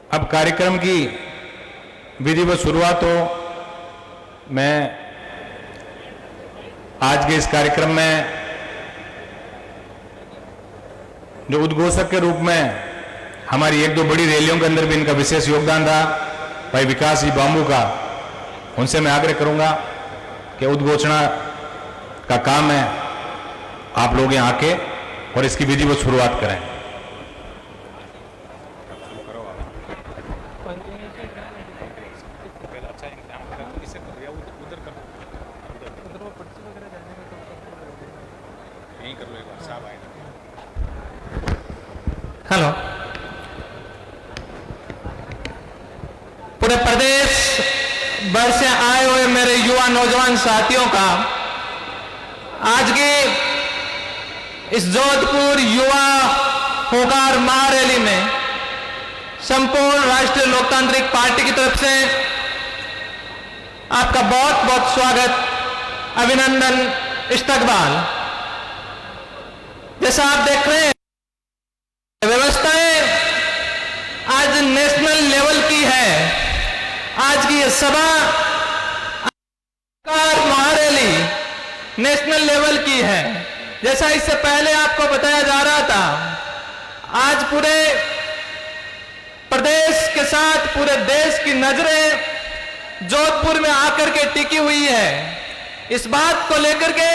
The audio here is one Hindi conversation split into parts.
अब कार्यक्रम की विधिवत शुरुआत हो। मैं आज के इस कार्यक्रम में जो उद्घोषक के रूप में हमारी एक दो बड़ी रैलियों के अंदर भी इनका विशेष योगदान रहा, भाई विकास जी बांबू का, उनसे मैं आग्रह करूंगा कि उद्घोषणा का काम है, आप लोग यहां आके और इसकी विधिवत शुरुआत करें। हेलो, पूरे प्रदेश भर से आए हुए मेरे युवा नौजवान साथियों का आज की इस जोधपुर युवा होकार महारैली में संपूर्ण राष्ट्रीय लोकतांत्रिक पार्टी की तरफ से आपका बहुत बहुत स्वागत, अभिनंदन, इस्तकबाल। जैसा आप देख रहे हैं, व्यवस्थाएं आज नेशनल लेवल की है। आज की यह सभा महारैली नेशनल लेवल की है। जैसा इससे पहले आपको बताया जा रहा था, आज पूरे प्रदेश के साथ पूरे देश की नजरें जोधपुर में आकर के टिकी हुई है, इस बात को लेकर के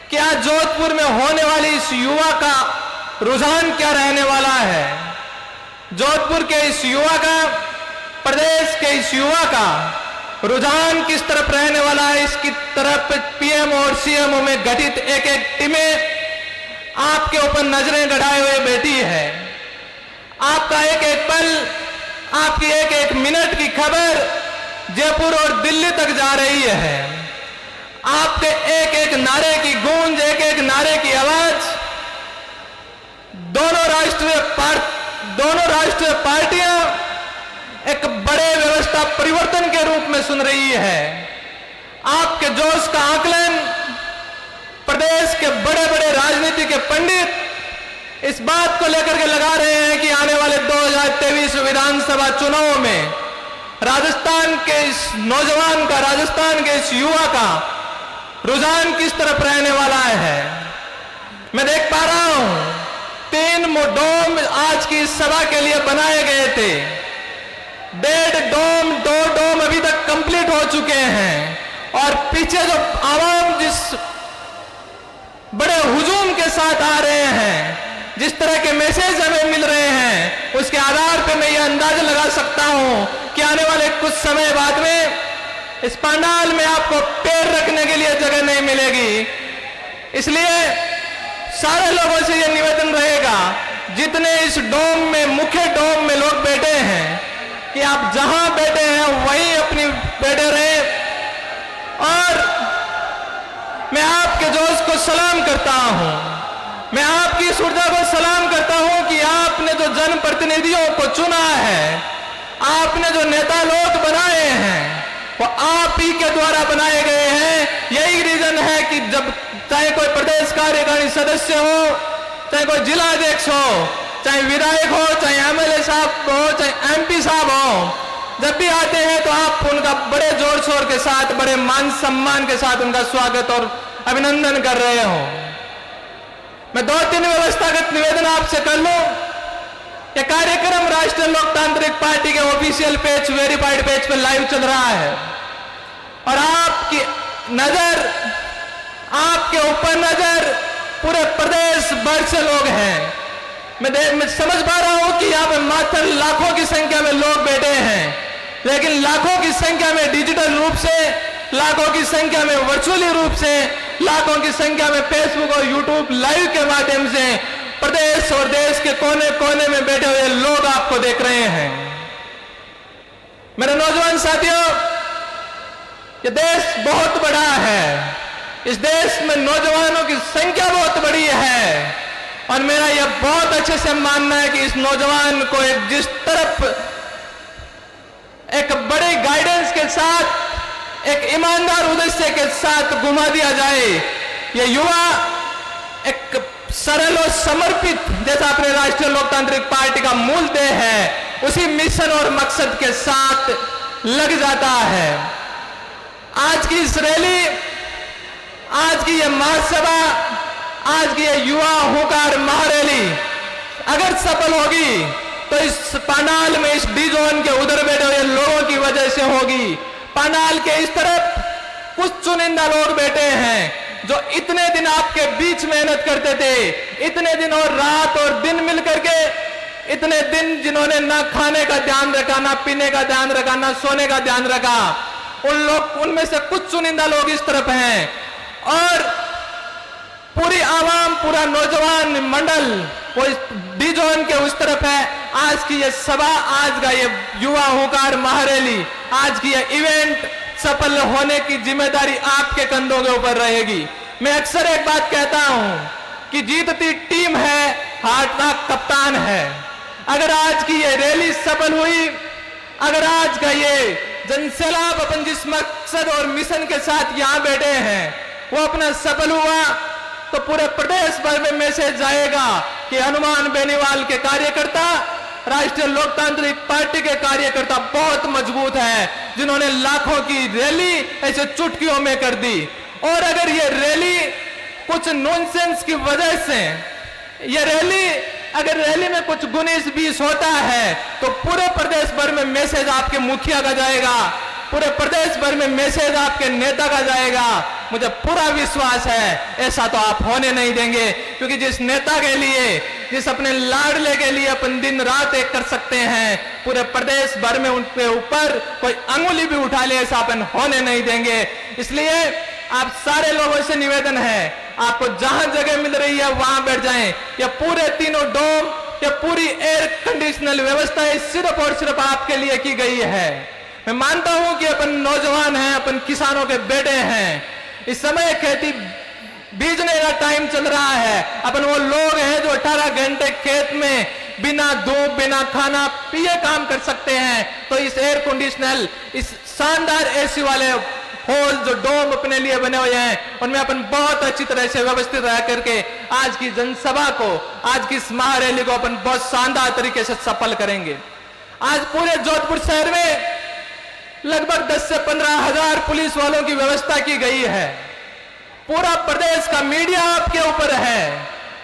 कि आज जोधपुर में होने वाली इस युवा का रुझान क्या रहने वाला है। जोधपुर के इस युवा का, प्रदेश के इस युवा का रुझान किस तरफ रहने वाला है, इसकी तरफ पीएम और सीएमओ में गठित एक एक टीमें आपके ऊपर नजरें गड़ाए हुए बैठी है। आपका एक एक पल, आपकी एक एक मिनट की खबर जयपुर और दिल्ली तक जा रही है। आपके एक एक नारे की गूंज, एक एक नारे की आवाज दोनों राष्ट्रीय पार्टियां एक बड़े व्यवस्था परिवर्तन के रूप में सुन रही है। आपके जोश का आकलन प्रदेश के बड़े बड़े राजनीति के पंडित इस बात को लेकर के लगा रहे हैं कि आने वाले 2023 विधानसभा चुनाव में राजस्थान के इस नौजवान का, राजस्थान के इस युवा का रुझान किस तरफ रहने वाला है। मैं देख पा रहा हूं 3 डोम आज की सभा के लिए बनाए गए थे। 1.5 डोम, 2 डोम अभी तक कंप्लीट हो चुके हैं और पीछे जो आवाम जिस बड़े हुजूम के साथ आ रहे हैं, जिस तरह के मैसेज हमें मिल रहे हैं, उसके आधार पर मैं ये अंदाजा लगा सकता हूं कि आने वाले कुछ समय बाद में इस पंडाल में आपको पैर रखने के लिए जगह नहीं मिलेगी। इसलिए सारे लोगों से यह निवेदन रहेगा, जितने इस डोम में, मुख्य डोम में लोग बैठे हैं, कि आप जहां बैठे हैं वहीं अपनी बैठे रहे। और मैं आपके जोश को सलाम करता हूं, मैं आपकी इस ऊर्जा को सलाम करता हूं कि आपने जो जनप्रतिनिधियों को चुना है, आपने जो नेता लोग बनाए हैं, वो आप ही के द्वारा बनाए गए हैं। यही रीजन है कि जब चाहे कोई प्रदेश कार्यकारिणी सदस्य हो, चाहे कोई जिला अध्यक्ष हो, चाहे विधायक हो, चाहे एमएलए साहब हो, चाहे एमपी साहब हो, जब भी आते हैं तो आप उनका बड़े जोर शोर के साथ, बड़े मान सम्मान के साथ उनका स्वागत और अभिनंदन कर रहे हो। मैं 2-3 व्यवस्थागत निवेदन आपसे कर लूं। यह कार्यक्रम राष्ट्रीय लोकतांत्रिक पार्टी के ऑफिशियल पेज, वेरीफाइड पेज पर लाइव चल रहा है और आपकी नजर, आपके ऊपर नजर पूरे प्रदेश भर से लोग हैं। मैं समझ पा रहा हूं कि यहां पे मात्र लाखों की संख्या में लोग बैठे हैं, लेकिन लाखों की संख्या में डिजिटल रूप से, लाखों की संख्या में वर्चुअली रूप से, लाखों की संख्या में फेसबुक और यूट्यूब लाइव के माध्यम से प्रदेश और देश के कोने कोने में बैठे हुए लोग आपको देख रहे हैं। मेरे नौजवान साथियों, ये देश बहुत बड़ा है, इस देश में नौजवानों की संख्या बहुत बड़ी है और मेरा यह बहुत अच्छे से मानना है कि इस नौजवान को एक जिस तरफ एक बड़े गाइडेंस के साथ, एक ईमानदार उद्देश्य के साथ घुमा दिया जाए, यह युवा एक सरल और समर्पित, जैसा अपने राष्ट्रीय लोकतांत्रिक पार्टी का मूल ध्येय है, उसी मिशन और मकसद के साथ लग जाता है। आज की इस रैली, आज की ये महासभा, आज की ये युवा हुंकार महारैली अगर सफल होगी तो इस पंडाल में, इस डी जोन के उधर बैठे हुए लोगों की वजह से होगी। पंडाल के इस तरफ कुछ चुनिंदा लोग बैठे हैं जो इतने दिन आपके बीच मेहनत करते थे, इतने दिन और रात और दिन मिल करके, इतने दिन जिन्होंने ना खाने का ध्यान रखा, ना पीने का ध्यान रखा, ना सोने का ध्यान रखा, उनमें से कुछ चुनिंदा लोग इस तरफ हैं और पूरी आवाम, पूरा नौजवान मंडल वो इस डी जोन के उस तरफ है। आज की ये सभा, आज का ये युवा हुंकार महारैली, आज की ये इवेंट सफल होने की जिम्मेदारी आपके कंधों के ऊपर रहेगी। मैं अक्सर एक बात कहता हूं कि जीतती टीम है, हारता कप्तान है। अगर आज की ये रैली सफल हुई, अगर आज का ये जनसैलाब अपन जिस मकसद और मिशन के साथ यहां बैठे हैं वो अपना सफल हुआ, तो पूरे प्रदेश भर में मैसेज जाएगा कि हनुमान बेनीवाल के कार्यकर्ता, राष्ट्रीय लोकतांत्रिक पार्टी के कार्यकर्ता बहुत मजबूत हैं, जिन्होंने लाखों की रैली ऐसे चुटकियों में कर दी। और अगर ये रैली कुछ नॉनसेंस की वजह से, ये रैली अगर रैली में कुछ 19-20 होता है तो पूरे प्रदेश भर में मैसेज आपके मुखिया का जाएगा, पूरे प्रदेश भर में मैसेज आपके नेता का जाएगा। मुझे पूरा विश्वास है ऐसा तो आप होने नहीं देंगे, क्योंकि जिस नेता के लिए, जिस अपने लाडले के लिए अपन दिन रात एक कर सकते हैं, पूरे प्रदेश भर में उनके ऊपर कोई अंगुली भी उठा ले ऐसा अपन होने नहीं देंगे। इसलिए आप सारे लोगों से निवेदन है, आपको जहां जगह मिल रही है वहां बैठ जाएं। ये पूरे तीनों डोम, ये पूरी एयर कंडीशनल व्यवस्था सिर्फ और सिर्फ आपके लिए की गई है। मैं मानता हूं कि अपन नौजवान हैं, अपन किसानों के बेटे हैं, इस समय खेती बीजने का टाइम चल रहा है। अपन वो लोग हैं जो 18 घंटे खेत में बिना धूप, बिना खाना पिए काम कर सकते हैं। तो इस एयर कंडीशनल, इस शानदार एसी वाले हॉल जो डोम अपने लिए बने हुए हैं, उनमें अपन बहुत अच्छी तरह से व्यवस्थित रह करके आज की जनसभा को, आज की इस महारैली को अपन बहुत शानदार तरीके से सफल करेंगे। आज पूरे जोधपुर शहर में लगभग 10 से 15 हजार पुलिस वालों की व्यवस्था की गई है। पूरा प्रदेश का मीडिया आपके ऊपर है।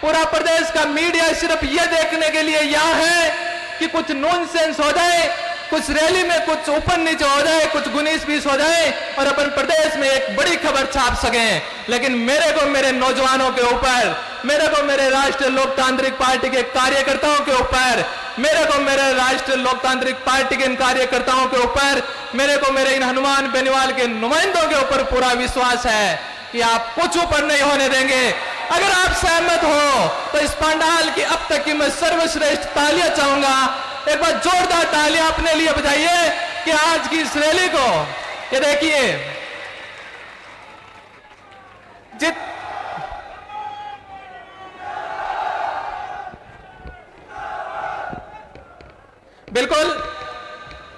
पूरा प्रदेश का मीडिया सिर्फ यह देखने के लिए यहाँ है कि कुछ नॉनसेंस हो जाए, कुछ रैली में कुछ ऊपर नीचे हो जाए, कुछ 19-20 हो जाए और अपन प्रदेश में एक बड़ी खबर छाप सकें। लेकिन मेरे को मेरे नौजवानों के ऊपर, मेरे को मेरे राष्ट्रीय लोकतांत्रिक पार्टी के कार्यकर्ताओं के ऊपर, मेरे को मेरे राष्ट्रीय लोकतांत्रिक पार्टी के इन कार्यकर्ताओं के ऊपर, मेरे को मेरे इन हनुमान बेनीवाल के नुमाइंदों के ऊपर पूरा विश्वास है कि आप कुछ ऊपर नहीं होने देंगे। अगर आप सहमत हो तो इस पंडाल की अब तक की मैं सर्वश्रेष्ठ तालियां चाहूंगा। एक बार जोरदार तालियां अपने लिए बजाइए कि आज की इस रैली को, ये देखिए, बिल्कुल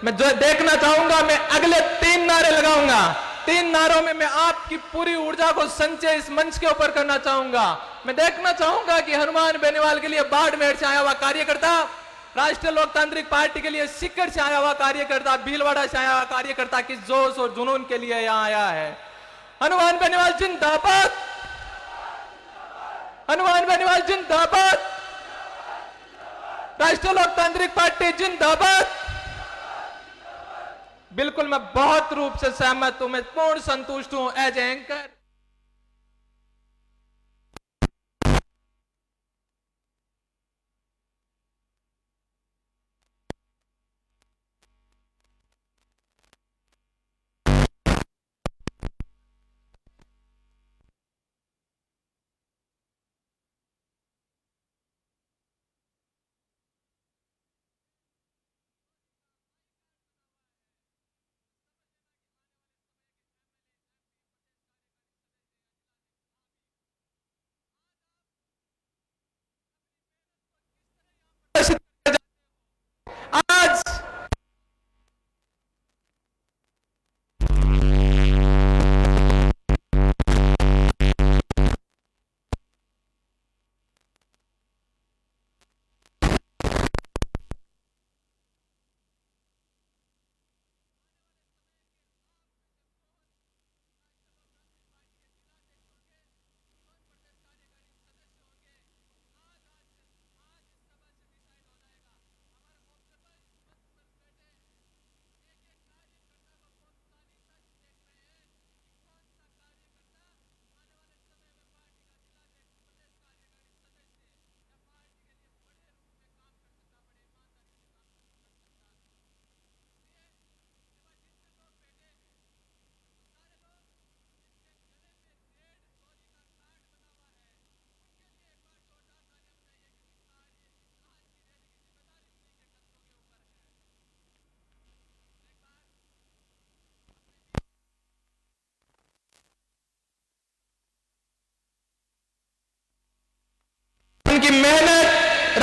मैं जो देखना चाहूंगा, मैं अगले 3 नारे लगाऊंगा। 3 नारों में मैं आपकी पूरी ऊर्जा को संचय इस मंच के ऊपर करना चाहूंगा। मैं देखना चाहूंगा कि हनुमान बेनीवाल के लिए बाड़मेर से आया हुआ कार्यकर्ता, राष्ट्रीय लोकतांत्रिक पार्टी के लिए सीकर से आया हुआ कार्यकर्ता, भीलवाड़ा से आया हुआ कार्यकर्ता किस जोश और जुनून के लिए यहां आया है। हनुमान बेनीवाल जिंदाबाद, हनुमान बेनीवाल जिंदाबाद, राष्ट्रीय लोकतांत्रिक पार्टी जिंदाबाद। बिल्कुल मैं बहुत रूप से सहमत हूं, मैं पूर्ण संतुष्ट हूं एज एंकर।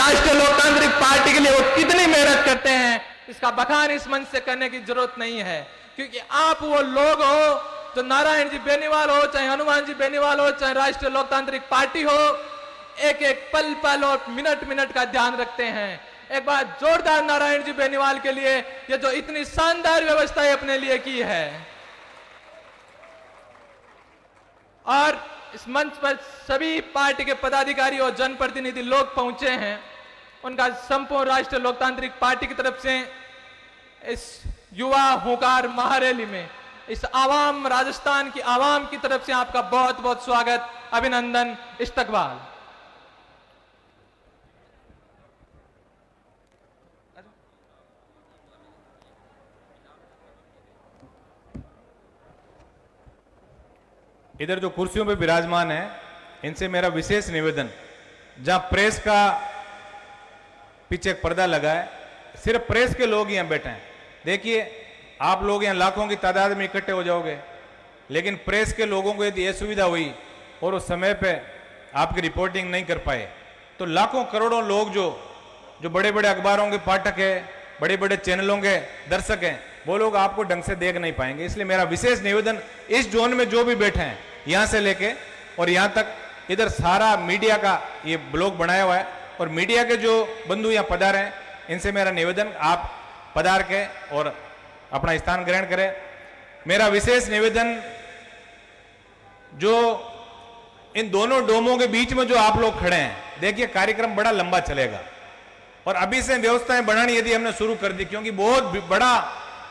राष्ट्रीय लोकतांत्रिक पार्टी के लिए वो कितनी मेहनत करते हैं, इसका बखान इस मंच से करने की जरूरत नहीं है, क्योंकि आप वो लोग हो जो नारायण जी बेनीवाल हो, चाहे हनुमान जी बेनीवाल हो, चाहे राष्ट्रीय लोकतांत्रिक पार्टी हो, एक एक पल पल और मिनट मिनट का ध्यान रखते हैं। एक बार जोरदार नारायण जी बेनीवाल के लिए, ये जो इतनी शानदार व्यवस्थाएं अपने लिए की है। और इस मंच पर सभी पार्टी के पदाधिकारी और जनप्रतिनिधि लोग पहुंचे हैं, उनका संपूर्ण राष्ट्रीय लोकतांत्रिक पार्टी की तरफ से इस युवा हुंकार महारैली में, इस आवाम, राजस्थान की आवाम की तरफ से आपका बहुत बहुत स्वागत, अभिनंदन, इस्तकबाल। इधर जो कुर्सियों पे विराजमान है, इनसे मेरा विशेष निवेदन, जहां प्रेस का पीछे एक पर्दा लगा है, सिर्फ प्रेस के लोग यहां बैठे हैं। देखिए, आप लोग यहां लाखों की तादाद में इकट्ठे हो जाओगे, लेकिन प्रेस के लोगों को यदि यह सुविधा हुई और उस समय पे आपकी रिपोर्टिंग नहीं कर पाए, तो लाखों करोड़ों लोग जो बड़े बड़े अखबारों के पाठक है, बड़े बड़े चैनलों के दर्शक हैं, वो लोग आपको ढंग से देख नहीं पाएंगे। इसलिए मेरा विशेष निवेदन, इस जोन में जो भी बैठे हैं, यहां से लेके और यहां तक, इधर सारा मीडिया का ये ब्लॉग बनाया हुआ है, और मीडिया के जो बंधु यहां पधारे हैं, इनसे मेरा निवेदन, आप पधार के और अपना स्थान ग्रहण करें। मेरा विशेष निवेदन, जो इन दोनों डोमों के बीच में जो आप लोग खड़े हैं, देखिए कार्यक्रम बड़ा लंबा चलेगा, और अभी से व्यवस्थाएं बढ़ानी यदि हमने शुरू कर दी, क्योंकि बहुत बड़ा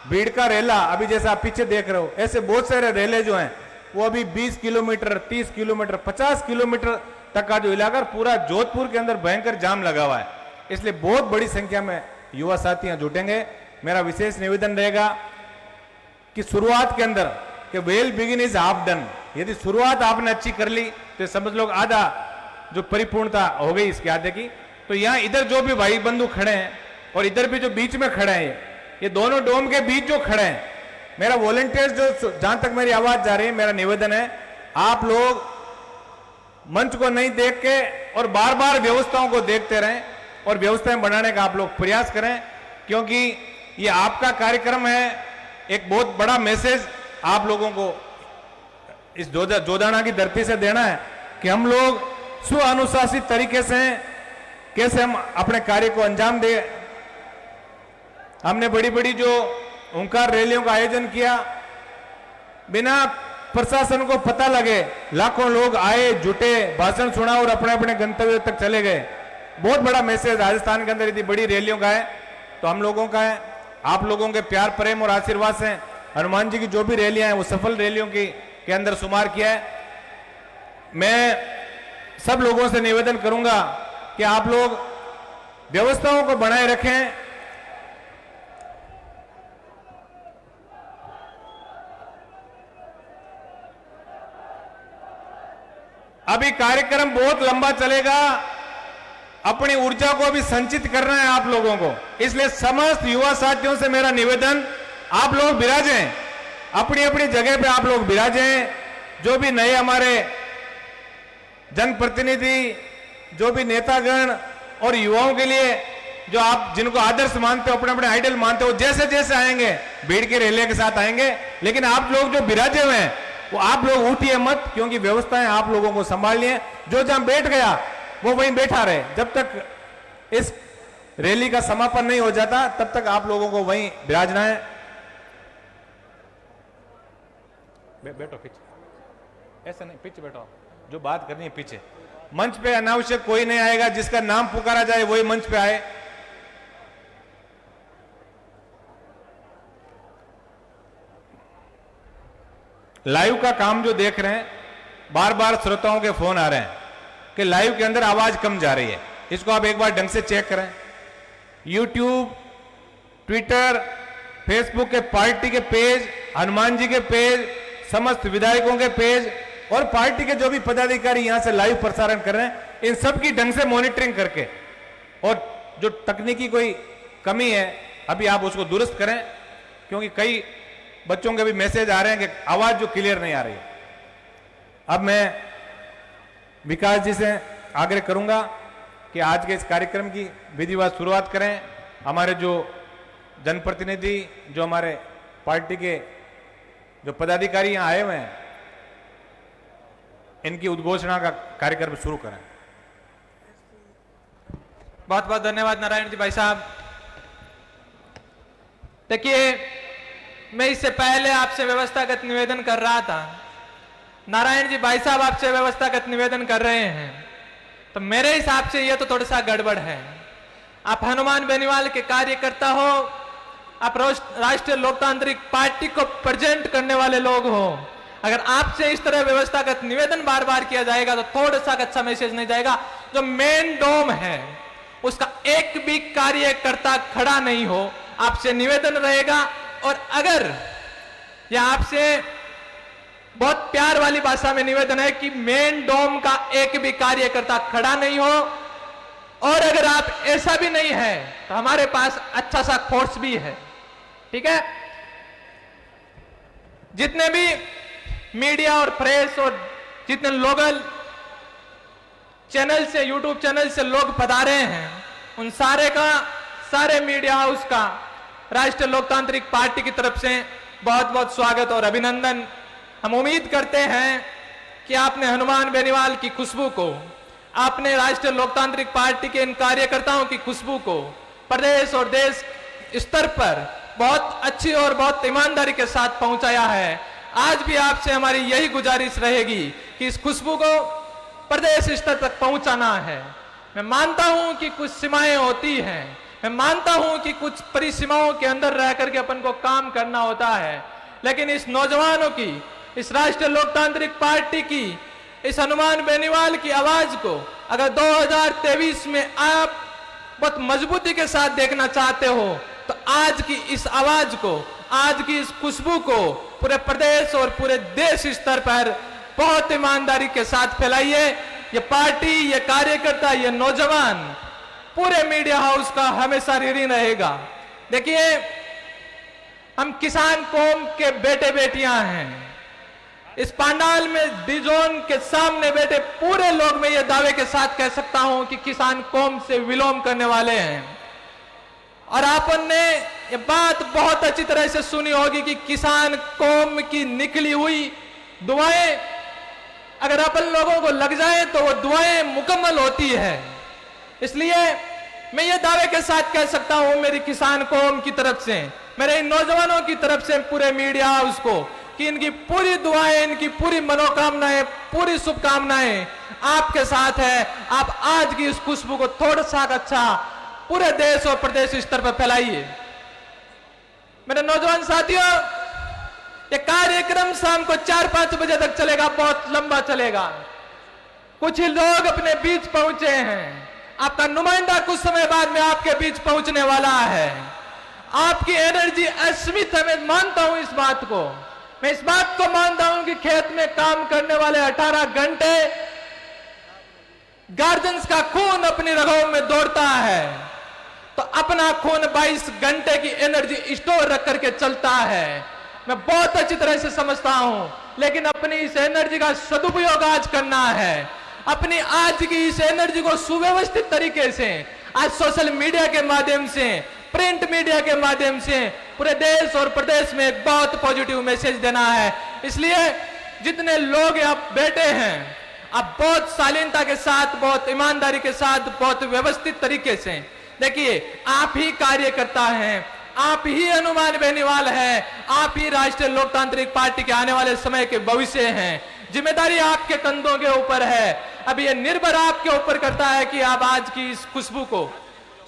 भीड़ का रेला, अभी जैसा आप पीछे देख रहे हो, ऐसे बहुत सारे रेले जो हैं वो अभी 20 किलोमीटर, 30 किलोमीटर, 50 किलोमीटर तक का जो इलाका, पूरा जोधपुर के अंदर भयंकर जाम लगा हुआ है। इसलिए बहुत बड़ी संख्या में युवा साथी यहां जुटेंगे। मेरा विशेष निवेदन रहेगा कि शुरुआत के अंदर, कि well begin is half done, यदि शुरुआत आपने अच्छी कर ली तो समझ लो आधा जो परिपूर्णता हो गई इसके आधे की। तो यहां इधर जो भी भाई बंधु खड़े हैं और इधर भी जो बीच में खड़े हैं, ये दोनों डोम के बीच जो खड़े हैं, मेरा वॉलंटियर्स जो, जहां तक मेरी आवाज जा रही है, मेरा निवेदन है, आप लोग मंच को नहीं देख के और बार बार व्यवस्थाओं को देखते रहें और व्यवस्थाएं बनाने का आप लोग प्रयास करें, क्योंकि ये आपका कार्यक्रम है। एक बहुत बड़ा मैसेज आप लोगों को इस जोधाना की धरती से देना है कि हम लोग सुअनुशासित तरीके से कैसे हम अपने कार्य को अंजाम दे। हमने बड़ी बड़ी जो हुंकार रैलियों का आयोजन किया, बिना प्रशासन को पता लगे लाखों लोग आए, जुटे, भाषण सुना और अपने अपने गंतव्य तक चले गए। बहुत बड़ा मैसेज राजस्थान के अंदर यदि बड़ी रैलियों का है तो हम लोगों का है। आप लोगों के प्यार, प्रेम और आशीर्वाद से हनुमान जी की जो भी रैलियां हैं वो सफल रैलियों के अंदर शुमार किया है। मैं सब लोगों से निवेदन करूंगा कि आप लोग व्यवस्थाओं को बनाए रखें। अभी कार्यक्रम बहुत लंबा चलेगा, अपनी ऊर्जा को भी संचित करना है आप लोगों को। इसलिए समस्त युवा साथियों से मेरा निवेदन, आप लोग विराजें, अपनी अपनी जगह पे आप लोग विराजें। जो भी नए हमारे जनप्रतिनिधि, जो भी नेतागण और युवाओं के लिए जो आप जिनको आदर्श मानते हो, अपने अपने आइडल मानते हो, जैसे जैसे आएंगे भीड़ के रैली के साथ आएंगे, लेकिन आप लोग जो विराजे हुए हैं वो आप लोग उठिए मत, क्योंकि व्यवस्थाएं आप लोगों को संभालनी है। जो जहां बैठ गया वो वहीं बैठा रहे, जब तक इस रैली का समापन नहीं हो जाता तब तक आप लोगों को वहीं विराजना है। बैठो पीछे, ऐसा नहीं, पीछे बैठो। जो बात करनी है पीछे। मंच पे अनावश्यक कोई नहीं आएगा, जिसका नाम पुकारा जाए वही मंच पे आए। लाइव का काम जो देख रहे हैं, बार बार श्रोताओं के फोन आ रहे हैं कि लाइव के अंदर आवाज कम जा रही है। इसको आप एक बार ढंग से चेक करें। यूट्यूब, ट्विटर, फेसबुक के पार्टी के पेज, हनुमान जी के पेज, समस्त विधायकों के पेज और पार्टी के जो भी पदाधिकारी यहां से लाइव प्रसारण कर रहे हैं, इन सब की ढंग से मॉनिटरिंग करके, और जो तकनीकी कोई कमी है अभी आप उसको दुरुस्त करें, क्योंकि कई बच्चों के भी मैसेज आ रहे हैं कि आवाज जो क्लियर नहीं आ रही है। अब मैं विकास जी से आग्रह करूंगा कि आज के इस कार्यक्रम की विधिवत शुरुआत करें। हमारे जो जनप्रतिनिधि, जो हमारे पार्टी के जो पदाधिकारी यहाँ आए हुए हैं, इनकी उद्घोषणा का कार्यक्रम शुरू करें। बहुत बहुत धन्यवाद नारायण जी भाई साहब। देखिए, मैं इससे पहले आपसे व्यवस्थागत निवेदन कर रहा था। नारायण जी भाई साहब आपसे व्यवस्थागत निवेदन कर रहे हैं, तो मेरे हिसाब से यह तो थोड़ा सा गड़बड़ है। आप हनुमान बेनीवाल के कार्यकर्ता हो, आप राष्ट्रीय लोकतांत्रिक पार्टी को प्रेजेंट करने वाले लोग हो। अगर आपसे इस तरह व्यवस्थागत निवेदन बार बार किया जाएगा तो थोड़ा सा अच्छा मैसेज नहीं जाएगा। जो मेन डोम है उसका एक भी कार्यकर्ता खड़ा नहीं हो, आपसे निवेदन रहेगा। और अगर यह आपसे बहुत प्यार वाली भाषा में निवेदन है कि मेन डोम का एक भी कार्यकर्ता खड़ा नहीं हो, और अगर आप ऐसा भी नहीं है तो हमारे पास अच्छा सा फोर्स भी है, ठीक है। जितने भी मीडिया और प्रेस और जितने लोकल चैनल से, यूट्यूब चैनल से लोग पधारे हैं, उन सारे मीडिया हाउस का राष्ट्रीय लोकतांत्रिक पार्टी की तरफ से बहुत बहुत स्वागत और अभिनंदन। हम उम्मीद करते हैं कि आपने हनुमान बेनीवाल की खुशबू को, आपने राष्ट्रीय लोकतांत्रिक पार्टी के इन कार्यकर्ताओं की खुशबू को प्रदेश और देश स्तर पर बहुत अच्छी और बहुत ईमानदारी के साथ पहुंचाया है। आज भी आपसे हमारी यही गुजारिश रहेगी कि इस खुशबू को प्रदेश स्तर तक पहुंचाना है। मैं मानता हूं कि कुछ सीमाएं होती हैं, मैं मानता हूं कि कुछ परिसीमाओं के अंदर रह करके अपन को काम करना होता है, लेकिन इस नौजवानों की, इस राष्ट्रीय लोकतांत्रिक पार्टी की, इस हनुमान बेनीवाल की आवाज को अगर 2023 में आप बहुत मजबूती के साथ देखना चाहते हो तो आज की इस आवाज को, आज की इस खुशबू को पूरे प्रदेश और पूरे देश स्तर पर बहुत ईमानदारी के साथ फैलाइए। ये पार्टी, ये कार्यकर्ता, ये नौजवान पूरे मीडिया हाउस का हमेशा ऋणी रहेगा। देखिए, हम किसान कौम के बेटे बेटियां हैं। इस पंडाल में डिजोन के सामने बैठे पूरे लोग मैं ये दावे के साथ कह सकता हूं कि किसान कौम से विलोम करने वाले हैं। और आपने ये बात बहुत अच्छी तरह से सुनी होगी कि किसान कौम की निकली हुई दुआएं अगर अपन लोगों को लग जाए तो वो दुआएं मुकम्मल होती है। इसलिए मैं ये दावे के साथ कह सकता हूं मेरी किसान कौम की तरफ से, मेरे इन नौजवानों की तरफ से, पूरे मीडिया हाउस को, कि इनकी पूरी दुआएं, इनकी पूरी मनोकामनाएं, पूरी शुभकामनाएं आपके साथ है। आप आज की इस खुशबू को थोड़ा सा अच्छा पूरे देश और प्रदेश स्तर पर फैलाइए। मेरे नौजवान साथियों, ये कार्यक्रम शाम को 4-5 बजे तक चलेगा, बहुत लंबा चलेगा। कुछ ही लोग अपने बीच पहुंचे हैं, आपका नुमाइंदा कुछ समय बाद में आपके बीच पहुंचने वाला है। आपकी एनर्जी असीमित है, मैं मानता हूं इस बात को। मैं इस बात को मानता हूं कि खेत में काम करने वाले 18 घंटे गार्जियंस का खून अपनी रगों में दौड़ता है, तो अपना खून 22 घंटे की एनर्जी स्टोर रख करके चलता है। मैं बहुत अच्छी तरह से समझता हूं, लेकिन अपनी इस एनर्जी का सदुपयोग आज करना है। अपनी आज की इस एनर्जी को सुव्यवस्थित तरीके से आज सोशल मीडिया के माध्यम से, प्रिंट मीडिया के माध्यम से पूरे देश और प्रदेश में एक बहुत पॉजिटिव मैसेज देना है। इसलिए जितने लोग यहाँ बैठे हैं, आप बहुत शालीनता के साथ, बहुत ईमानदारी के साथ, बहुत व्यवस्थित तरीके से देखिए, आप ही कार्यकर्ता हैं, आप ही हनुमान बेनीवाल हैं, आप ही राष्ट्रीय लोकतांत्रिक पार्टी के आने वाले समय के भविष्य हैं। जिम्मेदारी आपके कंधों के ऊपर है। अब ये निर्भर आपके ऊपर करता है कि आप आज की इस खुशबू को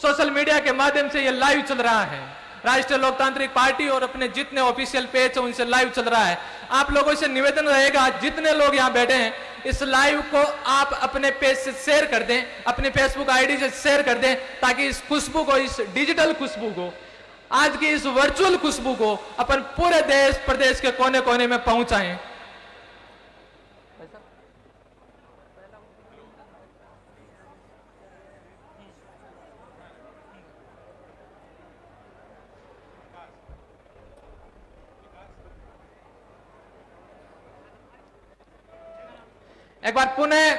सोशल मीडिया के माध्यम से, ये लाइव चल रहा है, राष्ट्रीय लोकतांत्रिक पार्टी और अपने जितने ऑफिशियल पेज है उनसे लाइव चल रहा है। आप लोगों से निवेदन रहेगा, जितने लोग यहाँ बैठे हैं, इस लाइव को आप अपने पेज से शेयर कर दें, अपने फेसबुक आईडी से शेयर कर दें, ताकि इस खुशबू को, इस डिजिटल खुशबू को, आज की इस वर्चुअल खुशबू को अपन पूरे देश प्रदेश के कोने कोने में पहुंचाएं। एक बार पुनः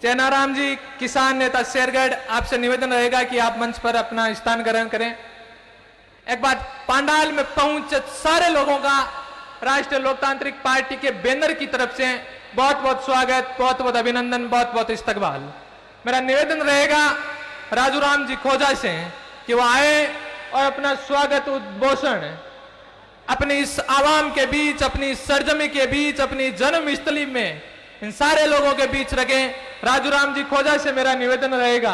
चैनाराम जी, किसान नेता शेरगढ़, आपसे निवेदन रहेगा कि आप मंच पर अपना स्थान ग्रहण करें। एक बार पांडाल में पहुंचे सारे लोगों का राष्ट्रीय लोकतांत्रिक पार्टी के बैनर की तरफ से बहुत बहुत स्वागत, बहुत बहुत अभिनंदन, बहुत बहुत इस्तकबाल। मेरा निवेदन रहेगा राजू राम जी खोजा से कि वो आए और अपना स्वागत उद्घोषण अपनी इस आवाम के बीच, अपनी सरजमी के बीच, अपनी जन्मस्थली में इन सारे लोगों के बीच रखें। राजू राम जी खोजा से मेरा निवेदन रहेगा।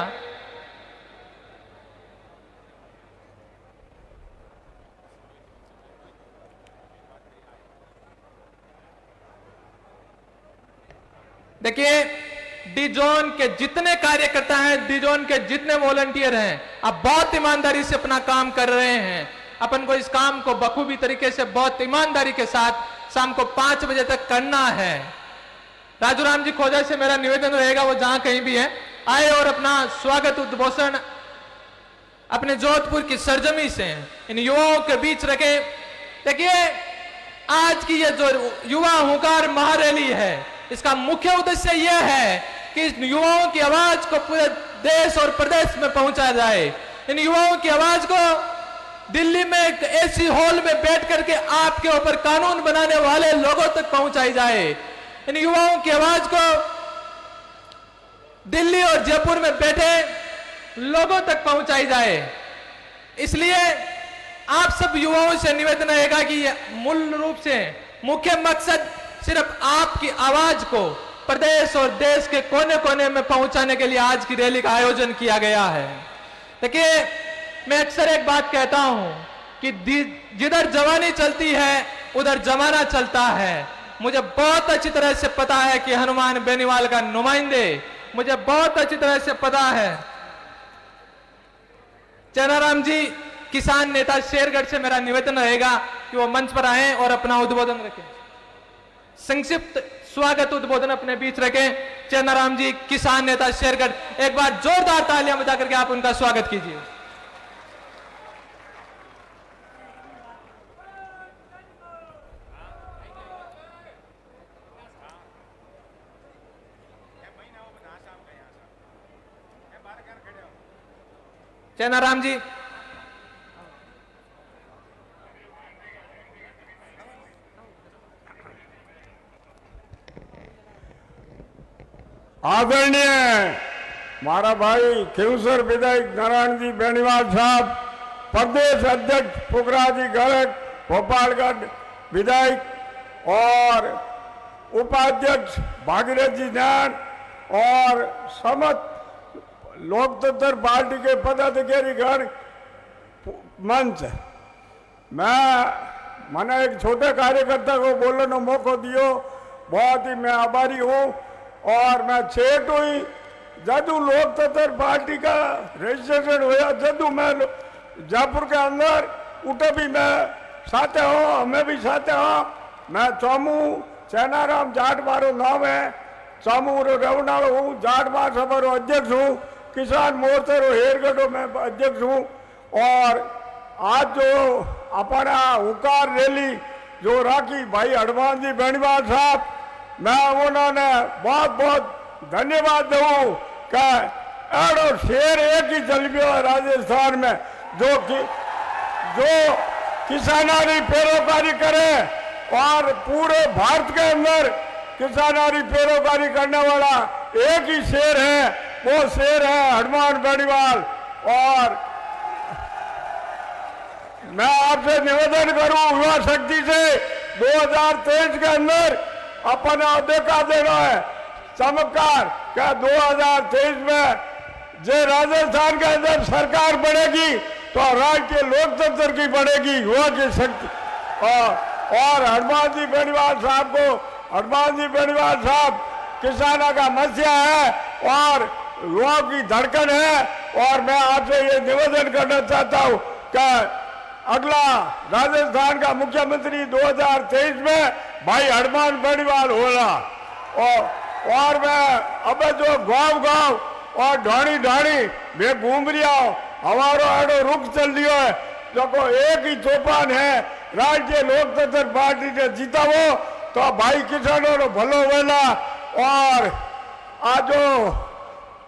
देखिए, डी जोन के जितने कार्यकर्ता हैं, डी जोन के जितने वॉलंटियर हैं, आप बहुत ईमानदारी से अपना काम कर रहे हैं। अपन को इस काम को बखूबी तरीके से बहुत ईमानदारी के साथ शाम को 5 बजे तक करना है। राजू राम जी खोजा से मेरा निवेदन रहेगा, वो जहां कहीं भी है आए और अपना स्वागत उद्घोषण अपने जोधपुर की सरजमी से इन युवाओं के बीच रखे। देखिए, आज की ये जो युवा हुंकार महारैली है, इसका मुख्य उद्देश्य यह है कि इन युवाओं की आवाज को पूरे देश और प्रदेश में पहुंचाया जाए। इन युवाओं की आवाज को दिल्ली में एक एसी हॉल में बैठ करके आपके ऊपर कानून बनाने वाले लोगों तक पहुंचाई जाए। इन युवाओं की आवाज को दिल्ली और जयपुर में बैठे लोगों तक पहुंचाई जाए। इसलिए आप सब युवाओं से निवेदन रहेगा कि मूल रूप से मुख्य मकसद सिर्फ आपकी आवाज को प्रदेश और देश के कोने कोने में पहुंचाने के लिए आज की रैली का आयोजन किया गया है। देखिए, मैं अक्सर एक बात कहता हूं कि जिधर जवानी चलती है उधर जमाना चलता है। मुझे बहुत अच्छी तरह से पता है कि हनुमान बेनीवाल का नुमाइंदे, मुझे बहुत अच्छी तरह से पता है। चैनाराम जी, किसान नेता शेरगढ़ से मेरा निवेदन रहेगा कि वो मंच पर आए और अपना उद्बोधन रखें। संक्षिप्त स्वागत उद्बोधन अपने बीच रखें। चैनाराम जी, किसान नेता शेरगढ़, एक बार जोरदार तालियां बजा करके आप उनका स्वागत कीजिए। चैनाराम जी, आदरणीय मारा भाई खेवसर विधायक नारायण जी बेनीवाल साहब, प्रदेश अध्यक्ष पुखराज जी गड़ग भोपालगढ़ विधायक और उपाध्यक्ष भागीरथ जी नैन और समस्त लोकतंत्र पार्टी के पदाधिकारी गण मंच, मैंने एक छोटे कार्यकर्ता को बोलने का मौका दियो, बहुत ही मैं आभारी हूँ। और मैं छेट हुई जदू लोकतंत्र पार्टी का रजिस्ट्रेशन होया, जदू मैं जयपुर के अंदर उठे भी मैं साथ हूँ, हमें भी साथ हूँ। मैं चौमू चैनाराम जाट मारो नाम है, चौमू रवनाड़ो हूँ, जाट महासभा रो अध्यक्ष हूँ, किसान मोर्चा रो हेरगढ़ में अध्यक्ष हूँ। और आज जो अपना हुकार रैली जो राखी भाई हनुमान जी बेनीवाल साहब, मैं उन्होंने बहुत बहुत धन्यवाद दूँ कि एडो शेर एक ही चल गया राजस्थान में जो किसानारी पैरोकारी करे और पूरे भारत के अंदर किसानारी पैरोकारी करने वाला एक ही शेर है, वो शेर है हनुमान बेनीवाल। और मैं आपसे निवेदन करूं युवा शक्ति से 2023 के अंदर अपना देखा देना है चमत्कार। क्या 2023 में जो राजस्थान के अंदर सरकार बढ़ेगी तो राष्ट्रीय लोकतंत्र की बढ़ेगी, युवा की शक्ति। और हनुमान जी बेनीवाल साहब को, हनुमान जी बेनीवाल साहब किसानों का मसीहा है और युवाओं की धड़कन है। और मैं आपसे ये निवेदन करना चाहता हूँ कि अगला राजस्थान का मुख्यमंत्री 2023 में भाई हनुमान बेनीवाल होगा। और मैं अब जो गांव गांव और ढाणी ढाणी मैं घूम रहा हूँ, हमारा एडो रुख चल रहा है, जो एक ही चौपान है, राष्ट्रीय लोकतंत्र पार्टी ने जीता वो तो भाई किसानों ने भलो वेला। और आज जो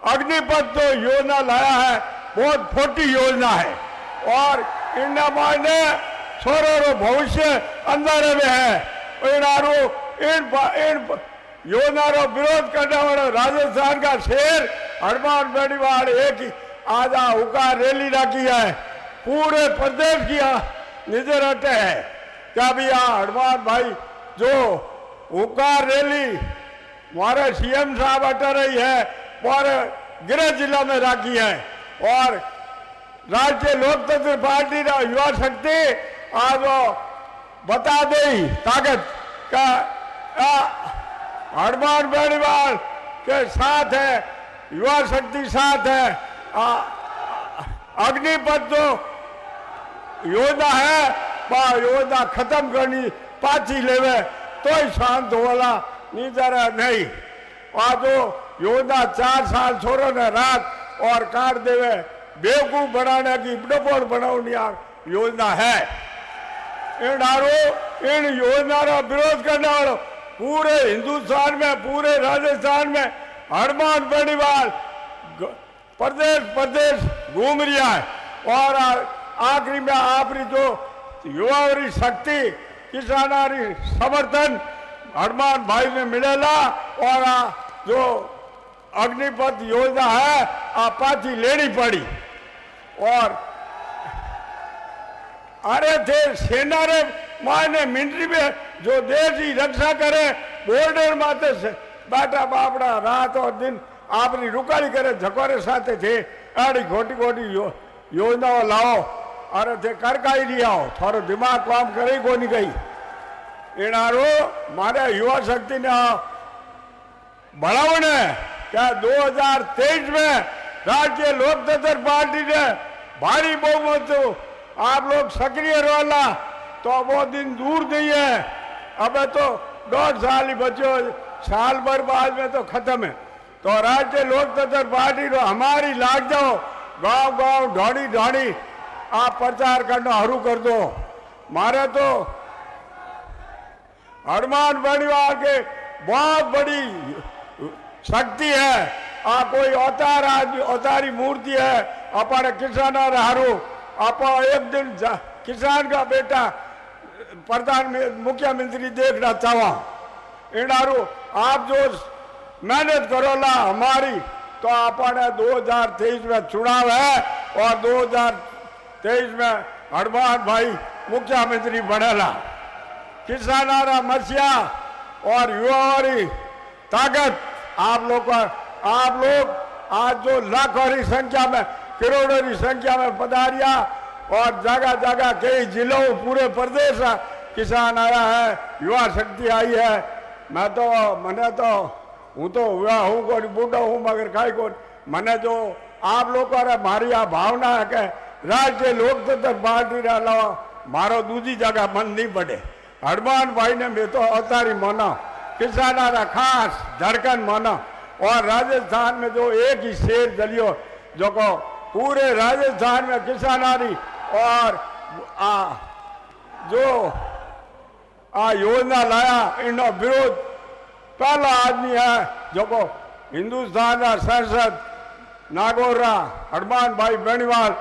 अग्निपथ जो योजना लाया है बहुत खोटी योजना है और इन मायने छोरो भविष्य अंधारे में है। इन योजना रो विरोध करने वाले राजस्थान का शेर हनुमान बेनीवाल एक ही आज हुकार रैली रखी है, पूरे प्रदेश की नजर हटे है क्या भी हनुमान भाई जो हुकार रैली हमारे सीएम साहब हटा रही है और गृह जिला में रखी है और राष्ट्रीय लोकतंत्र पार्टी का युवा शक्ति आज वो बता दे ताकत का हनुमान बेनीवाल के साथ है, युवा शक्ति साथ है। अग्निपथ जो योजना है वह योजना खत्म करनी पाची लेवे तो ही शांत होला नीचर नहीं। आज जो योजना 4 साल छोड़ो ने रात और काट देवे बेवकूफ बनाने की डपोल बनाने योजना है। इन योजना का विरोध करने वालों पूरे हिंदुस्तान में पूरे राजस्थान में हनुमान बेनीवाल प्रदेश प्रदेश घूम रहा है और आखिरी में आपकी जो युवा शक्ति किसानारी समर्थन हनुमान भाई में मिलेगा और जो अग्निपथ योजना है पाची लेनी पड़ी और अरे थे सेना रे मायने मिलिट्री में जो देश की रक्षा करे बॉर्डर माते से बैठा बापड़ा रात और दिन आपनी रुकाली करे झकोरे साथे थे आड़ी खोटी खोटी योजनाओं लाओ अरे थे कर का ही लिया हो थोड़ा दिमाग काम करे को नहीं गई। इनारो मारे युवा शक्ति ने बढ़ावने क्या 2023 में राष्ट्रीय लोकतंत्र पार्टी ने भारी बहुमत आप लोग सक्रिय रोला तो वो दिन दूर नहीं है। अब तो 1.5 साल ही बचे, साल भर बाद में तो खत्म है। तो राष्ट्रीय लोकतंत्र पार्टी तो हमारी लाग जाओ गांव गांव ढाड़ी ढाड़ी आप प्रचार करना शुरू कर दो। मारे तो हनुमान बेनीवाल के बहुत बड़ी शक्ति है। कोई अवतार आदमी अवतारी मूर्ति है अपने किसान हारू आप एक दिन किसान का बेटा प्रधान मुख्यमंत्री देखना चाहवा इनारू आप जो मेहनत करोला हमारी तो अपने 2023 में चुनाव है और 2023 में हनुमान भाई मुख्यमंत्री बनेला। किसानारा मसिया और युवाओं ताकत आप लोग आज जो लाखों की संख्या में करोड़ों की संख्या में पधारिया और जगह जगह कई जिलों पूरे प्रदेश किसान आया है, युवा शक्ति आई है। मैंने तो हूँ तो हुआ हूँ को बूढ़ा हूँ मगर खाई को मैंने जो आप लोग मारी आ भावना है कि राष्ट्रीय लोकतंत्र पार्टी के अलावा मारो दूसरी जगह मन नहीं पड़े। हनुमान भाई ने मैं तो अवतारी माना किसाना खास धड़कन माना और राजस्थान में जो एक ही शेर जलियो जो को पूरे राजस्थान में किसानारी और जो योजना लाया इन विरोध पहला आदमी है जो को हिंदुस्तान का संसद नागौरा हनुमान भाई बेनीवाल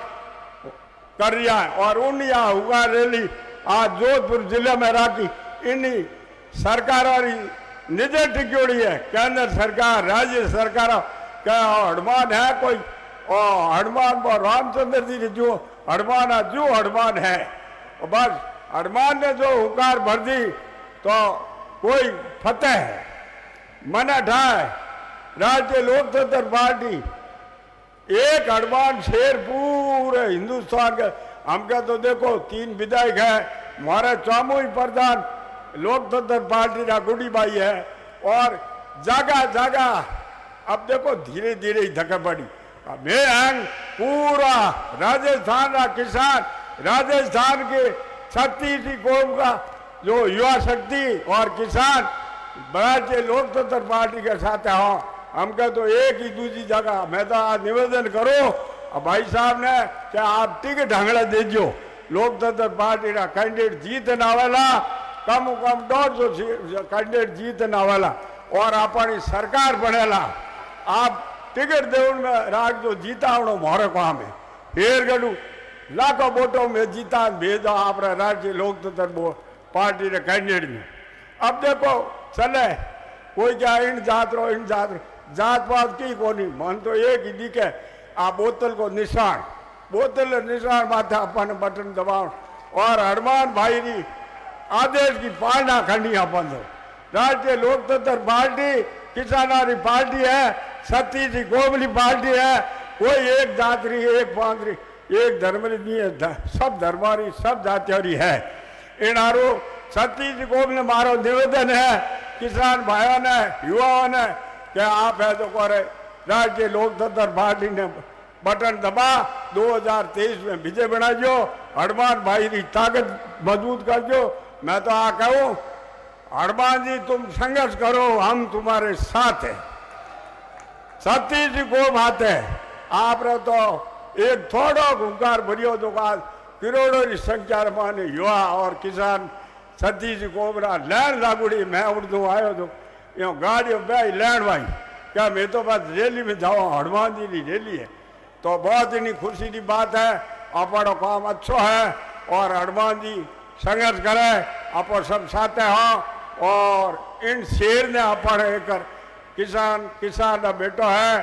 कर रहा है और उन्हीं हुआ रैली आज जोधपुर जिले में राखी। इन्हीं सरकार निजे टिक्योड़ी है केंद्र सरकार राज्य सरकार क्या हनुमान है कोई और हनुमान पर रामचंद्र जी जो हनुमान है और बस हनुमान ने जो हुकार भर दी तो कोई फतेह है मना ढाए। राष्ट्रीय लोकतंत्र पार्टी एक हनुमान शेर पूरे हिंदुस्तान के हमका तो देखो 3 विधायक है हमारे सामूहिक प्रधान लोकतंत्र पार्टी का गुडी भाई है और जगह जगह अब देखो धीरे धीरे ही धक्का पड़ी। मैं पूरा राजस्थान का किसान राजस्थान के 36 कौम का जो युवा शक्ति और किसान भारतीय लोकतंत्र पार्टी के साथ हो हमका तो एक ही दूसरी जगह मैं तो आज निवेदन करो भाई साहब ने क्या आप टिकट ढंगड़ा दीजियो लोकतंत्र पार्टी का कैंडिडेट जीतना वाला कम 150 कैंडिडेट जीतना वाला और अपनी सरकार बनेला आप टिकट देवन में राख दो जीतावणो मारो काम है हेर गडू लाखों वोटों में जीता भेजो आप राज्य लोकतंत्र पार्टी ने कैंडिडेट में। अब देखो चले कोई क्या इन जात रो जात पात की कोनी मन तो एक ही दिखे आ बोतल को निशान माथे अपन बटन दबाव और हनुमान भाई री आदेश की पालना करनी अपन तो राज्य लोकतंत्र पार्टी किसानारी पार्टी है सती जी गोबली पार्टी है कोई एक जातरी एक पांचरी एक धर्म नहीं है सब धर्मारी सब जातियारी है इनारो सती जी गोबली मारो निवेदन है किसान भाइयों ने युवाओं ने क्या आप है तो करे राज्य लोकतंत्र पार्टी ने बटन दबा 2023 में विजय बनाजो हनुमान भाई की ताकत मजबूत कर दो। मैं तो आ कहूँ हनुमान जी तुम संघर्ष करो हम तुम्हारे साथ हैं सती जी को बात है आप तो एक थोड़ा हुंकार भरियो तो करोड़ों की संख्या में युवा और किसान सती जी को लैंड लागूड़ी मैं उर्दू आयो तो यो गाड़ियों पे लैंड भाई क्या मैं तो बस रैली में जाऊँ हनुमान जी की रैली है तो बहुत ही खुशी की बात है अपना काम अच्छा है और हनुमान जी संघर्ष करे आप सब साथ हो और इन शेर ने अपन एक किसान का बेटो है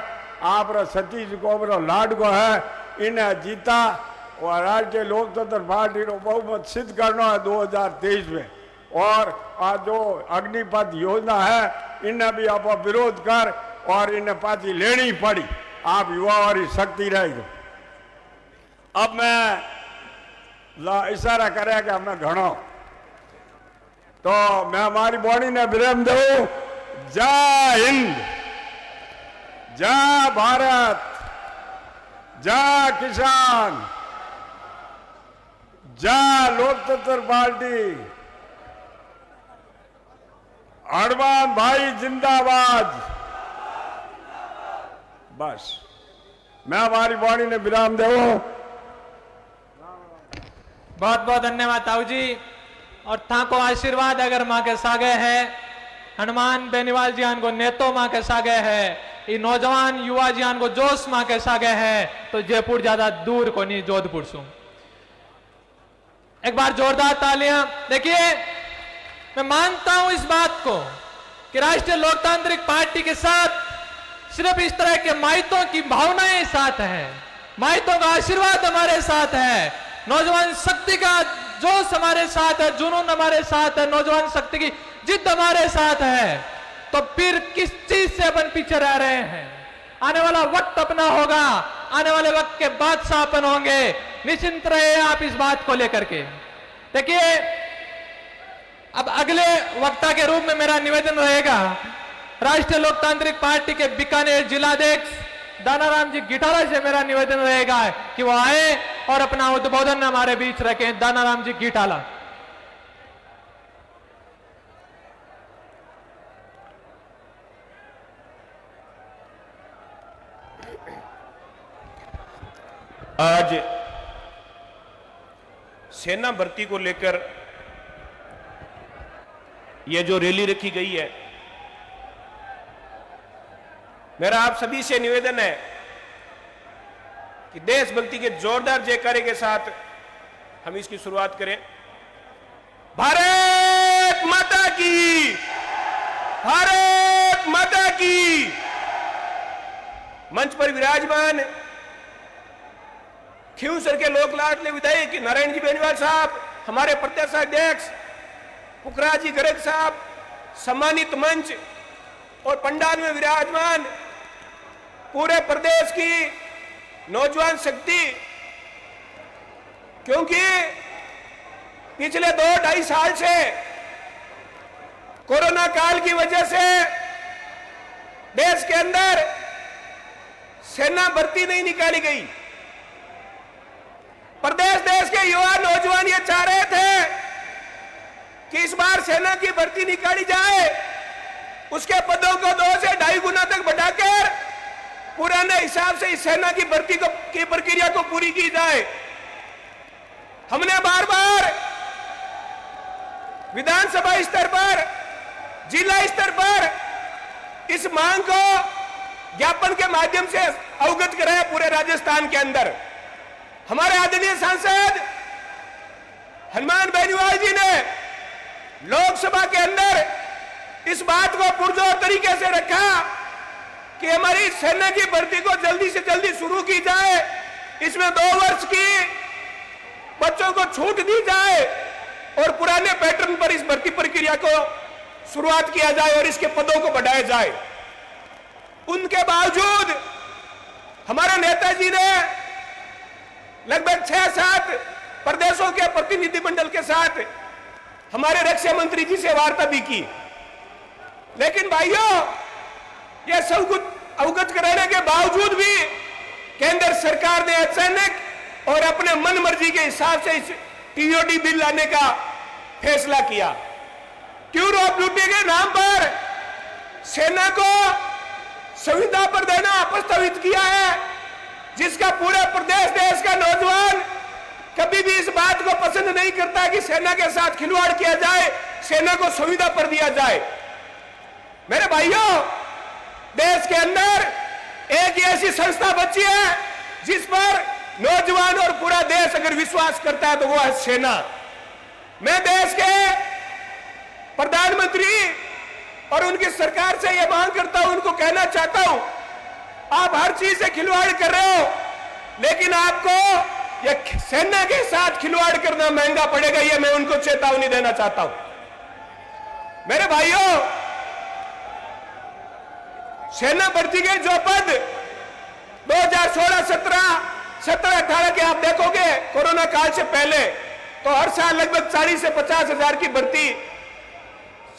आप सतीश को लाड को है इन्हें जीता और राज्य लोकतंत्र पार्टी को बहुमत सिद्ध करना है 2023 में और आज जो अग्निपथ योजना है इन्हें भी आप विरोध कर और इन्हें पार्टी लेनी पड़ी आप युवाओं की शक्ति रहेगी। अब मैं इशारा करेगा मैं घणो तो मैं हमारी बॉडी ने विराम दू जय हिंद जय भारत जय किसान जय लोकतंत्र पार्टी हनुमान भाई जिंदाबाद। बस मैं हमारी बॉडी ने विराम दे बहुत बहुत धन्यवाद ताऊ जी और था को आशीर्वाद अगर माँ के सागे है हनुमान बेनीवाल जी को नेतो माँ के सागे है ये नौजवान युवा जी को जोश माँ के सागे है तो जयपुर ज्यादा दूर को नहीं जोधपुर सु एक बार जोरदार तालियां। देखिए मैं मानता हूं इस बात को कि राष्ट्रीय लोकतांत्रिक पार्टी के साथ सिर्फ इस तरह के माइतों की भावनाएं साथ है माइतों का आशीर्वाद हमारे साथ है नौजवान शक्ति का जोश हमारे साथ है जुनून हमारे साथ है नौजवान शक्ति की जिद हमारे साथ है तो फिर किस चीज से अपन पीछे रह रहे हैं। आने वाला वक्त अपना होगा आने वाले वक्त के बादशाह अपन होंगे निश्चिंत रहे आप इस बात को लेकर के। देखिए अब अगले वक्ता के रूप में मेरा निवेदन रहेगा राष्ट्रीय लोकतांत्रिक पार्टी के बीकानेर जिलाध्यक्ष दानाराम जी गिटाला से मेरा निवेदन रहेगा कि वो आए और अपना उद्बोधन हमारे बीच रखें। दानाराम जी गिटाला। आज सेना भर्ती को लेकर यह जो रैली रखी गई है मेरा आप सभी से निवेदन है कि देशभक्ति के जोरदार जयकारे के साथ हम इसकी शुरुआत करें। भारत माता की भारत माता की। मंच पर विराजमान खींवसर के लोक लाडले विधायक नारायण जी बेनीवाल साहब हमारे प्रदेश अध्यक्ष पुखराज जी गर्ग साहब सम्मानित मंच और पंडाल में विराजमान पूरे प्रदेश की नौजवान शक्ति क्योंकि पिछले 2-2.5 साल से कोरोना काल की वजह से देश के अंदर सेना भर्ती नहीं निकाली गई। प्रदेश देश के युवा नौजवान ये चाह रहे थे कि इस बार सेना की भर्ती निकाली जाए उसके पदों को 2 से 2.5 गुना तक बढ़ाकर पुराने हिसाब से इस सेना की भर्ती की प्रक्रिया को पूरी की जाए। हमने बार बार विधानसभा स्तर पर जिला स्तर पर इस मांग को ज्ञापन के माध्यम से अवगत कराया पूरे राजस्थान के अंदर। हमारे आदरणीय सांसद हनुमान बेनीवाल जी ने लोकसभा के अंदर इस बात को पुरजोर तरीके से रखा कि हमारी सेना की भर्ती को जल्दी से जल्दी शुरू की जाए, इसमें 2 वर्ष की बच्चों को छूट दी जाए और पुराने पैटर्न पर इस भर्ती प्रक्रिया को शुरुआत किया जाए और इसके पदों को बढ़ाया जाए। उनके बावजूद हमारे नेताजी ने लगभग 6-7 प्रदेशों के प्रतिनिधिमंडल के साथ हमारे रक्षा मंत्री जी से वार्ता भी की, लेकिन भाइयों यह सब कुछ अवगत कराने के बावजूद भी केंद्र सरकार ने अचानक और अपने मन मर्जी के हिसाब से इस टीओडी बिल लाने का फैसला किया। टूर ऑफ ड्यूटी के नाम पर सेना को संविदा पर देना प्रस्तावित किया है, जिसका पूरे प्रदेश देश का नौजवान कभी भी इस बात को पसंद नहीं करता कि सेना के साथ खिलवाड़ किया जाए, सेना को संविदा पर दिया जाए। मेरे भाइयों, देश के अंदर एक ऐसी संस्था बची है जिस पर नौजवान और पूरा देश अगर विश्वास करता है तो वो है सेना। मैं देश के प्रधानमंत्री और उनकी सरकार से यह मांग करता हूं, उनको कहना चाहता हूं, आप हर चीज से खिलवाड़ कर रहे हो, लेकिन आपको यह सेना के साथ खिलवाड़ करना महंगा पड़ेगा। यह मैं उनको चेतावनी देना चाहता हूं। मेरे भाइयों, सेना भर्ती के जो पद 2016, 17, 18 के आप देखोगे कोरोना काल से पहले तो हर साल लगभग 40 से 50 हजार की भर्ती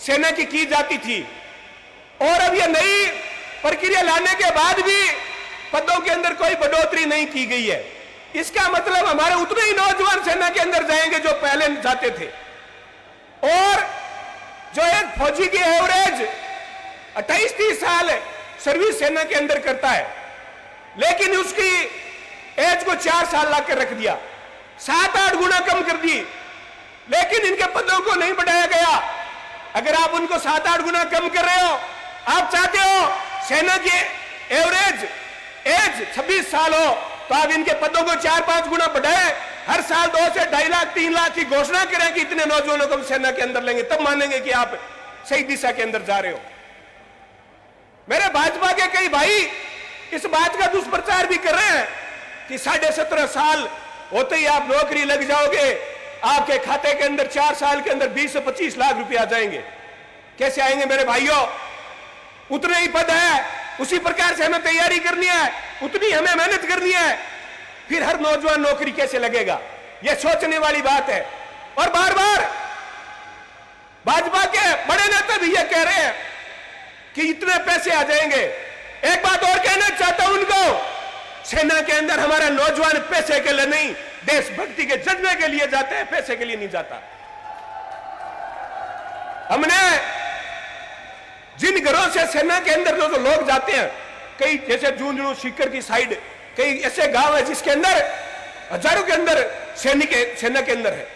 सेना की जाती थी, और अब यह नई प्रक्रिया लाने के बाद भी पदों के अंदर कोई बढ़ोतरी नहीं की गई है। इसका मतलब हमारे उतने ही नौजवान सेना के अंदर जाएंगे जो पहले जाते थे, और जो एक फौजी की एवरेज 28-30 साल सर्विस सेना के अंदर करता है, लेकिन उसकी एज को 4 साल ला कर रख दिया, 7-8 गुना कम कर दी, लेकिन इनके पदों को नहीं बढ़ाया गया। अगर आप उनको 7-8 गुना कम कर रहे हो, आप चाहते हो सेना की एवरेज एज 26 साल हो, तो आप इनके पदों को 4-5 गुना बढ़ाए, हर साल 2 से 2.5 लाख 3 लाख की घोषणा करें कि इतने नौजवानों को सेना के अंदर लेंगे, तब मानेंगे कि आप सही दिशा के अंदर जा रहे हो। मेरे भाजपा के कई भाई इस बात का दुष्प्रचार भी कर रहे हैं कि 17.5 साल होते ही आप नौकरी लग जाओगे, आपके खाते के अंदर 4 साल के अंदर 20 से 25 लाख रुपए आ जाएंगे। कैसे आएंगे मेरे भाइयों? उतने ही पद है, उसी प्रकार से हमें तैयारी करनी है, उतनी हमें मेहनत करनी है, फिर हर नौजवान नौकरी कैसे लगेगा? यह सोचने वाली बात है। और बार बार भाजपा के बड़े नेता भी यह कह रहे हैं कि इतने पैसे आ जाएंगे। एक बात और कहना चाहता हूं उनको, सेना के अंदर हमारा नौजवान पैसे के लिए नहीं, देशभक्ति के जज्बे के लिए जाते हैं, पैसे के लिए नहीं जाता। हमने जिन घरों से सेना के अंदर जो लोग जाते हैं, कई जैसे झुंझुनू सीकर की साइड, कई ऐसे गांव है जिसके अंदर हजारों के अंदर सेना के अंदर है।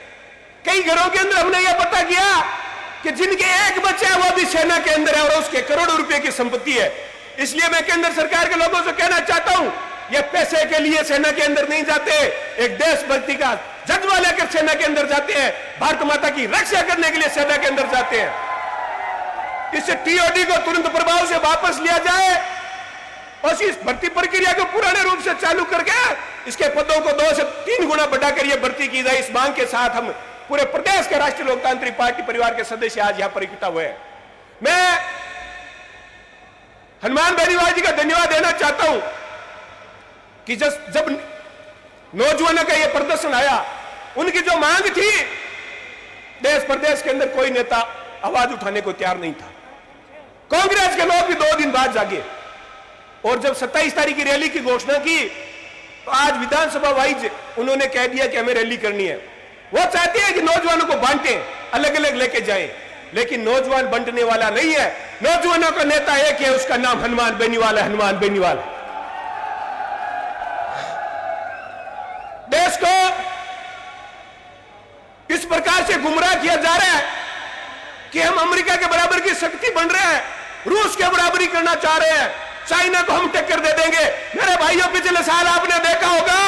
कई घरों के अंदर हमने यह पता किया कि जिनके एक बच्चा है वो भी सेना के अंदर है और उसके करोड़ों रुपए की संपत्ति है। इसलिए मैं केंद्र सरकार के लोगों से कहना चाहता हूं, ये पैसे के लिए सेना के अंदर नहीं जाते, एक देशभक्ति का जज्बा लेकर सेना के अंदर जाते हैं, भारत माता की रक्षा करने के लिए सेना के अंदर जाते हैं। इस टीओडी को तुरंत प्रभाव से वापस लिया जाए और इस भर्ती प्रक्रिया को पुराने रूप से चालू करके इसके पदों को 2 से 3 गुना बढ़ाकर यह भर्ती की जाए। इस मांग के साथ हम पूरे प्रदेश के राष्ट्रीय लोकतांत्रिक पार्टी परिवार के सदस्य आज यहां पर इकट्ठा हुए हैं। मैं हनुमान बेनीवाल जी का धन्यवाद देना चाहता हूं कि जब नौजवानों का यह प्रदर्शन आया, उनकी जो मांग थी, देश प्रदेश के अंदर कोई नेता आवाज उठाने को तैयार नहीं था। कांग्रेस के लोग भी 2 दिन बाद जागे और जब 27 तारीख की रैली की घोषणा की तो आज विधानसभा वाइज उन्होंने कह दिया कि हमें रैली करनी है। वो चाहते हैं कि नौजवानों को बांटे, अलग अलग लेके जाए, लेकिन नौजवान बंटने वाला नहीं है। नौजवानों का नेता एक है, उसका नाम हनुमान बेनीवाल है। हनुमान बेनीवाल देश को इस प्रकार से गुमराह किया जा रहा है कि हम अमेरिका के बराबर की शक्ति बन रहे हैं, रूस के बराबरी करना चाह रहे हैं, चाइना को हम टक्कर दे देंगे। मेरे भाइयों, पिछले साल आपने देखा होगा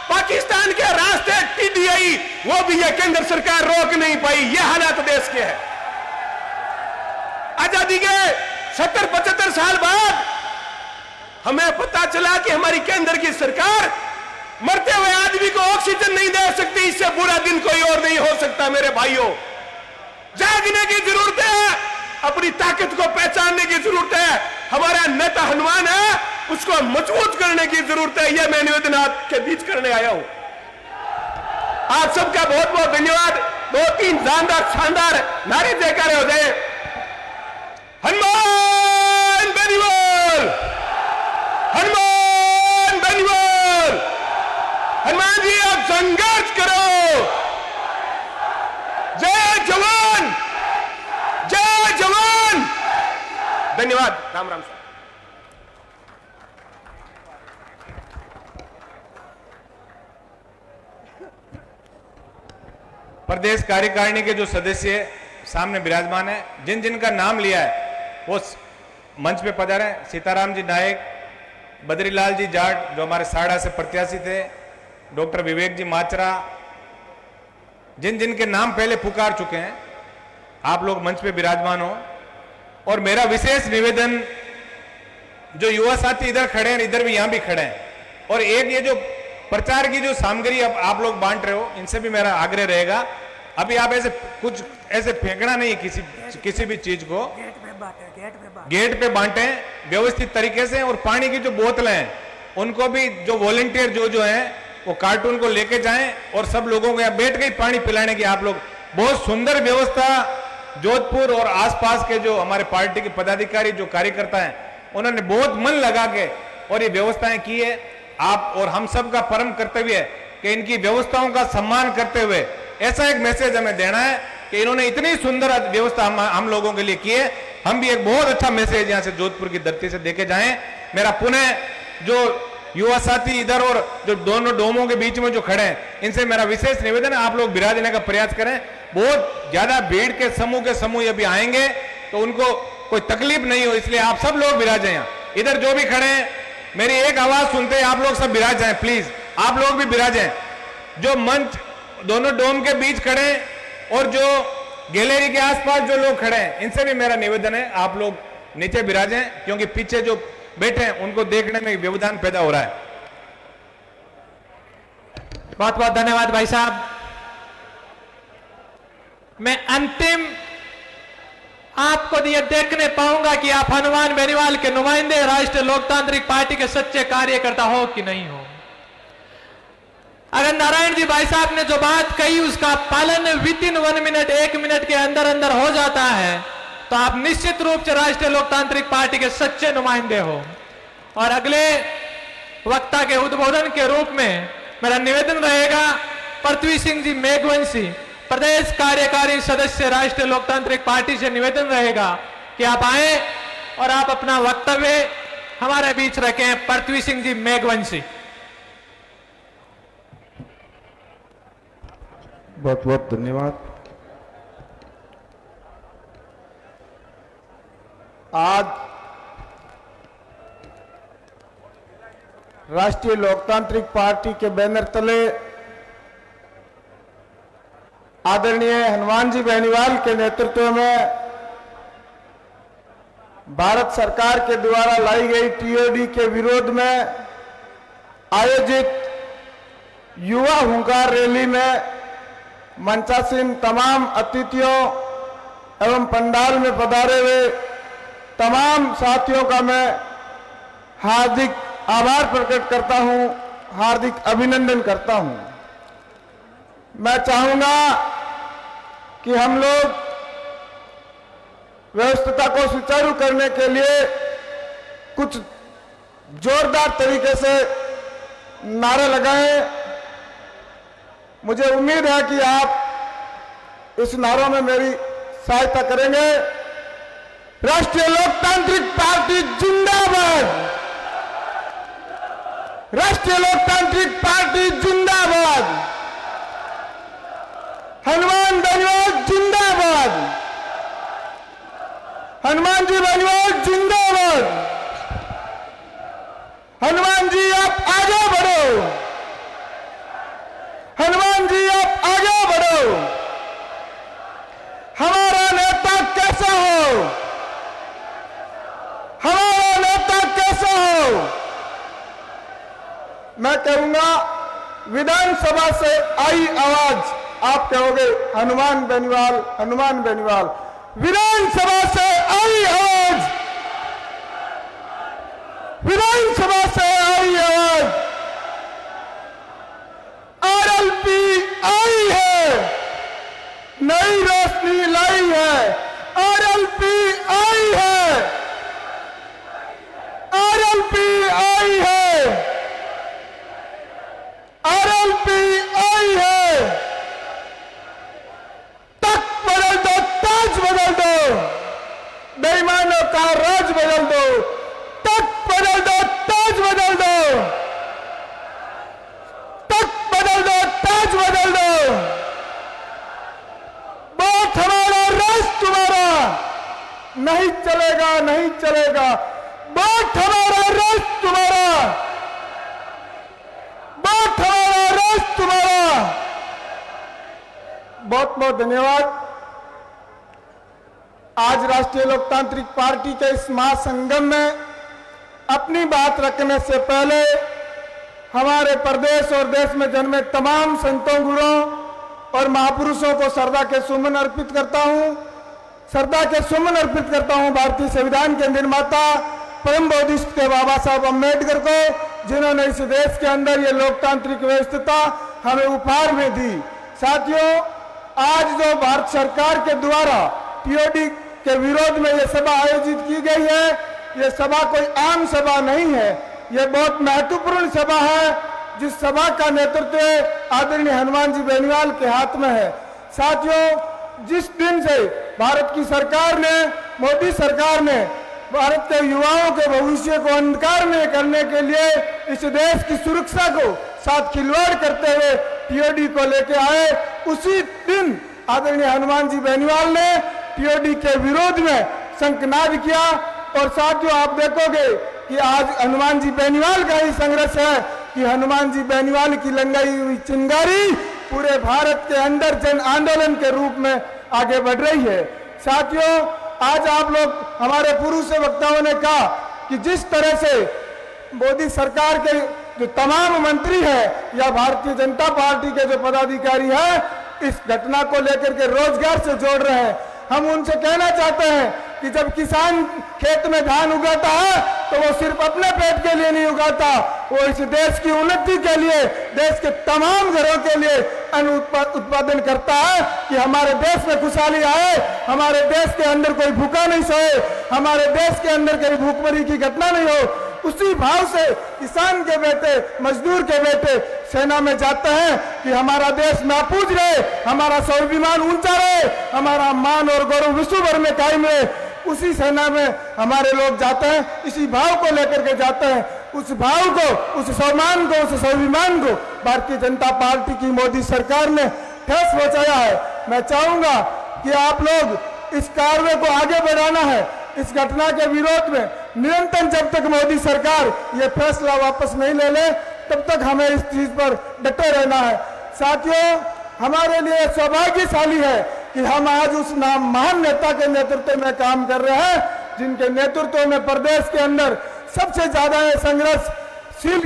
पाकिस्तान के रास्ते टीडीआई, वो भी ये केंद्र सरकार रोक नहीं पाई। ये हालात देश के है। आजादी के 70-75 साल बाद हमें पता चला कि हमारी केंद्र की सरकार मरते हुए आदमी को ऑक्सीजन नहीं दे सकती। इससे बुरा दिन कोई और नहीं हो सकता। मेरे भाइयों, जागने की जरूरत है, अपनी ताकत को पहचानने की जरूरत है। हमारा नेता हनुमान है, उसको मजबूत करने की जरूरत है। यह मैं निवेदन आपके बीच करने आया हूं। आप सबका बहुत बहुत धन्यवाद। 2-3 जानदार शानदार नारे जयकारे हो जाए। हनुमान बेनीवाल, हनुमान बेनीवाल। हनुमान जी, आप संघर्ष करो। जय जवान, जय जवान। धन्यवाद। राम राम। प्रदेश कार्यकारिणी के जो सदस्य सामने विराजमान है, जिन जिन का नाम लिया है वो मंच पे पधारे। सीताराम जी नायक, बद्रीलाल जी जाट जो हमारे साड़ा से प्रत्याशी थे, डॉक्टर विवेक जी माचरा, जिन जिन के नाम पहले पुकार चुके हैं, आप लोग मंच पे विराजमान हो। और मेरा विशेष निवेदन, जो युवा साथी इधर खड़े हैं, इधर भी यहां भी खड़े हैं, और एक ये जो प्रचार की जो सामग्री अब आप लोग बांट रहे हो, इनसे भी मेरा आग्रह रहेगा, अभी आप ऐसे कुछ ऐसे फेंकना नहीं किसी भी चीज को, गेट पे बांटें व्यवस्थित तरीके से। और पानी की जो बोतलें हैं उनको भी जो वॉलेंटियर जो हैं वो कार्टून को लेके जाएं और सब लोगों को यहाँ बैठ के पानी पिलाने की आप लोग। बहुत सुंदर व्यवस्था जोधपुर और आसपास के जो हमारे पार्टी के पदाधिकारी जो कार्यकर्ता हैं, उन्होंने बहुत मन लगा के और ये व्यवस्थाएं की है। आप और हम सब का परम कर्तव्य है कि इनकी व्यवस्थाओं का सम्मान करते हुए ऐसा एक मैसेज हमें देना है कि इन्होंने इतनी सुंदर व्यवस्था हम लोगों के लिए की है। हम भी एक बहुत अच्छा मैसेज यहां से जोधपुर की धरती से देके जाएं। मेरा पुनः जो युवा साथी इधर और जो दोनों डोमों के बीच में जो खड़े हैं, इनसे मेरा विशेष निवेदन है, आप लोग विराजने का प्रयास करें। बहुत ज्यादा भीड़ के समूह अभी आएंगे तो उनको कोई तकलीफ नहीं हो, इसलिए आप सब लोग विराजें। यहाँ इधर जो भी खड़े हैं, मेरी एक आवाज सुनते हैं आप लोग सब विराज जाएं, प्लीज आप लोग भी विराजें। जो मंच दोनों डोम के बीच खड़े हैं और जो गैलरी के आसपास जो लोग खड़े हैं, इनसे भी मेरा निवेदन है आप लोग नीचे विराजें, क्योंकि पीछे जो बैठे हैं उनको देखने में व्यवधान पैदा हो रहा है। बहुत बहुत धन्यवाद भाई साहब। मैं अंतिम आपको ये देखने पाऊंगा कि आप हनुमान बेनीवाल के नुमाइंदे राष्ट्रीय लोकतांत्रिक पार्टी के सच्चे कार्यकर्ता हो कि नहीं हो। अगर नारायण जी भाई साहब ने जो बात कही उसका पालन विदिन 1 मिनट 1 मिनट के अंदर अंदर हो जाता है तो आप निश्चित रूप से राष्ट्रीय लोकतांत्रिक पार्टी के सच्चे नुमाइंदे हो। और अगले वक्ता के उद्बोधन के रूप में मेरा निवेदन रहेगा, पृथ्वी सिंह जी मेघवंशी प्रदेश कार्यकारी सदस्य राष्ट्रीय लोकतांत्रिक पार्टी से निवेदन रहेगा कि आप आए और आप अपना वक्तव्य हमारे बीच रखें। पृथ्वी सिंह जी मेघवंशी। बहुत बहुत धन्यवाद। आज राष्ट्रीय लोकतांत्रिक पार्टी के बैनर तले आदरणीय हनुमान जी बेनीवाल के नेतृत्व में भारत सरकार के द्वारा लाई गई टीओडी के विरोध में आयोजित युवा हुंकार रैली में मंचासीन तमाम अतिथियों एवं पंडाल में पधारे हुए तमाम साथियों का मैं हार्दिक आभार प्रकट करता हूं, हार्दिक अभिनंदन करता हूं। मैं चाहूंगा कि हम लोग व्यवस्था को सुचारू करने के लिए कुछ जोरदार तरीके से नारे लगाएं। मुझे उम्मीद है कि आप इस नारों में मेरी सहायता करेंगे। राष्ट्रीय लोकतांत्रिक पार्टी जिंदाबाद, राष्ट्रीय लोकतांत्रिक पार्टी जिंदाबाद, हनुमान बेनीवाल जिंदाबाद, हनुमान जी बेनीवाल जिंदाबाद, मैं कहूंगा विधानसभा से आई आवाज, आप कहोगे हनुमान बेनीवाल, हनुमान बेनीवाल। विधानसभा से आई आवाज, विधानसभा से आई आवाज। आरएलपी आई है, नई रोशनी लाई है। आरएलपी आई है, आरएलपी आई है, आरएलपी आई है। तख्त बदल दो, ताज बदल दो, बेईमानों का राज बदल दो। तख्त बदल दो, ताज बदल दो, तख्त बदल दो, ताज बदल दो। बात हमारा, राज तुम्हारा, नहीं चलेगा, नहीं चलेगा। बात हमारा, राज तुम्हारा, बात हमारा, राज तुम्हारा। बहुत बहुत धन्यवाद। आज राष्ट्रीय लोकतांत्रिक पार्टी के इस महासंगम में अपनी बात रखने से पहले हमारे प्रदेश और देश में जन्मे तमाम संतों, गुरुओं और महापुरुषों को श्रद्धा के सुमन अर्पित करता हूं। श्रद्धा के सुमन अर्पित करता हूं भारतीय संविधान के निर्माता परम बोधिसत्व के बाबा साहब अम्बेडकर को, जिन्होंने इस देश के अंदर ये लोकतांत्रिक व्यवस्था हमें उपहार में दी। साथियों, आज जो भारत सरकार के द्वारा टीओडी के विरोध में ये सभा आयोजित की गई है, ये सभा कोई आम सभा नहीं है, ये बहुत महत्वपूर्ण सभा है, जिस सभा का नेतृत्व आदरणीय हनुमान जी बेनीवाल के हाथ में है। साथियों, जिस दिन से भारत की सरकार ने, मोदी सरकार ने भारत के युवाओं के भविष्य को अंधकार में करने के लिए इस देश की सुरक्षा को साथ खिलवाड़ करते हुए टीओडी को लेके आए, उसी दिन आदरणीय हनुमान जी बेनीवाल ने टीओडी के विरोध में शंखनाद किया। और साथियों, आप देखोगे कि आज हनुमान जी बेनीवाल का ही संघर्ष है कि हनुमान जी बेनीवाल की लंगाई हुई चिंगारी पूरे भारत के अंदर जन आंदोलन के रूप में आगे बढ़ रही है। साथियों, आज आप लोग, हमारे पूर्व से वक्ताओं ने कहा कि जिस तरह से मोदी सरकार के जो तमाम मंत्री है या भारतीय जनता पार्टी के जो पदाधिकारी है, इस घटना को लेकर के रोजगार से जोड़ रहे हैं। हम उनसे कहना चाहते हैं कि जब किसान खेत में धान उगाता है तो वो सिर्फ अपने पेट के लिए नहीं उगाता, वो इस देश की उन्नति के लिए, देश के तमाम घरों के लिए अन्न उत्पादन करता है कि हमारे देश में खुशहाली आए, हमारे देश के अंदर कोई भूखा नहीं सोए, हमारे देश के अंदर कहीं भूखमरी की घटना नहीं हो। उसी भाव से किसान के बेटे, मजदूर के बेटे सेना में जाते हैं कि हमारा देश महफूज रहे, हमारा स्वाभिमान ऊंचा रहे, हमारा मान और गौरव विश्व भर में कायम रहे। उसी सेना में हमारे लोग जाते हैं, इसी भाव को लेकर के जाते हैं। उस भाव को, उस सम्मान को, उस स्वाभिमान को भारतीय जनता पार्टी की मोदी सरकार ने ठेस पहुंचाया है। मैं चाहूंगा कि आप लोग इस कार्य को आगे बढ़ाना है। इस घटना के विरोध में निरंतर जब तक मोदी सरकार ये फैसला वापस नहीं ले ले, तब तक हमें इस चीज पर डटे रहना है। साथियों, हमारे लिए सौभाग्यशाली है कि हम आज उस महान नेता के नेतृत्व में काम कर रहे हैं, जिनके नेतृत्व में प्रदेश के अंदर सबसे ज्यादा संघर्षशील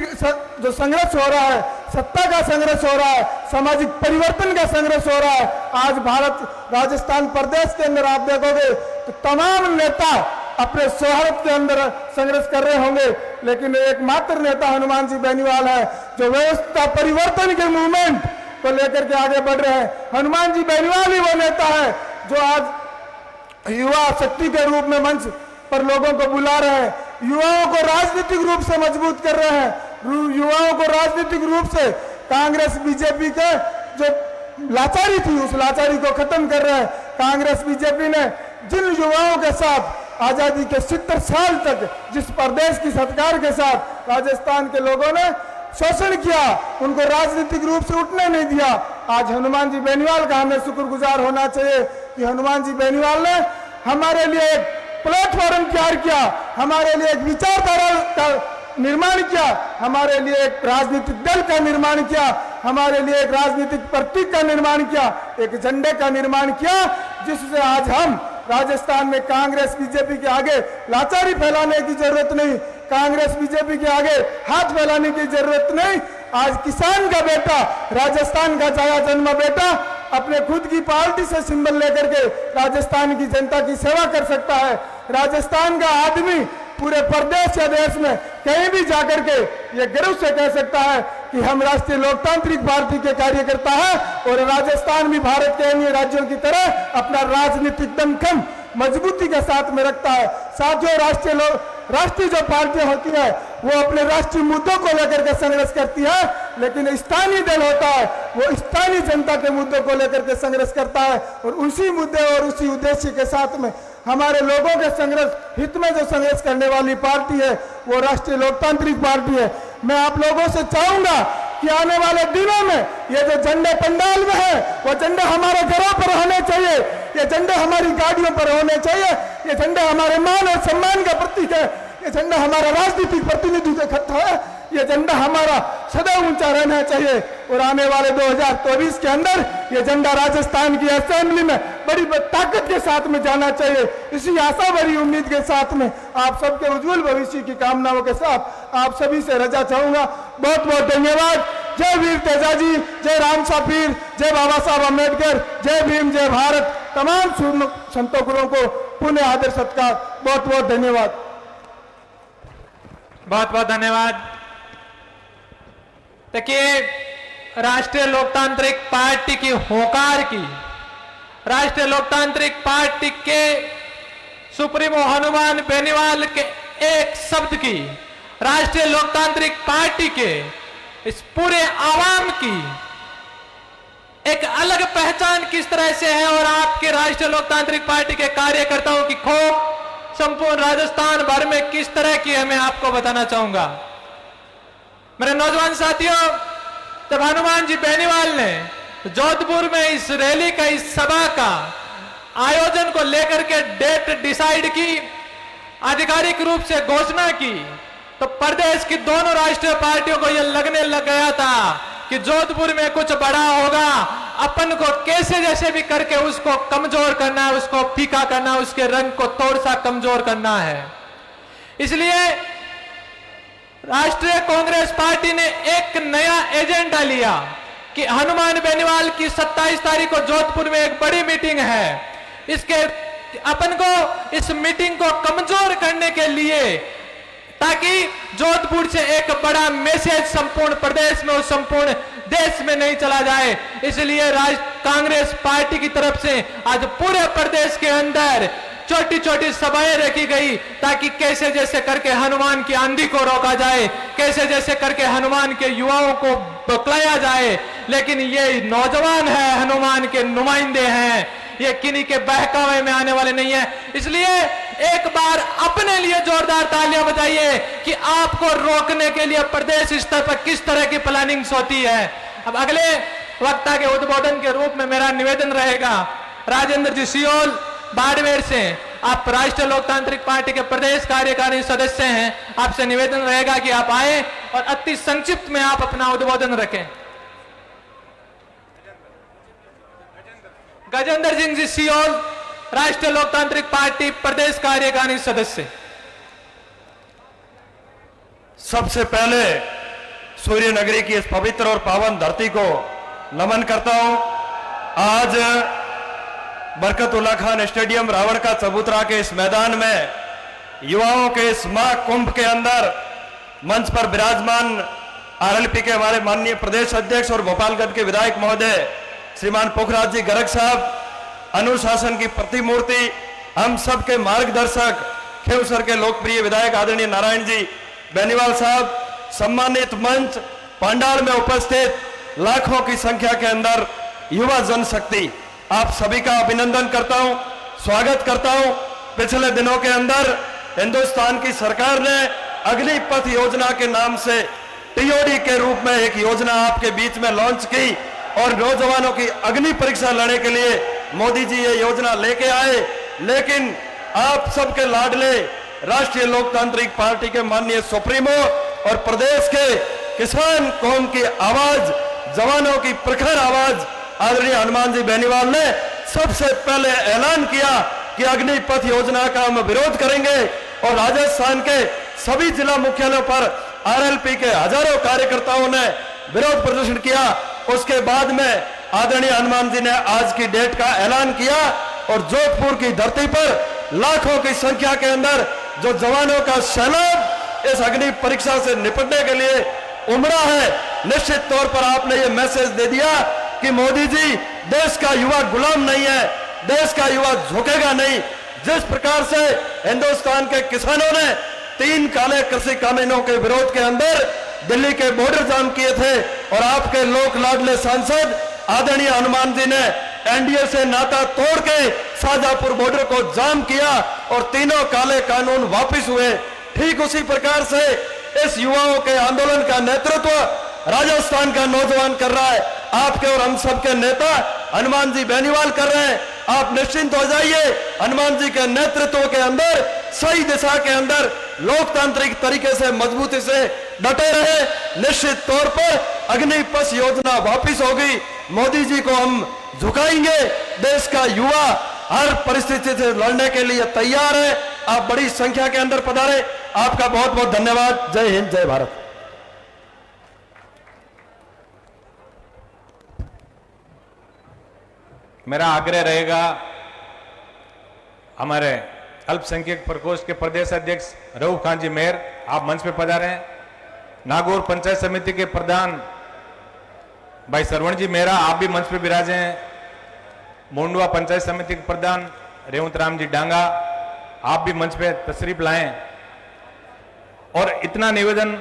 जो संघर्ष हो रहा है, सत्ता का संघर्ष हो रहा है, सामाजिक परिवर्तन का संघर्ष हो रहा है। आज भारत राजस्थान प्रदेश के अंदर आप देखोगे तो तमाम नेता अपने सौहार्द के अंदर संघर्ष कर रहे होंगे, लेकिन एकमात्र नेता हनुमान जी बेनीवाल है जो व्यवस्था परिवर्तन के मूवमेंट को लेकर के आगे बढ़ रहे हैं। हनुमान जी बेनीवाल ही वो नेता है जो आज युवा शक्ति के रूप में मंच पर लोगों को बुला रहे हैं, युवाओं को राजनीतिक रूप से मजबूत कर रहे हैं, युवाओं को राजनीतिक रूप से कांग्रेस बीजेपी के जो लाचारी थी उस लाचारी को खत्म कर रहे हैं। कांग्रेस बीजेपी ने जिन युवाओं के साथ आजादी के 70 साल तक जिस प्रदेश की सरकार के साथ राजस्थान के लोगों ने शोषण किया, उनको राजनीतिक रूप से उठने नहीं दिया, आज हनुमान जी बेनीवाल का हमें शुक्रगुजार होना चाहिए कि हनुमान जी बेनीवाल ने हमारे लिए एक प्लेटफॉर्म तैयार किया, हमारे लिए एक विचारधारा का निर्माण किया, हमारे लिए एक राजनीतिक दल का निर्माण किया, हमारे लिए एक राजनीतिक प्रतीक का निर्माण किया, एक झंडे का निर्माण किया, जिससे आज हम राजस्थान में कांग्रेस बीजेपी के आगे लाचारी फैलाने की जरूरत नहीं, कांग्रेस बीजेपी के आगे हाथ फैलाने की जरूरत नहीं। आज किसान का बेटा, राजस्थान का जाया जन्मा बेटा अपने खुद की पार्टी से सिंबल लेकर के राजस्थान की जनता की सेवा कर सकता है। राजस्थान का आदमी पूरे प्रदेश या देश में कहीं भी जाकर के ये गर्व से कह सकता है कि हम राष्ट्रीय लोकतांत्रिक पार्टी के कार्यकर्ता हैं और राजस्थान भी भारत के अन्य राज्यों की तरह अपना राजनीतिक दमखम मजबूती के साथ में रखता है। साथियों, राष्ट्रीय जो पार्टियां होती है वो अपने राष्ट्रीय मुद्दों को लेकर के संघर्ष करती है, लेकिन स्थानीय दल होता है वो स्थानीय जनता के मुद्दों को लेकर के संघर्ष करता है और उसी मुद्दे और उसी उद्देश्य के साथ में हमारे लोगों के संघर्ष हित में जो संघर्ष करने वाली पार्टी है वो राष्ट्रीय लोकतांत्रिक पार्टी है। मैं आप लोगों से चाहूंगा कि आने वाले दिनों में ये जो झंडे पंडाल में है वो झंडे हमारे घरों पर होने चाहिए, ये झंडे हमारी गाड़ियों पर होने चाहिए, ये झंडे हमारे मान और सम्मान का प्रतीक है, ये झंडा हमारा राजनीतिक प्रतिनिधित्व करता है, ये झंडा हमारा सदा ऊंचा रहना चाहिए और आने वाले 2024 के अंदर ये झंडा राजस्थान की असेंबली में बड़ी ताकत के साथ में जाना चाहिए। इसी आशा भरी उम्मीद के साथ में आप सबके उज्जवल भविष्य की कामनाओं के साथ आप सभी से रजा चाहूंगा। बहुत बहुत धन्यवाद। जय वीर तेजाजी, जय राम सापीर, जय बाबा साहब अम्बेडकर, जय भीम, जय भारत। तमाम संतों गुरुओं को पुनः आदर सत्कार। बहुत बहुत धन्यवाद। बहुत बहुत धन्यवाद। देखिए, राष्ट्रीय लोकतांत्रिक पार्टी की होकार की, राष्ट्रीय लोकतांत्रिक पार्टी के सुप्रीमो हनुमान बेनीवाल के एक शब्द की, राष्ट्रीय लोकतांत्रिक पार्टी के इस पूरे आवाम की एक अलग पहचान किस तरह से है और आपके राष्ट्रीय लोकतांत्रिक पार्टी के कार्यकर्ताओं की खोज संपूर्ण राजस्थान भर में किस तरह की है, मैं आपको बताना चाहूंगा। मेरे नौजवान साथियों, जब हनुमान जी बेनीवाल ने जोधपुर में इस रैली का, इस सभा का आयोजन को लेकर के डेट डिसाइड की, आधिकारिक रूप से घोषणा की, तो प्रदेश की दोनों राष्ट्रीय पार्टियों को यह लगने लग गया था कि जोधपुर में कुछ बड़ा होगा, अपन को कैसे जैसे भी करके उसको कमजोर करना है, उसको फीका करना है, उसके रंग को थोड़ा सा कमजोर करना है। इसलिए राष्ट्रीय कांग्रेस पार्टी ने एक नया एजेंडा लिया कि हनुमान बेनीवाल की 27 तारीख को जोधपुर में एक बड़ी मीटिंग है, इसके अपन को इस मीटिंग को कमजोर करने के लिए, ताकि जोधपुर से एक बड़ा मैसेज संपूर्ण प्रदेश में और संपूर्ण देश में नहीं चला जाए। इसलिए कांग्रेस पार्टी की तरफ से आज पूरे प्रदेश के अंदर छोटी छोटी सभाएं रखी गई, ताकि कैसे जैसे करके हनुमान की आंधी को रोका जाए, कैसे जैसे करके हनुमान के युवाओं को बकलाया जाए। लेकिन ये नौजवान है, हनुमान के नुमाइंदे हैं, ये किन्हीं के बहकावे में आने वाले नहीं है। इसलिए एक बार अपने लिए जोरदार तालियां बजाइए कि आपको रोकने के लिए प्रदेश स्तर पर किस तरह की प्लानिंग्स होती है। अब अगले वक्ता के उद्बोधन के रूप में मेरा निवेदन रहेगा, राजेंद्र जी सियोल बाड़मेर से, आप राष्ट्रीय लोकतांत्रिक पार्टी के प्रदेश कार्यकारिणी सदस्य हैं, आपसे निवेदन रहेगा कि आप आए और अति संक्षिप्त में आप अपना उद्बोधन रखें। गजेंद्र सिंह जी सियोल, राष्ट्रीय लोकतांत्रिक पार्टी प्रदेश कार्यकारिणी सदस्य। सबसे पहले सूर्य नगरी की इस पवित्र और पावन धरती को नमन करता हूं। आज बरकतुल्ला खान स्टेडियम रावण का चबूतरा के इस मैदान में युवाओं के इस महाकुंभ के अंदर मंच पर विराजमान आरएलपी के हमारे माननीय प्रदेश अध्यक्ष और गोपालगंज के विधायक महोदय श्रीमान पोखराज जी गर्ग साहब, अनुशासन की प्रतिमूर्ति, हम सब के मार्गदर्शक खेवसर के लोकप्रिय विधायक आदरणीय नारायण जी बेनीवाल साहब, सम्मानित मंच, पंडाल में उपस्थित लाखों की संख्या के अंदर युवा जनशक्ति, आप सभी का अभिनंदन करता हूं, स्वागत करता हूं। पिछले दिनों के अंदर हिंदुस्तान की सरकार ने अग्निपथ योजना के नाम से टीओडी के रूप में एक योजना आपके बीच में लॉन्च की और नौजवानों की अग्नि परीक्षा लड़ने के लिए मोदी जी ये योजना लेके आए। लेकिन आप सबके लाडले राष्ट्रीय लोकतांत्रिक पार्टी के माननीय सुप्रीमो और प्रदेश के किसान कौम की आवाज, जवानों की प्रखर आवाज आदरणीय हनुमान जी बेनीवाल ने सबसे पहले ऐलान किया कि अग्निपथ योजना का हम विरोध करेंगे और राजस्थान के सभी जिला मुख्यालयों पर आरएलपी के हजारों कार्यकर्ताओं ने विरोध प्रदर्शन किया। उसके बाद में आदरणीय हनुमान जी ने आज की डेट का ऐलान किया और जोधपुर की धरती पर लाखों की संख्या के अंदर जो जवानों का सैलाब इस अग्नि परीक्षा से निपटने के लिए उमड़ा है, निश्चित तौर पर आपने ये मैसेज दे दिया कि मोदी जी, देश का युवा गुलाम नहीं है, देश का युवा झुकेगा नहीं। जिस प्रकार से हिंदुस्तान के किसानों ने 3 काले कृषि कानूनों के विरोध के अंदर दिल्ली के बॉर्डर जाम किए थे और आपके लोक लाडले सांसद आदरणीय हनुमान जी ने एनडीए से नाता तोड़ के शाहजहांपुर बॉर्डर को जाम किया और तीनों काले कानून वापस हुए, ठीक उसी प्रकार से इस युवाओं के आंदोलन का नेतृत्व राजस्थान का नौजवान कर रहा है। आपके और हम सब के नेता हनुमान जी बेनीवाल कर रहे हैं। आप निश्चिंत हो जाइए, हनुमान जी के नेतृत्व के अंदर सही दिशा के अंदर लोकतांत्रिक तरीके से मजबूती से डटे रहे। निश्चित तौर पर अग्निपथ योजना वापिस होगी, मोदी जी को हम झुकाएंगे। देश का युवा हर परिस्थिति से लड़ने के लिए तैयार है। आप बड़ी संख्या के अंदर पधारे, आपका बहुत बहुत धन्यवाद। जय हिंद, जय भारत। मेरा आग्रह रहेगा हमारे अल्पसंख्यक प्रकोष्ठ के प्रदेश अध्यक्ष रऊफ खान जी मेयर, आप मंच पे पधारें। नागौर पंचायत समिति के प्रधान भाई सरवण जी मेहरा, आप भी मंच पे विराजे हैं। मोंडवा पंचायत समिति के प्रधान रेवंत राम जी डांगा, आप भी मंच पे तशरीफ लाएं। और इतना निवेदन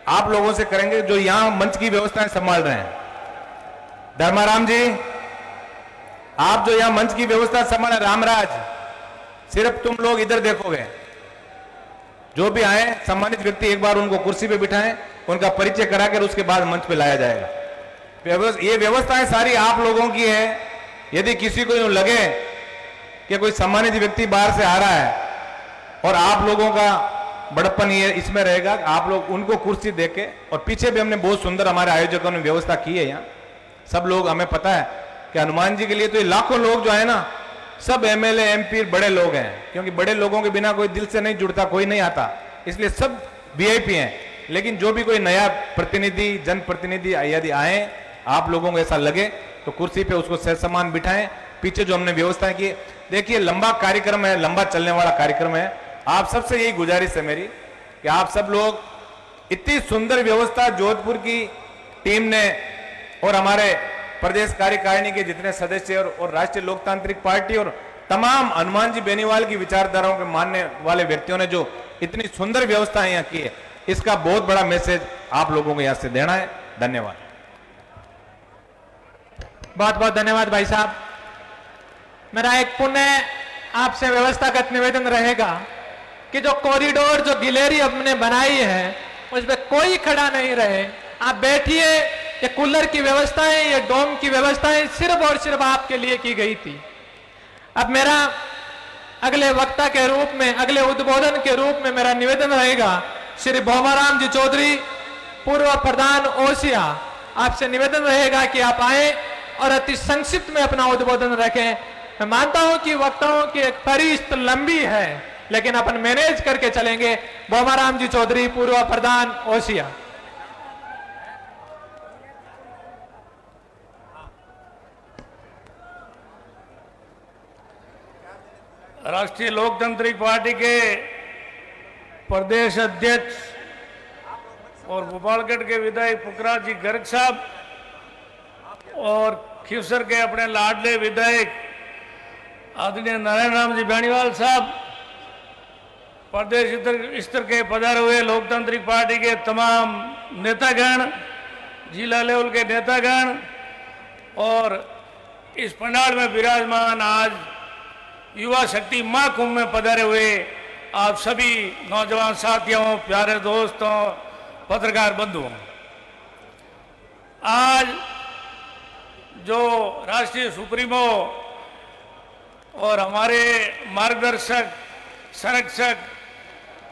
आप लोगों से करेंगे जो यहां मंच की व्यवस्थाएं संभाल रहे हैं। धर्माराम जी, आप जो यहां मंच की व्यवस्था संभाले, रामराज, सिर्फ तुम लोग इधर देखोगे। जो भी आए सम्मानित व्यक्ति एक बार उनको कुर्सी पे बिठाएं, उनका परिचय कराकर उसके बाद मंच पे लाया जाएगा। ये व्यवस्थाएं सारी आप लोगों की है। यदि किसी को यूं लगे कि कोई सम्मानित व्यक्ति बाहर से आ रहा है और आप लोगों का बड़प्पन ये इसमें रहेगा, आप लोग उनको कुर्सी देके, और पीछे भी हमने बहुत सुंदर हमारे आयोजकों ने व्यवस्था की है। यहाँ सब लोग, हमें पता है कि हनुमान जी के लिए तो ये लाखों लोग जो है ना, सब एमएलए एमपी बड़े लोग हैं, क्योंकि बड़े लोगों के बिना कोई दिल से नहीं जुड़ता, कोई नहीं आता, इसलिए सब वीआईपी हैं। लेकिन जो भी कोई नया प्रतिनिधि, जनप्रतिनिधि यदि आए, आप लोगों को ऐसा लगे तो कुर्सी पे उसको सहसमान बिठाएं। पीछे जो हमने व्यवस्था की, देखिए लंबा कार्यक्रम है, लंबा चलने वाला कार्यक्रम है। आप सबसे यही गुजारिश है मेरी कि आप सब लोग, इतनी सुंदर व्यवस्था जोधपुर की टीम ने और हमारे प्रदेश कार्यकारिणी के जितने सदस्य और राष्ट्रीय लोकतांत्रिक पार्टी और तमाम हनुमान जी बेनीवाल की विचारधाराओं के मानने वाले व्यक्तियों ने जो इतनी सुंदर व्यवस्थाएं यहाँ की है, इसका बहुत बड़ा मैसेज आप लोगों को यहाँ से देना है। धन्यवाद। बहुत बहुत धन्यवाद भाई साहब। मेरा एक पुण्य आपसे व्यवस्थागत निवेदन रहेगा कि जो कॉरिडोर, जो गिलेरी हमने बनाई है, उसमें कोई खड़ा नहीं रहे। आप बैठिए। ये कूलर की व्यवस्थाएं, ये डोम की व्यवस्थाएं सिर्फ और सिर्फ आपके लिए की गई थी। अब मेरा अगले वक्ता के रूप में, अगले उद्बोधन के रूप में मेरा निवेदन रहेगा, श्री भोमाराम जी चौधरी, पूर्व प्रधान ओसिया, आपसे निवेदन रहेगा कि आप आए और अति संक्षिप्त में अपना उद्बोधन रखें। मैं मानता हूं कि वक्ताओं की एक फहरिस्त लंबी है, लेकिन अपन मैनेज करके चलेंगे। भोमाराम जी चौधरी, पूर्व प्रधान ओसिया। राष्ट्रीय लोकतांत्रिक पार्टी के प्रदेश अध्यक्ष और भोपालगढ़ के विधायक पुखराज जी गर्ग साहब और खीवसर के अपने लाडले विधायक आदरणीय नारायण राम जी बेनीवाल साहब, प्रदेश स्तर के पधारे हुए लोकतांत्रिक पार्टी के तमाम नेतागण, जिला लेवल के नेतागण और इस पंडाल में विराजमान आज युवा शक्ति महाकुंभ में पधारे हुए आप सभी नौजवान साथियों, प्यारे दोस्तों, पत्रकार बंधुओं, आज जो राष्ट्रीय सुप्रीमो और हमारे मार्गदर्शक, संरक्षक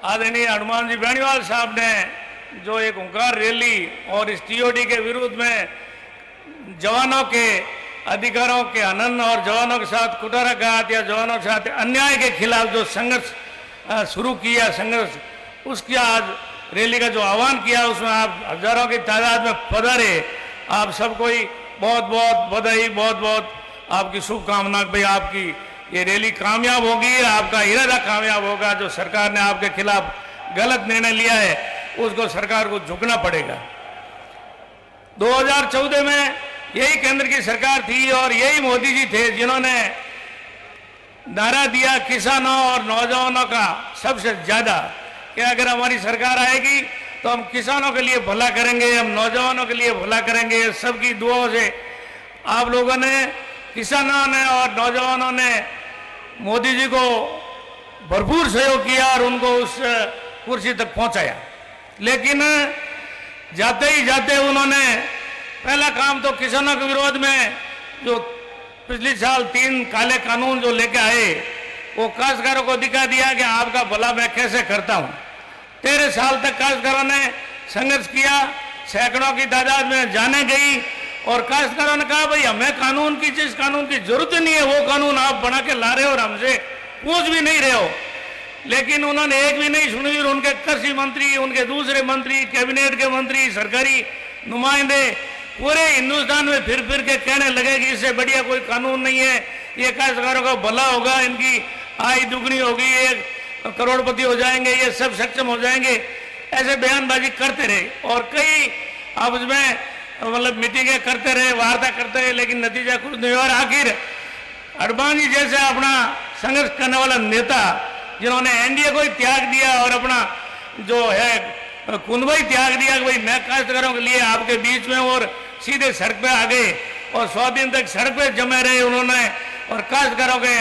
आदरणीय हनुमान जी बेनीवाल साहब ने जो एक हुंकार रैली और इस टीओडी के विरुद्ध में जवानों के अधिकारों के हनन और जवानों के साथ कुटाराघात या जवानों के साथ अन्याय के खिलाफ जो संघर्ष शुरू किया, संघर्ष उसकी आज रैली का जो आह्वान किया उसमें आप हजारों की तादाद में पधारे। आप सबको ही बहुत बहुत बधाई, बहुत बहुत आपकी शुभकामना। भाई आपकी ये रैली कामयाब होगी, आपका इरादा कामयाब होगा। जो सरकार ने आपके खिलाफ गलत निर्णय लिया है उसको सरकार को झुकना पड़ेगा। 2014 में यही केंद्र की सरकार थी और यही मोदी जी थे जिन्होंने नारा दिया किसानों और नौजवानों का सबसे ज्यादा कि अगर हमारी सरकार आएगी तो हम किसानों के लिए भला करेंगे, हम नौजवानों के लिए भला करेंगे। सबकी दुआओं से आप लोगों ने, किसानों ने और नौजवानों ने मोदी जी को भरपूर सहयोग किया और उनको उस कुर्सी तक पहुंचाया। लेकिन जाते ही जाते उन्होंने पहला काम तो किसानों के विरोध में जो पिछले साल 3 काले कानून जो लेके आए वो काश्तकारों को दिखा दिया कि आपका भला मैं कैसे करता हूं। 13 साल तक काश्तकारों ने संघर्ष किया, सैकड़ों की तादाद में जाने गई और काश्तकारों ने कहा भाई हमें कानून की, जिस कानून की जरूरत नहीं है वो कानून आप बना के ला रहे हो और हमसे पूछ भी नहीं रहे हो। लेकिन उन्होंने एक भी नहीं सुनी और उनके कृषि मंत्री, उनके दूसरे मंत्री, कैबिनेट के मंत्री, सरकारी नुमाइंदे पूरे हिंदुस्तान में फिर फिर के कहने लगे कि इससे बढ़िया कोई कानून नहीं है, ये काश्तकारों का भला होगा, इनकी आय दुगनी होगी, ये करोड़पति हो जाएंगे, ये सब सक्षम हो जाएंगे। ऐसे बयानबाजी करते रहे और कई आपस में मतलब मीटिंगें करते रहे, वार्ता करते रहे, लेकिन नतीजा कुछ नहीं। और आखिर अडवाणी जी जैसे अपना संघर्ष करने वाला नेता जिन्होंने एनडीए को ही त्याग दिया और अपना जो है कुनबा ही त्याग दिया कि भाई मैं काश्तकारों के लिए आपके बीच में, और सीधे सड़क पे आ गए और 100 दिन तक सड़क पे जमे रहे उन्होंने और काश्तकारों के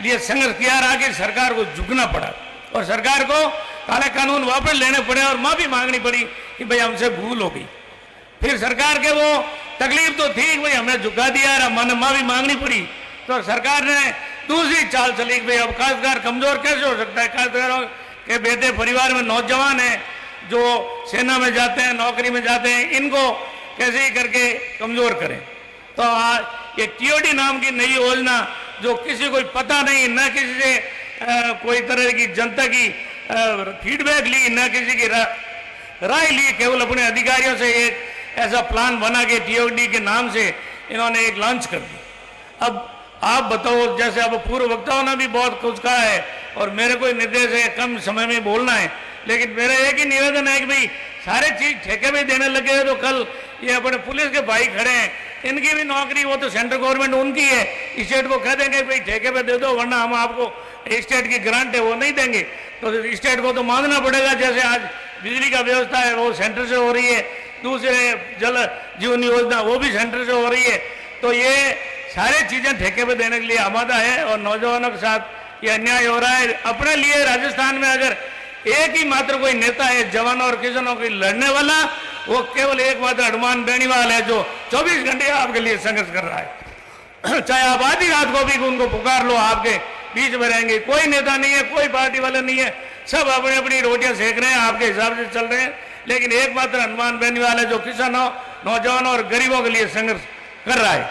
लिए संघर्ष किया। आखिर सरकार को झुकना पड़ा और सरकार को काले कानून वापस लेने पड़े और माफी मांगनी पड़ी कि भाई हमसे भूल हो गई। फिर सरकार के वो तकलीफ तो थी भाई हमें झुका दिया और हमें माफी मांगनी पड़ी, तो सरकार ने दूसरी चाल चली कि भाई अब काश्तकार कमजोर कैसे हो सकता है। काश्तकारों के बेटे परिवार में नौजवान हैं जो सेना में जाते हैं, नौकरी में जाते हैं, इनको कैसे ही करके कमजोर करें। तो आज ये टीओडी नाम की नई योजना जो किसी को पता नहीं, न किसी से कोई तरह की जनता की फीडबैक ली, न किसी की राय ली, केवल अपने अधिकारियों से एक ऐसा प्लान बना के टीओडी के नाम से इन्होंने एक लॉन्च कर दिया। अब आप बताओ, जैसे अब पूर्व वक्ताओं ने भी बहुत कुछ कहा है और मेरे को निर्देश है कम समय में बोलना है, लेकिन मेरा एक ही निवेदन है कि भाई सारे चीज ठेके में देने लगे हैं तो कल ये अपने पुलिस के भाई खड़े हैं, इनकी भी नौकरी, वो तो सेंट्रल गवर्नमेंट उनकी है, स्टेट को कह देंगे भाई ठेके पे दे दो वरना हम आपको स्टेट की ग्रांट है वो नहीं देंगे। तो स्टेट को तो मानना पड़ेगा। जैसे आज बिजली का व्यवस्था है वो सेंटर से हो रही है, दूसरे जल जीवन योजना वो भी सेंटर से हो रही है। तो ये सारी चीजें ठेके पे देने के लिए आमादा है और नौजवानों के साथ ये अन्याय हो रहा है। अपने लिए राजस्थान में अगर एक ही मात्र कोई नेता है जवानों और किसानों के लड़ने वाला, वो केवल एकमात्र हनुमान बेनीवाल है जो 24 घंटे आपके लिए संघर्ष कर रहा है। चाहे आप आधी रात को भी उनको पुकार लो, आपके बीच में रहेंगे। कोई नेता नहीं है, कोई पार्टी वाले नहीं है, सब अपनी अपनी रोटियां सेक रहे हैं, आपके हिसाब से चल रहे हैं। लेकिन एकमात्र हनुमान बेनीवाल है जो किसानों, नौजवानों और गरीबों के लिए संघर्ष कर रहा है।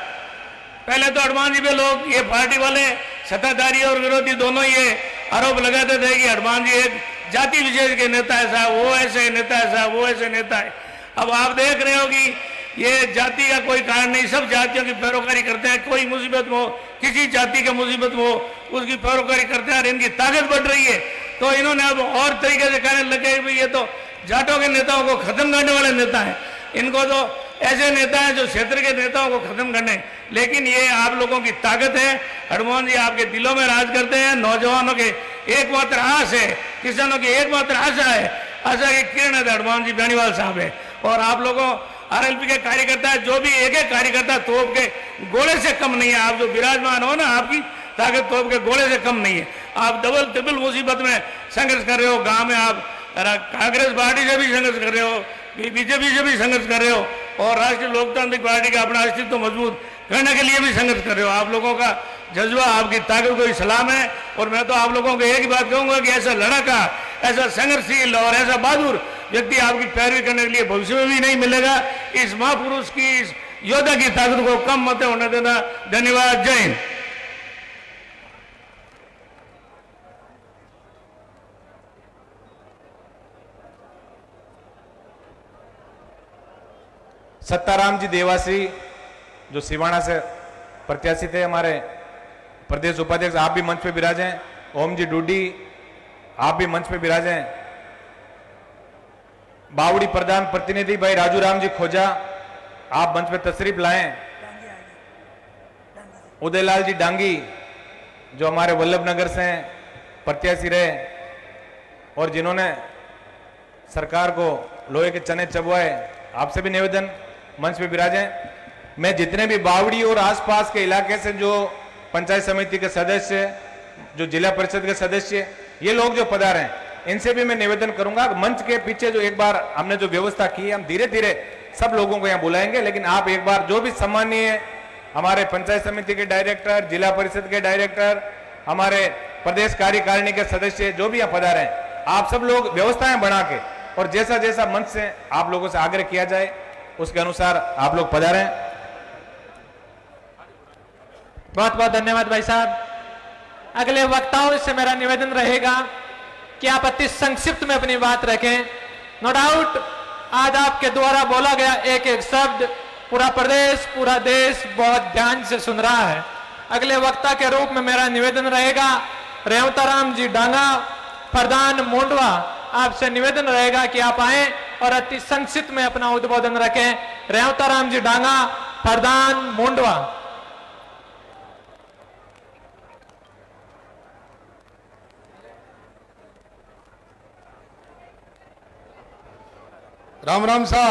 पहले तो हनुमान जी पे लोग, ये पार्टी वाले सत्ताधारी और विरोधी दोनों ये आरोप लगाते थे कि हनुमान जी एक जाति विशेष के नेता है साहब, वो ऐसे नेता है साहब, वो ऐसे नेता है। अब आप देख रहे हो कि ये जाति का कोई कारण नहीं, सब जातियों की पैरोकारी करते हैं। कोई मुसीबत में हो, किसी जाति के मुसीबत में हो, उसकी पैरोकारी करते हैं और इनकी ताकत बढ़ रही है। तो इन्होंने अब और तरीके से कहने लगे भाई ये तो जाटों के नेताओं को खत्म करने वाले नेता हैं, इनको तो ऐसे नेता हैं जो क्षेत्र के नेताओं को खत्म करने। लेकिन ये आप लोगों की ताकत है, हनुमान जी आपके दिलों में राज करते हैं। नौजवानों के एकमात्र आस है, किसानों की एकमात्र आशा है, आशा की किरण है हनुमान जी बेनीवाल साहब है। और आप लोगों आरएलपी के कार्यकर्ता जो भी एक एक कार्यकर्ता तोप के गोले से कम नहीं है। आप जो विराजमान हो ना, आपकी ताकत तोप के गोले से कम नहीं है। आप डबल ट्रिपल मुसीबत में संघर्ष कर रहे हो। गांव में आप कांग्रेस पार्टी से भी संघर्ष कर रहे हो, बीजेपी से भी संघर्ष कर रहे हो और राष्ट्रीय लोकतांत्रिक पार्टी का अपना अस्तित्व मजबूत करने के लिए भी संघर्ष कर रहे हो। आप लोगों का जज्बा, आपकी ताकत को सलाम है। और मैं तो आप लोगों को एक ही बात कहूंगा कि ऐसा लड़का, ऐसा संघर्षशील और ऐसा बहादुर व्यक्ति आपकी पैरवी करने के लिए भविष्य में भी नहीं मिलेगा। इस महापुरुष की, इस योद्धा की ताकत को कम मत होने देना। धन्यवाद। जय हिंद। सत्ताराम जी देवासी जो सिवाना से प्रत्याशी थे, हमारे प्रदेश उपाध्यक्ष, आप भी मंच पे विराजें। ओम जी डूडी, आप भी मंच पे विराजें। बावड़ी प्रधान प्रतिनिधि भाई राजू राम जी खोजा, आप मंच पे तशरीफ लाएं। उदयलाल जी डांगी जो हमारे वल्लभनगर से प्रत्याशी रहे और जिन्होंने सरकार को लोहे के चने चबवाए, आपसे भी निवेदन मंच पे विराजें। मैं जितने भी बावड़ी और आसपास के इलाके से जो पंचायत समिति के सदस्य, जो जिला परिषद के सदस्य, ये लोग जो पधारे हैं, इनसे भी मैं निवेदन करूंगा मंच के पीछे जो एक बार हमने जो व्यवस्था की है, हम धीरे धीरे सब लोगों को यहाँ बुलाएंगे, लेकिन आप एक बार जो भी सम्मानीय हमारे पंचायत समिति के डायरेक्टर, जिला परिषद के डायरेक्टर, हमारे प्रदेश कार्यकारिणी के सदस्य जो भी यहाँ पधारे हैं, आप सब लोग व्यवस्थाएं बना के और जैसा जैसा मंच से आप लोगों से आग्रह किया जाए उसके अनुसार आप लोग पधारें। बहुत बहुत धन्यवाद भाई साहब। अगले वक्ताओं से मेरा निवेदन रहेगा कि आप अति संक्षिप्त में अपनी बात रखें। नो डाउट आज आपके द्वारा बोला गया एक एक शब्द पूरा प्रदेश, पूरा देश बहुत ध्यान से सुन रहा है। अगले वक्ता के रूप में मेरा निवेदन रहेगा रेवताराम जी डांगा, प्रधान मोंडवा, आपसे निवेदन रहेगा कि आप आए और अति संक्षिप्त में अपना उद्बोधन रखें। रेवताराम जी डांगा, प्रधान मोंडवा। राम राम सा।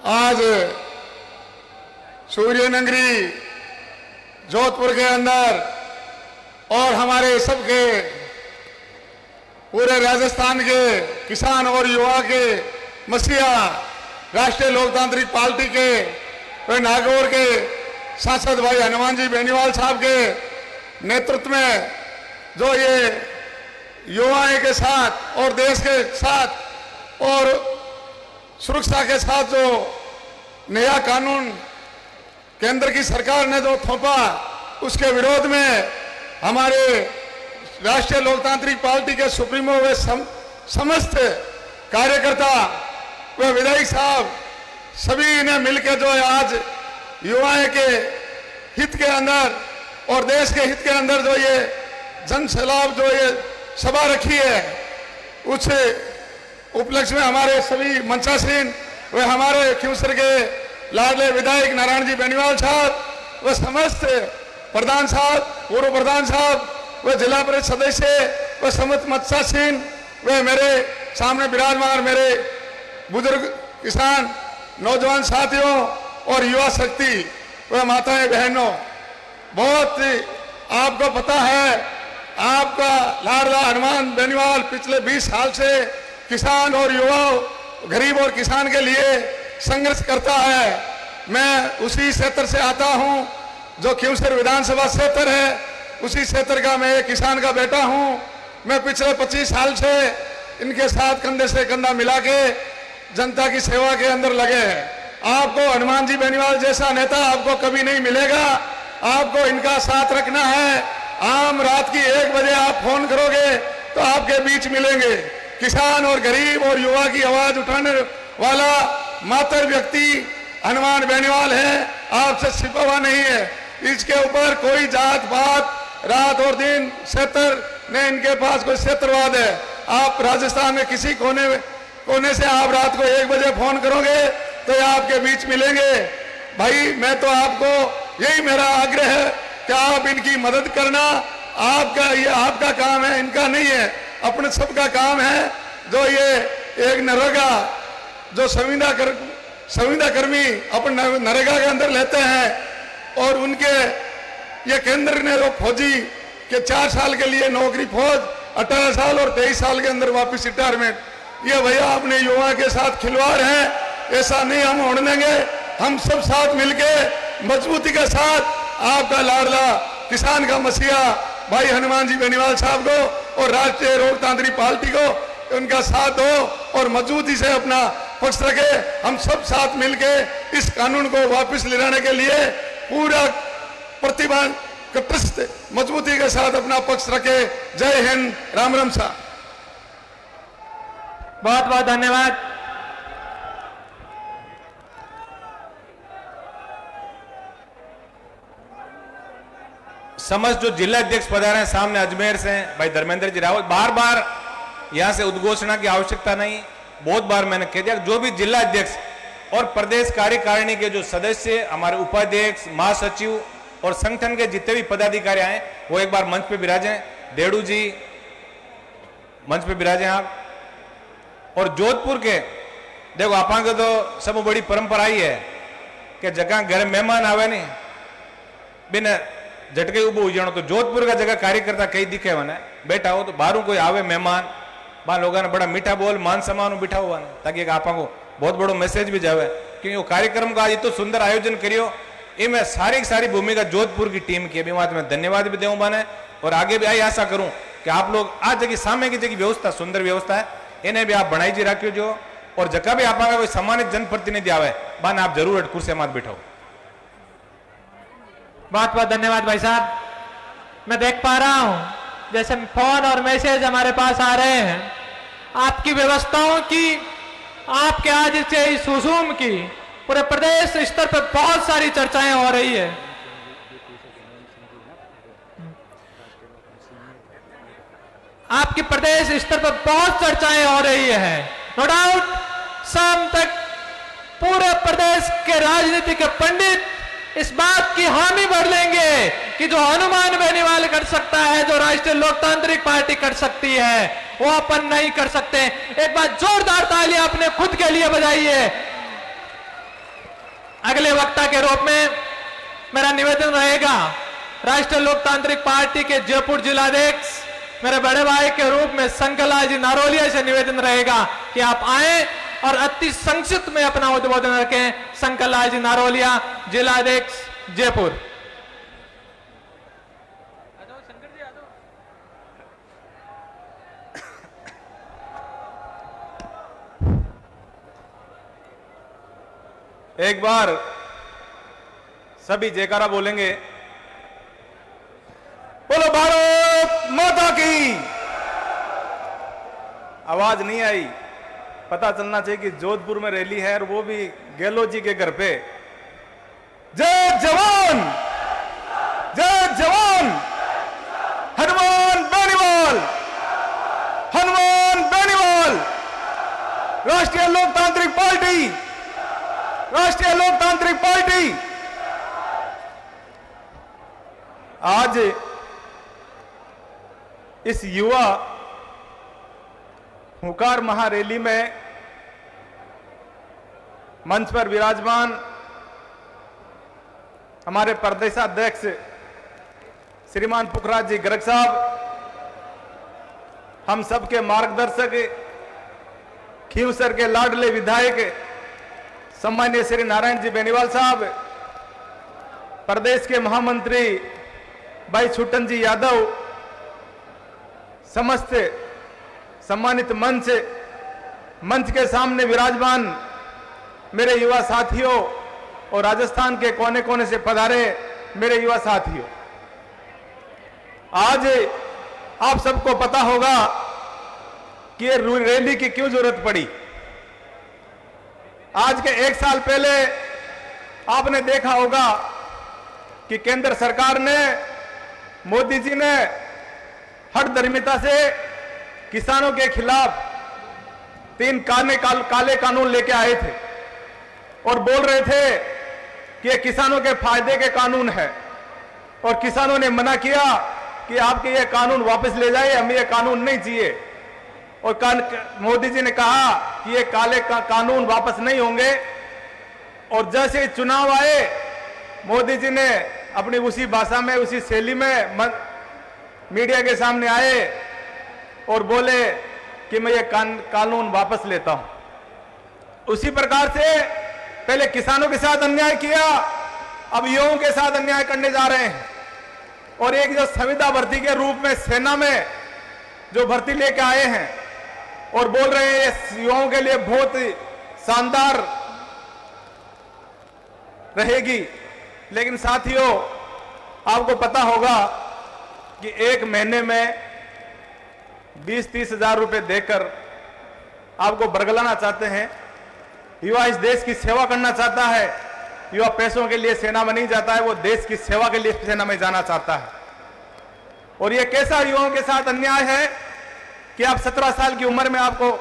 आज सूर्यनगरी जोधपुर के अंदर और हमारे सबके पूरे राजस्थान के किसान और युवा के मसीहा राष्ट्रीय लोकतांत्रिक पार्टी के व नागौर के सांसद भाई हनुमान जी बेनीवाल साहब के नेतृत्व में जो ये युवाओं के साथ और देश के साथ और सुरक्षा के साथ जो नया कानून केंद्र की सरकार ने जो थोपा, उसके विरोध में हमारे राष्ट्रीय लोकतांत्रिक पार्टी के सुप्रीमो व समस्त कार्यकर्ता व विधायक साहब सभी ने मिलकर जो आज युवाओं के हित के अंदर और देश के हित के अंदर जो ये जन सैलाब जो ये सभा रखी है, उस उपलक्ष्य में हमारे सभी मंचासीन व हमारे खिवसर के लाडले विधायक नारायण जी बेनीवाल साहब व समस्त प्रधान साहब, पूर्व प्रधान साहब व जिला परिषद सदस्य व समस्त मंचासीन व मेरे सामने विराजमान मेरे बुजुर्ग किसान नौजवान साथियों और युवा शक्ति व माताएं बहनों, बहुत आपको पता है आपका लाडला हनुमान बेनीवाल पिछले 20 साल से किसान और युवाओं, गरीब और किसान के लिए संघर्ष करता है। मैं उसी क्षेत्र से आता हूं जो खिवसर विधानसभा क्षेत्र है, उसी क्षेत्र का मैं एक किसान का बेटा हूं। मैं पिछले 25 साल से इनके साथ कंधे से कंधा मिला के जनता की सेवा के अंदर लगे हैं। आपको हनुमान जी बेनीवाल जैसा नेता आपको कभी नहीं मिलेगा, आपको इनका साथ रखना है। आम रात की 1 बजे आप फोन करोगे तो आपके बीच मिलेंगे। किसान और गरीब और युवा की आवाज उठाने वाला मात्र व्यक्ति हनुमान बेनीवाल है, आपसे छिपा हुआ नहीं है। इसके ऊपर कोई जात पात, रात और दिन क्षेत्र ने इनके पास कोई क्षेत्रवाद है। आप राजस्थान में किसी कोने से आप रात को 1 बजे फोन करोगे तो ये आपके बीच मिलेंगे। भाई मैं तो आपको यही मेरा आग्रह है कि आप इनकी मदद करना, ये आपका काम है, इनका नहीं है, अपने सबका काम है। जो ये एक नरेगा जो संविदा कर्मी अपने नरेगा के अंदर लेते हैं और उनके ये केंद्र ने जो खोजी कि 4 साल के लिए नौकरी, फौज 18 साल और 23 साल के अंदर वापस रिटायरमेंट, ये भैया अपने युवा के साथ खिलवाड़ है। ऐसा नहीं हम होने देंगे। हम सब साथ मिलके मजबूती के साथ आपका लाडला किसान का मसीहा भाई हनुमान जी बेनीवाल साहब को और राष्ट्रीय लोकतांत्रिक पार्टी को उनका साथ दो और मजबूती से अपना पक्ष रखे। हम सब साथ मिलके इस कानून को वापस लाने के लिए पूरा प्रतिभा मजबूती के साथ अपना पक्ष रखे। जय हिंद, राम राम सा। बहुत बहुत धन्यवाद। समस्त जो जिला अध्यक्ष पधारे हैं सामने अजमेर से भाई धर्मेंद्र जी रावत, बार बार यहां से उद्घोषणा की आवश्यकता नहीं, बहुत बार मैंने कह दिया। जो भी जिला अध्यक्ष और प्रदेश कार्यकारिणी के जो सदस्य, हमारे उपाध्यक्ष, महासचिव और संगठन के जितने भी पदाधिकारी आए वो एक बार मंच पे विराजें। देड़ू जी मंच पे विराजें आप। और जोधपुर के देखो आपा के तो सब बड़ी परंपरा ही है कि जगह घर मेहमान आवे नहीं बिना झटके उबो हो जानो, तो जोधपुर का जगह कार्यकर्ता कई दिखे मैंने बैठा हो, तो बाहरों कोई आवे मेहमान वहां लोगों ने बड़ा मीठा बोल मान सम्मान बिठा हुआ है, ताकि आपा को बहुत बड़ो मैसेज भी जावे। क्योंकि वो कार्यक्रम का आज इतना सुंदर आयोजन करियो, ये मैं सारी की सारी भूमिका जोधपुर की टीम की, अभी मैं धन्यवाद भी दूं मैंने, और आगे भी आई आशा करूं कि आप लोग आज जगह सामने की जगह व्यवस्था सुंदर व्यवस्था है, इन्हें भी आप बनाई जी रखियो जो, और जगह भी आप कोई सम्मानित जनप्रतिनिधि आवे बान आप जरूर कुर्सी मत बिठाओ। बहुत बहुत धन्यवाद भाई साहब। मैं देख पा रहा हूं जैसे फोन और मैसेज हमारे पास आ रहे हैं, आपकी व्यवस्थाओं की, आपके आज से इस हुजूम की पूरे प्रदेश स्तर पर बहुत सारी चर्चाएं हो रही है। आपकी प्रदेश स्तर पर बहुत चर्चाएं हो रही है। नो डाउट शाम तक पूरे प्रदेश के राजनीति के पंडित इस बात की हामी भर लेंगे कि जो हनुमान बेनीवाल कर सकता है, जो राष्ट्रीय लोकतांत्रिक पार्टी कर सकती है, वो अपन नहीं कर सकते। एक बार जोरदार तालियां अपने खुद के लिए बजाइए। अगले वक्ता के रूप में मेरा निवेदन रहेगा राष्ट्रीय लोकतांत्रिक पार्टी के जयपुर जिलाध्यक्ष मेरे बड़े भाई के रूप में शंकरलाल जी नारोलिया से निवेदन रहेगा कि आप आए और अति संक्षिप्त में अपना उद्बोधन रखें। शंकरलाल जी नारोलिया, जिलाध्यक्ष जयपुर। एक बार सभी जयकारा बोलेंगे, बोलो भारत माता की। आवाज नहीं आई, पता चलना चाहिए कि जोधपुर में रैली है और वो भी गहलोत जी के घर पे। जय जवान, जय जवान, हनुमान बेनीवाल, हनुमान बेनीवाल, राष्ट्रीय लोकतांत्रिक पार्टी, राष्ट्रीय लोकतांत्रिक पार्टी। आज इस युवा हुंकार महारैली में मंच पर विराजमान हमारे प्रदेशाध्यक्ष श्रीमान पुखराज जी गर्ग साहब, हम सबके मार्गदर्शक, खीवसर के लाडले विधायक सम्मानीय श्री नारायण जी बेनीवाल साहब, प्रदेश के महामंत्री भाई छुट्टन जी यादव, समस्त सम्मानित मंच के सामने विराजमान मेरे युवा साथियों और राजस्थान के कोने कोने से पधारे मेरे युवा साथियों, आज आप सबको पता होगा कि ये रैली की क्यों जरूरत पड़ी। आज के एक साल पहले आपने देखा होगा कि केंद्र सरकार ने, मोदी जी ने हठधर्मिता से किसानों के खिलाफ 3 काले कानून लेके आए थे और बोल रहे थे कि ये किसानों के फायदे के कानून है, और किसानों ने मना किया कि आपके ये कानून वापस ले जाइए, हमें ये कानून नहीं चाहिए। और मोदी जी ने कहा कि ये काले कानून वापस नहीं होंगे, और जैसे चुनाव आए मोदी जी ने अपनी उसी भाषा में, उसी शैली में मीडिया के सामने आए और बोले कि मैं ये कानून वापस लेता हूं। उसी प्रकार से पहले किसानों के साथ अन्याय किया, अब युवाओं के साथ अन्याय करने जा रहे हैं, और एक जो संविदा भर्ती के रूप में सेना में जो भर्ती लेके आए हैं और बोल रहे हैं ये युवाओं के लिए बहुत शानदार रहेगी। लेकिन साथियों, आपको पता होगा कि एक महीने में 20-30 हजार रुपए देकर आपको बरगलाना चाहते हैं। युवा इस देश की सेवा करना चाहता है, युवा पैसों के लिए सेना में नहीं जाता है, वो देश की सेवा के लिए सेना में जाना चाहता है। और ये कैसा युवाओं के साथ अन्याय है कि आप 17 साल की उम्र में आपको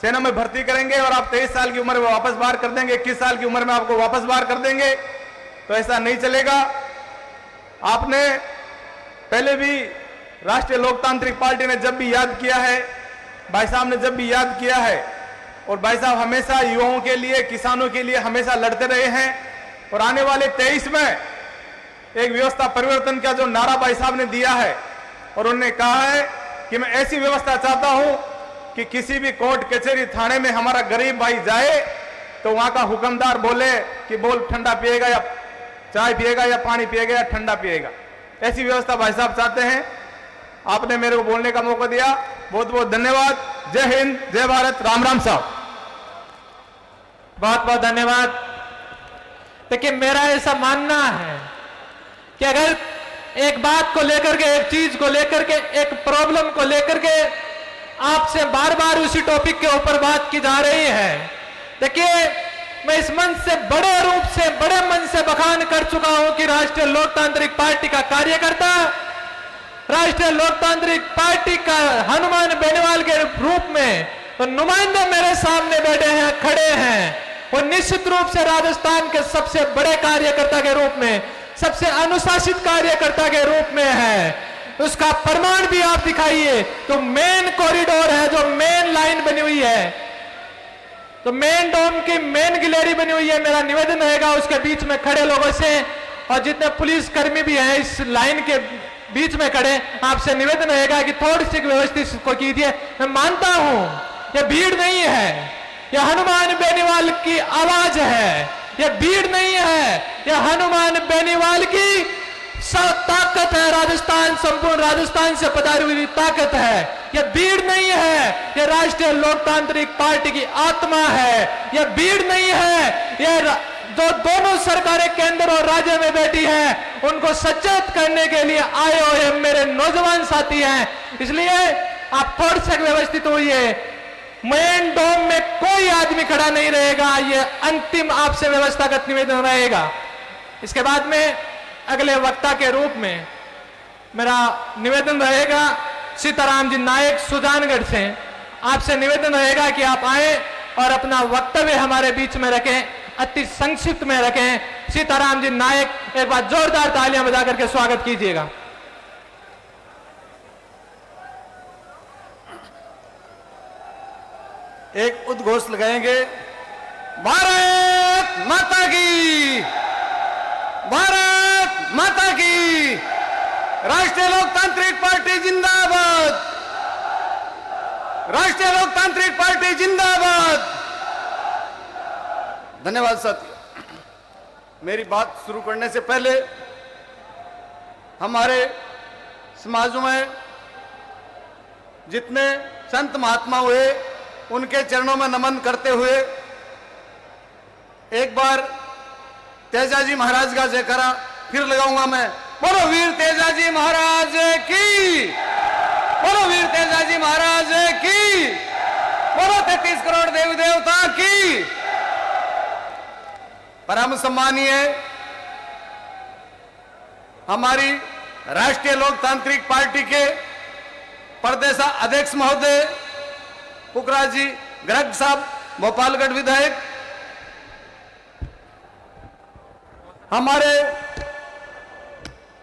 सेना में भर्ती करेंगे और आप 23 साल की उम्र में वापस बाहर कर देंगे, 21 साल की उम्र में आपको वापस बाहर कर देंगे। तो ऐसा नहीं चलेगा। आपने पहले भी राष्ट्रीय लोकतांत्रिक पार्टी ने जब भी याद किया है, भाई साहब ने जब भी याद किया है, और भाई साहब हमेशा युवाओं के लिए, किसानों के लिए हमेशा लड़ते रहे हैं। और आने वाले 23 में एक व्यवस्था परिवर्तन का जो नारा भाई साहब ने दिया है, और उन्होंने कहा है कि मैं ऐसी व्यवस्था चाहता हूं कि किसी भी कोर्ट कचहरी थाने में हमारा गरीब भाई जाए तो वहां का हुक्मदार बोले कि बोल ठंडा पिएगा या चाय पिएगा या पानी पिएगा या ठंडा पिएगा। ऐसी व्यवस्था भाई साहब चाहते हैं। आपने मेरे को बोलने का मौका दिया, बहुत बहुत धन्यवाद। जय हिंद, जय भारत, राम राम साहब। बहुत बहुत धन्यवाद। देखिए, मेरा ऐसा मानना है कि अगर एक बात को लेकर के, एक चीज को लेकर के, एक प्रॉब्लम को लेकर के आपसे बार बार उसी टॉपिक के ऊपर बात की जा रही है, देखिए मैं इस मंच से बड़े रूप से, बड़े मन से बखान कर चुका हूं कि राष्ट्रीय लोकतांत्रिक पार्टी का कार्यकर्ता, राष्ट्रीय लोकतांत्रिक पार्टी का हनुमान बेनीवाल के रूप में तो नुमाइंदे मेरे सामने बैठे हैं, खड़े हैं। वो निश्चित रूप से राजस्थान के सबसे बड़े कार्यकर्ता के रूप में, सबसे अनुशासित कार्यकर्ता के रूप में है। उसका प्रमाण भी आप दिखाइए। तो मेन कॉरिडोर है, जो मेन लाइन बनी हुई है, तो मेन डोम की मेन गिलेरी बनी हुई है। मेरा निवेदन रहेगा उसके बीच में खड़े लोगों से, और जितने पुलिस कर्मी भी हैं इस लाइन के बीच में खड़े, आपसे निवेदन रहेगा कि थोड़ी सी व्यवस्थित को कीजिए। मैं मानता हूं यह भीड़ नहीं है, यह हनुमान बेनीवाल की आवाज है। यह भीड़ नहीं है, यह हनुमान बेनीवाल की ताकत है। राजस्थान, संपूर्ण राजस्थान से पधारी हुई ताकत है। यह भीड़ नहीं है, यह राष्ट्रीय लोकतांत्रिक पार्टी की आत्मा है। यह भीड़ नहीं है, यह जो दोनों सरकारें केंद्र और राज्य में बैठी हैं, उनको सचेत करने के लिए आए हुए मेरे नौजवान साथी हैं। इसलिए आप थोड़ी से व्यवस्थित होइए। मेन डोम में कोई आदमी खड़ा नहीं रहेगा, यह अंतिम आपसे व्यवस्थागत निवेदन रहेगा। इसके बाद में अगले वक्ता के रूप में मेरा निवेदन रहेगा सीताराम जी नायक सुजानगढ़ से। आपसे निवेदन रहेगा कि आप आए और अपना वक्तव्य हमारे बीच में रखें, अति संक्षिप्त में रखें। सीताराम जी नायक, एक बार जोरदार तालियां बजा करके स्वागत कीजिएगा। एक उद्घोष लगाएंगे, भारत माता की, भारत माता की, राष्ट्रीय लोकतांत्रिक पार्टी जिंदाबाद, राष्ट्रीय लोकतांत्रिक पार्टी जिंदाबाद। धन्यवाद साथियों। मेरी बात शुरू करने से पहले हमारे समाजों में जितने संत महात्मा हुए, उनके चरणों में नमन करते हुए एक बार तेजाजी महाराज का जयकारा फिर लगाऊंगा मैं। बोलो वीर तेजाजी महाराज की, बोलो वीर तेजाजी महाराज की, बोलो 33 करोड़ देवी देवता की। परम सम्मानीय हमारी राष्ट्रीय लोकतांत्रिक पार्टी के प्रदेश अध्यक्ष महोदय पुखराज जी गर्ग साहब, भोपालगढ़ विधायक, हमारे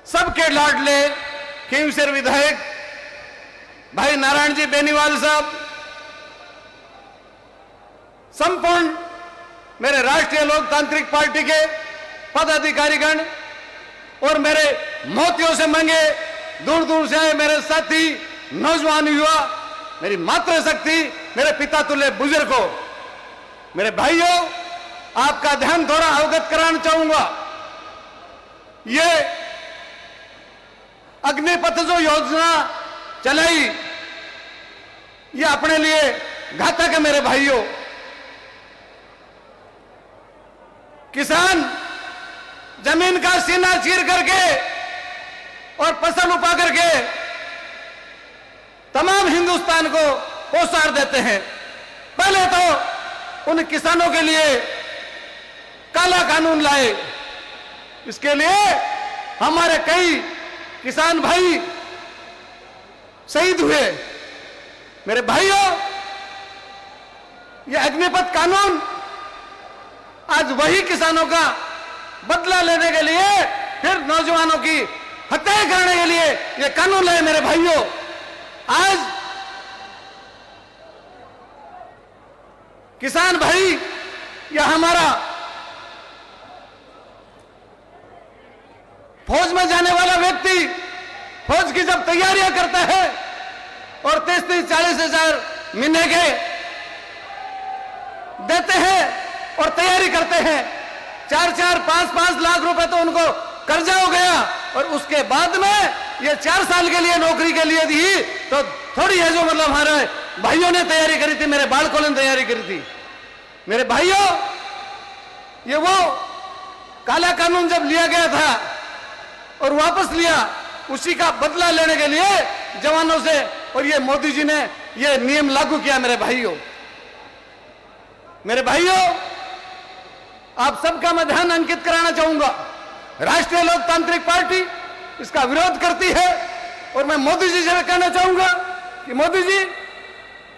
सबके लाडले खींवसर विधायक भाई नारायण जी बेनीवाल साहब, संपूर्ण मेरे राष्ट्रीय लोकतांत्रिक पार्टी के पदाधिकारीगण और मेरे मोतियों से मंगे दूर दूर से आए मेरे साथी नौजवान युवा, मेरी मातृशक्ति, मेरे पिता तुल्य बुजुर्गों, मेरे भाइयों, आपका ध्यान थोड़ा अवगत कराना चाहूंगा। ये अग्निपथ जो योजना चलाई, ये अपने लिए घातक है मेरे भाइयों। किसान जमीन का सीना चीर करके और फसल उपा करके तमाम हिंदुस्तान को पोसार देते हैं। पहले तो उन किसानों के लिए काला कानून लाए। इसके लिए हमारे कई किसान भाई शहीद हुए। मेरे भाइयों, यह अग्निपथ कानून आज वही किसानों का बदला लेने के लिए, फिर नौजवानों की हत्याएं करने के लिए यह कानून लाए। मेरे भाइयों, आज किसान भाई या हमारा फौज में जाने वाला व्यक्ति फौज की जब तैयारियां करता है और 30-40 हजार महीने के देते हैं और तैयारी करते हैं, 4-4, 5-5 लाख रुपए तो उनको कर्जा हो गया, और उसके बाद में ये 4 साल के लिए नौकरी के लिए दी तो थोड़ी है जो मतलब हमारे भाइयों ने तैयारी करी थी, मेरे बालकों ने तैयारी करी थी। मेरे भाइयों, ये वो काला कानून जब लिया गया था और वापस लिया, उसी का बदला लेने के लिए जवानों से, और ये मोदी जी ने ये नियम लागू किया। मेरे भाइयों, आप सबका मैं ध्यान अंकित कराना चाहूंगा। राष्ट्रीय लोकतांत्रिक पार्टी इसका विरोध करती है, और मैं मोदी जी से कहना चाहूंगा कि मोदी जी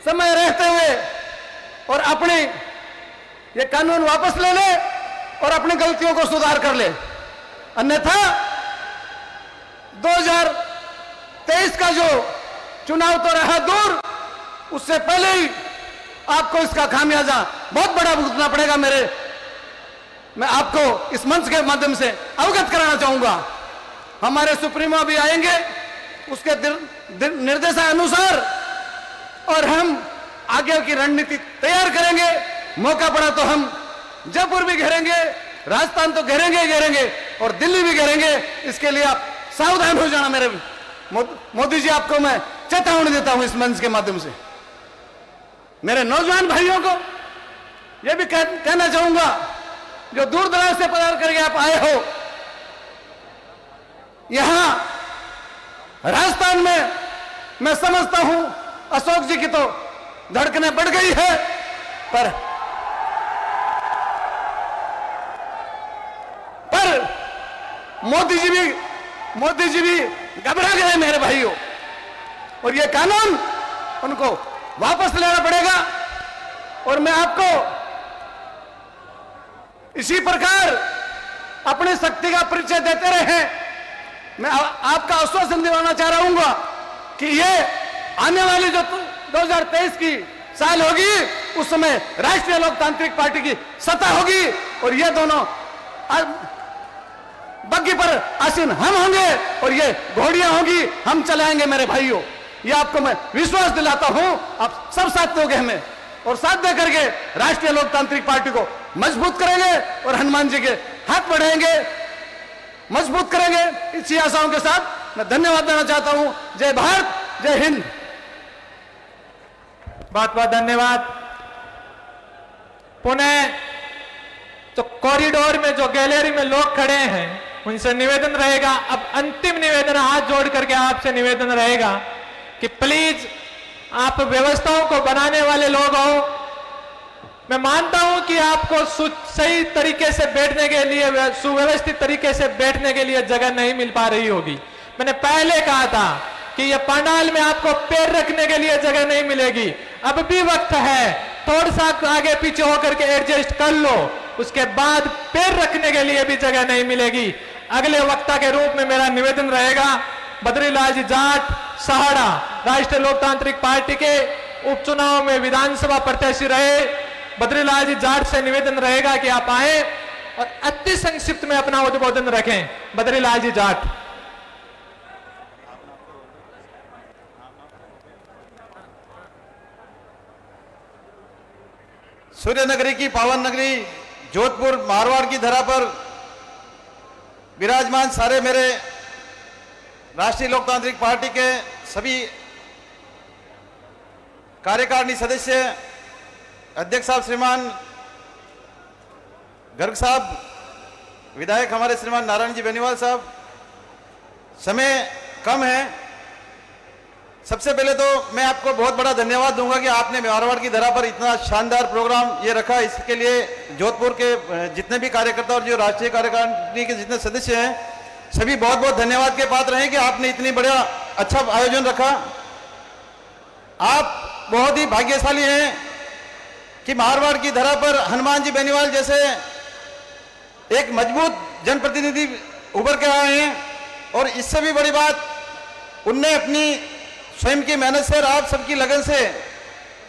समय रहते हुए और अपने ये कानून वापस ले ले और अपनी गलतियों को सुधार कर ले, अन्यथा 2023 का जो चुनाव तो रहा दूर, उससे पहले ही आपको इसका खामियाजा बहुत बड़ा भुगतना पड़ेगा। मैं आपको इस मंच के माध्यम से अवगत कराना चाहूंगा। हमारे सुप्रीमो भी आएंगे उसके निर्देशानुसार, और हम आगे की रणनीति तैयार करेंगे। मौका पड़ा तो हम जयपुर भी घेरेंगे, राजस्थान तो घेरेंगे और दिल्ली भी घेरेंगे। इसके लिए आप सावधान हो जाना। मेरे मोदी जी, आपको मैं चेतावनी देता हूं इस मंच के माध्यम से। मेरे नौजवान भाइयों को यह भी कहना चाहूंगा, जो दूर दराज से पधार करके आप आए हो, यहां राजस्थान में मैं समझता हूं अशोक जी की तो धड़कनें बढ़ गई है, पर मोदी जी भी घबरा गए मेरे भाइयों, और ये कानून उनको वापस लेना पड़ेगा। और मैं आपको इसी प्रकार अपनी शक्ति का परिचय देते रहे। मैं आपका आश्वासन दिलाना चाह रहा हूं कि ये आने वाली जो 2023 की साल होगी, उस समय राष्ट्रीय लोकतांत्रिक पार्टी की सत्ता होगी, और ये दोनों बग्गी पर आसीन हम होंगे और ये घोड़ियां होंगी हम चलाएंगे। मेरे भाइयों, ये आपको मैं विश्वास दिलाता हूं। आप सब साथ दोगे हमें, और साथ दे करके राष्ट्रीय लोकतांत्रिक पार्टी को मजबूत करेंगे और हनुमान जी के हाथ बढ़ाएंगे, मजबूत करेंगे। इसी आशाओं के साथ मैं धन्यवाद देना चाहता हूं। जय भारत, जय हिंद। बहुत बहुत धन्यवाद। पुनः तो कॉरिडोर में जो गैलरी में लोग खड़े हैं, उनसे निवेदन रहेगा, अब अंतिम निवेदन, हाथ जोड़ करके आपसे निवेदन रहेगा कि प्लीज आप व्यवस्थाओं को बनाने वाले लोग हो। मैं मानता हूं कि आपको सही तरीके से बैठने के लिए, सुव्यवस्थित तरीके से बैठने के लिए जगह नहीं मिल पा रही होगी। मैंने पहले कहा था कि यह पंडाल में आपको पैर रखने के लिए जगह नहीं मिलेगी। अब भी वक्त है, थोड़ा सा आगे पीछे होकर के एडजस्ट कर लो, उसके बाद पैर रखने के लिए भी जगह नहीं मिलेगी। अगले वक्ता के रूप में मेरा निवेदन रहेगा, बद्रीलाल जी जाट, सहाड़ा, राष्ट्रीय लोकतांत्रिक पार्टी के उपचुनाव में विधानसभा प्रत्याशी रहे। बद्रीलाल जी जाट से निवेदन रहेगा कि आप आए और अति संक्षिप्त में अपना उद्बोधन रखें। बद्रीलाल जी जाट। सूर्य नगरी की पावन नगरी जोधपुर मारवाड़ की धरा पर विराजमान सारे मेरे राष्ट्रीय लोकतांत्रिक पार्टी के सभी कार्यकारिणी सदस्य, अध्यक्ष साहब श्रीमान गर्ग साहब, विधायक हमारे श्रीमान नारायण जी बेनीवाल साहब, समय कम है। सबसे पहले तो मैं आपको बहुत बड़ा धन्यवाद दूंगा कि आपने मारवाड़ की धरा पर इतना शानदार प्रोग्राम ये रखा। इसके लिए जोधपुर के जितने भी कार्यकर्ता और जो राष्ट्रीय कार्यकारिणी के जितने सदस्य हैं, सभी बहुत बहुत धन्यवाद के पात्र हैं कि आपने इतनी बड़ा अच्छा आयोजन रखा। आप बहुत ही भाग्यशाली हैं कि मारवाड़ की धरा पर हनुमान जी बेनीवाल जैसे एक मजबूत जनप्रतिनिधि उभर के आए हैं। और इससे भी बड़ी बात, उनने अपनी स्वयं की मेहनत से और आप सबकी लगन से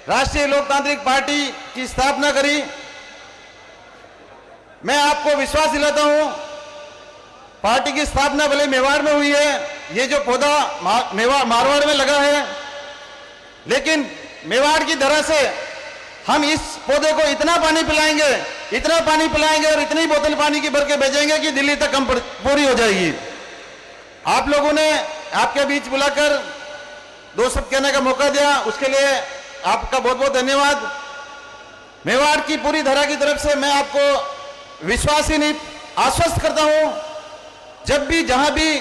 राष्ट्रीय लोकतांत्रिक पार्टी की स्थापना करी। मैं आपको विश्वास दिलाता हूं, पार्टी की स्थापना भले मेवाड़ में हुई है, ये जो पौधा मारवाड़ में लगा है, लेकिन मेवाड़ की धरा से हम इस पौधे को इतना पानी पिलाएंगे और इतनी बोतल पानी की भर के भेजेंगे कि दिल्ली तक हम पूरी हो जाएगी। आप लोगों ने आपके बीच बुलाकर दो शब्द कहने का मौका दिया, उसके लिए आपका बहुत बहुत धन्यवाद। मेवाड़ की पूरी धरा की तरफ से मैं आपको विश्वास ही नहीं आश्वस्त करता हूं, जब भी जहां भी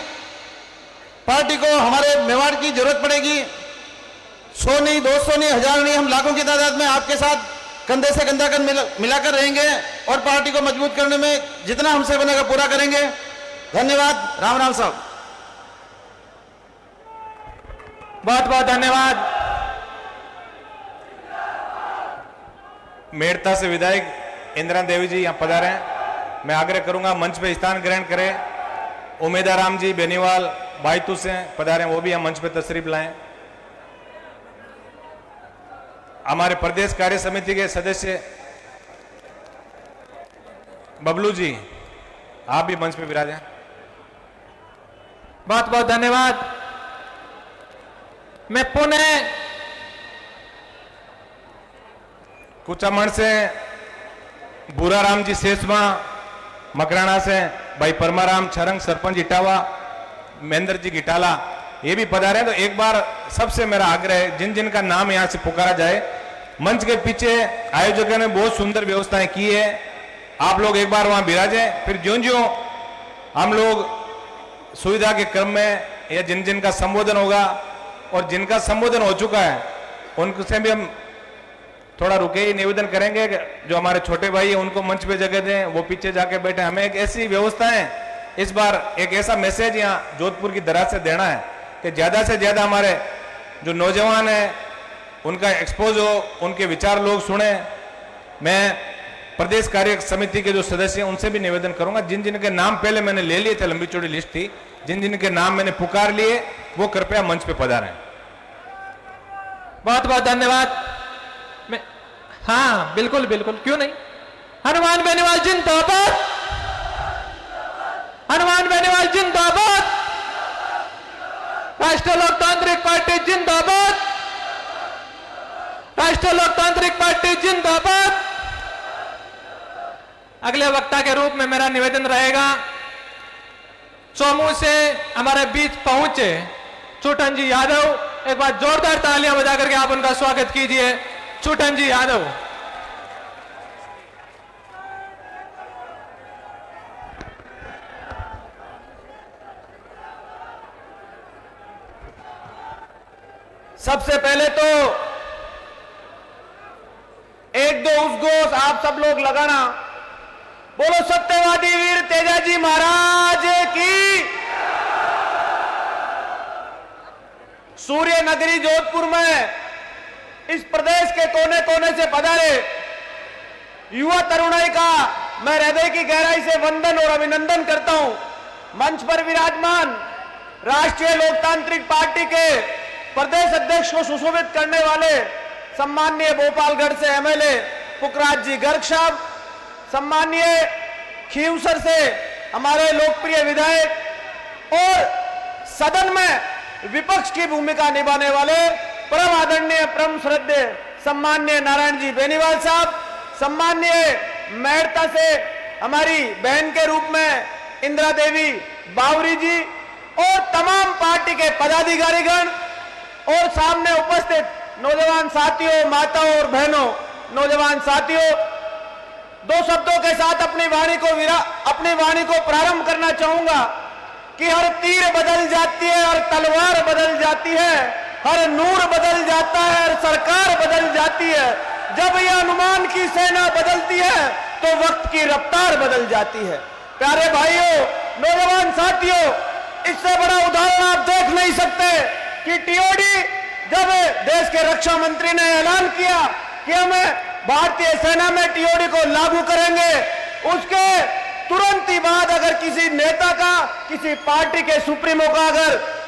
पार्टी को हमारे मेवाड़ की जरूरत पड़ेगी, 100 नहीं, 200 नहीं, 1000 नहीं, हम लाखों की तादाद में आपके साथ कंधे से कंधा मिलाकर रहेंगे और पार्टी को मजबूत करने में जितना हमसे बनेगा पूरा करेंगे। धन्यवाद। राम राम साहब। बहुत बहुत धन्यवाद। मेड़ता से विधायक इंदिरा देवी जी यहां पधारे हैं। मैं आग्रह करूंगा मंच पे स्थान ग्रहण करें। उमेदाराम जी बेनीवाल बायतू से पधारे, वो भी हम मंच पे तशरीफ लाएं। हमारे प्रदेश कार्य समिति के सदस्य बबलू जी, आप भी मंच पे विराजें। बहुत बहुत धन्यवाद। मैं पुनः कुचामण से बुराराम जी शेषमा, मकराना से भाई परमाराम छरंग सरपंच इटावा, महेंद्र जी गिटाला, ये भी पधारे। तो एक बार सबसे मेरा आग्रह है, जिन जिन का नाम यहां से पुकारा जाए, मंच के पीछे आयोजकों ने बहुत सुंदर व्यवस्थाएं की है, आप लोग एक बार वहां विराजें। फिर ज्यों ज्यों हम लोग सुविधा के क्रम में या जिन जिन का संबोधन होगा और जिनका संबोधन हो चुका है उनसे भी हम थोड़ा रुके ही निवेदन करेंगे कि जो हमारे छोटे भाई हैं उनको मंच पे जगह दें, वो पीछे जाके बैठे। हमें एक ऐसी व्यवस्था है, इस बार एक ऐसा मैसेज यहाँ जोधपुर की धरा से देना है कि ज्यादा से ज्यादा हमारे जो नौजवान हैं उनका एक्सपोज हो, उनके विचार लोग सुने। मैं प्रदेश कार्य समिति के जो सदस्य हैं उनसे भी निवेदन करूंगा, जिन जिन के नाम पहले मैंने ले लिए थे, लंबी चौड़ी लिस्ट थी, जिन जिन के नाम मैंने पुकार लिए वो कृपया मंच पे पधारें। बहुत बहुत धन्यवाद। मैं हाँ बिल्कुल बिल्कुल, क्यों नहीं। हनुमान बेनीवाल जिंदाबाद, हनुमान बेनीवाल जिंदाबाद, राष्ट्रीय लोकतांत्रिक पार्टी जिंदाबाद, राष्ट्रीय लोकतांत्रिक पार्टी जिंदाबाद। अगले वक्ता के रूप में मेरा निवेदन रहेगा, चौमू से हमारे बीच पहुंचे चूटन जी यादव, एक बार जोरदार तालियां बजा करके आप उनका स्वागत कीजिए। चूटन जी यादव। सबसे पहले तो एक दो उद्घोष आप सब लोग लगाना। बोलो सत्यवादी वीर तेजाजी महाराज की। सूर्य नगरी जोधपुर में इस प्रदेश के कोने कोने से पधारे युवा तरुणाई का मैं हृदय की गहराई से वंदन और अभिनंदन करता हूं। मंच पर विराजमान राष्ट्रीय लोकतांत्रिक पार्टी के प्रदेश अध्यक्ष को सुशोभित करने वाले सम्माननीय भोपालगढ़ से एमएलए पुखराज जी गर्ग साहब, सम्माननीय खीवसर से हमारे लोकप्रिय विधायक और सदन में विपक्ष की भूमिका निभाने वाले परम आदरणीय परम श्रद्धेय सम्माननीय नारायण जी बेनीवाल साहब, सम्माननीय मेड़ता से हमारी बहन के रूप में इंदिरा देवी बावरी जी और तमाम पार्टी के पदाधिकारीगण और सामने उपस्थित नौजवान साथियों, माताओं और बहनों, नौजवान साथियों, दो शब्दों के साथ अपनी वाणी को प्रारंभ करना चाहूंगा कि हर तीर बदल जाती है, हर तलवार बदल जाती है, हर नूर बदल जाता है, हर सरकार बदल जाती है। जब यह हनुमान की सेना बदलती है तो वक्त की रफ्तार बदल जाती है। प्यारे भाइयों, नौजवान साथियों, इससे बड़ा उदाहरण आप देख नहीं सकते कि टीओडी जब देश के रक्षा मंत्री ने ऐलान किया कि हम भारतीय सेना में टीओडी को लागू करेंगे, उसके तुरंत ही बाद अगर किसी नेता का, किसी पार्टी के सुप्रीमो का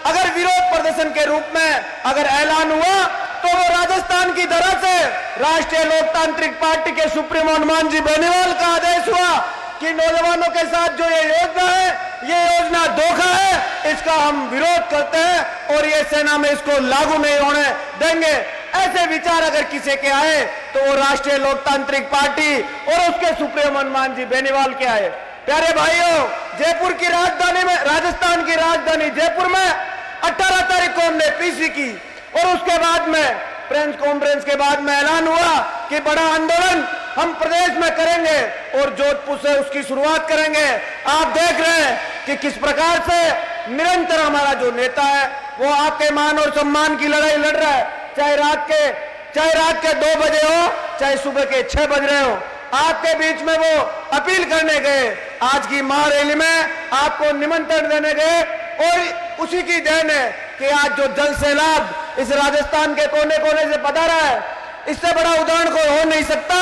अगर विरोध प्रदर्शन के रूप में अगर ऐलान हुआ, तो वो राजस्थान की तरह से राष्ट्रीय लोकतांत्रिक पार्टी के सुप्रीमो हनुमान जी बेनीवाल का आदेश हुआ कि नौजवानों के साथ जो ये योजना है, ये योजना धोखा है, इसका हम विरोध करते हैं और ये सेना में इसको लागू नहीं होने देंगे। ऐसे विचार अगर किसी के आए तो वो राष्ट्रीय लोकतांत्रिक पार्टी और उसके सुप्रीमो हनुमान जी बेनीवाल के आए। प्यारे भाइयों, जयपुर की राजधानी में, राजस्थान की राजधानी जयपुर में 18 तारीख को हमने पीसी की और उसके बाद में प्रेस कॉन्फ्रेंस के बाद में ऐलान हुआ कि बड़ा आंदोलन हम प्रदेश में करेंगे और जोधपुर से उसकी शुरुआत करेंगे। आप देख रहे हैं कि किस प्रकार से निरंतर हमारा जो नेता है वो आपके मान और सम्मान की लड़ाई लड़ रहा है, चाहे रात के 2 बजे हो, चाहे सुबह के 6 बज रहे हो। आपके बीच में वो अपील करने गए, आज की महारैली में आपको निमंत्रण देने गए और उसी की देन है कि आज जो जल सैलाब इस राजस्थान के कोने कोने से पधारा है, इससे बड़ा उदाहरण कोई हो नहीं सकता।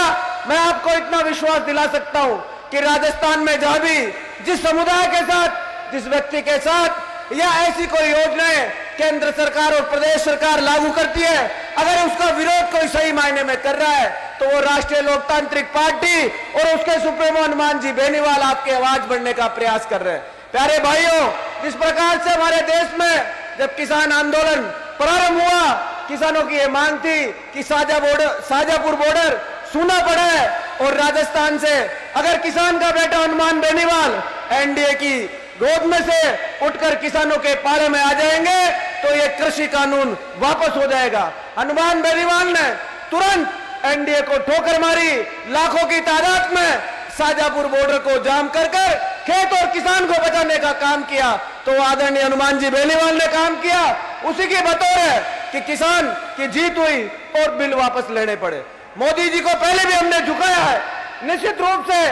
मैं आपको इतना विश्वास दिला सकता हूं कि राजस्थान में जहां भी जिस समुदाय के साथ, जिस व्यक्ति के साथ या ऐसी कोई योजनाएं केंद्र सरकार और प्रदेश सरकार लागू करती है, अगर उसका विरोध कोई सही मायने में कर रहा है तो वो राष्ट्रीय लोकतांत्रिक पार्टी और उसके सुप्रीमो हनुमान जी बेनीवाल आपकी आवाज बढ़ने का प्रयास कर रहे हैं। प्यारे भाइयों, जिस प्रकार से हमारे देश में जब किसान आंदोलन प्रारंभ हुआ, किसानों की ये मांग थी कि शाजापुर बॉर्डर सूना पड़ा है और राजस्थान से अगर किसान का बेटा हनुमान बेनीवाल एनडीए की गोद में से उठकर किसानों के पाले में आ जाएंगे तो ये कृषि कानून वापस हो जाएगा। हनुमान बेनीवाल ने तुरंत एनडीए को ठोकर मारी, लाखों की तादाद में शाजापुर बॉर्डर को जाम कर खेत और किसान को बचाने का काम किया। तो आदरणीय हनुमान जी बेनीवाल ने काम किया, उसी की बतौर है कि किसान की जीत हुई और बिल वापस लेने पड़े। मोदी जी को पहले भी हमने झुकाया है। निश्चित रूप से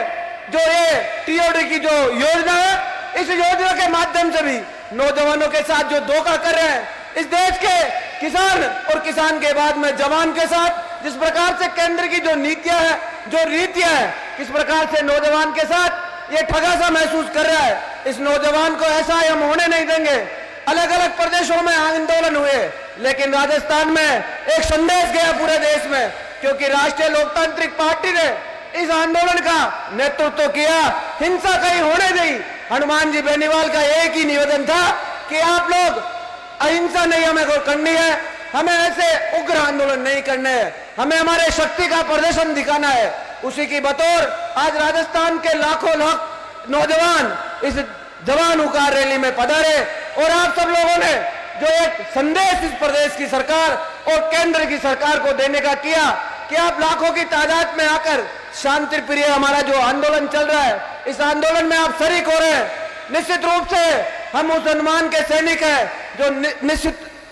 जो ये टीओडी की जो योजना है, इस योजना के माध्यम से भी नौजवानों के साथ जो धोखा कर रहे हैं, इस देश के किसान और किसान के बाद में जवान के साथ जिस प्रकार से केंद्र की जो नीतियां है, जो रीतियां है, किस प्रकार से नौजवान के साथ ये ठगा सा महसूस कर रहा है, इस नौजवान को ऐसा हम होने नहीं देंगे। अलग अलग प्रदेशों में आंदोलन हुए, लेकिन राजस्थान में एक संदेश गया पूरे देश में, क्योंकि राष्ट्रीय लोकतांत्रिक पार्टी ने इस आंदोलन का नेतृत्व किया, हिंसा कहीं होने दी। हनुमान जी बेनीवाल का एक ही निवेदन था कि आप लोग अहिंसा नहीं हमें को करनी है, हमें ऐसे उग्र आंदोलन नहीं करने हैं, हमें हमारे शक्ति का प्रदर्शन दिखाना है। उसी की बतौर आज राजस्थान के लाखों नौजवान इस जवान हुंकार रैली में पधारे और आप सब लोगों ने जो एक संदेश इस प्रदेश की सरकार और केंद्र की सरकार को देने का किया कि आप लाखों की तादाद में आकर शांति प्रिय हमारा जो आंदोलन चल रहा है, इस आंदोलन में आप शरीक हो रहे हैं। निश्चित रूप से हम उस हनुमान के सैनिक हैं जो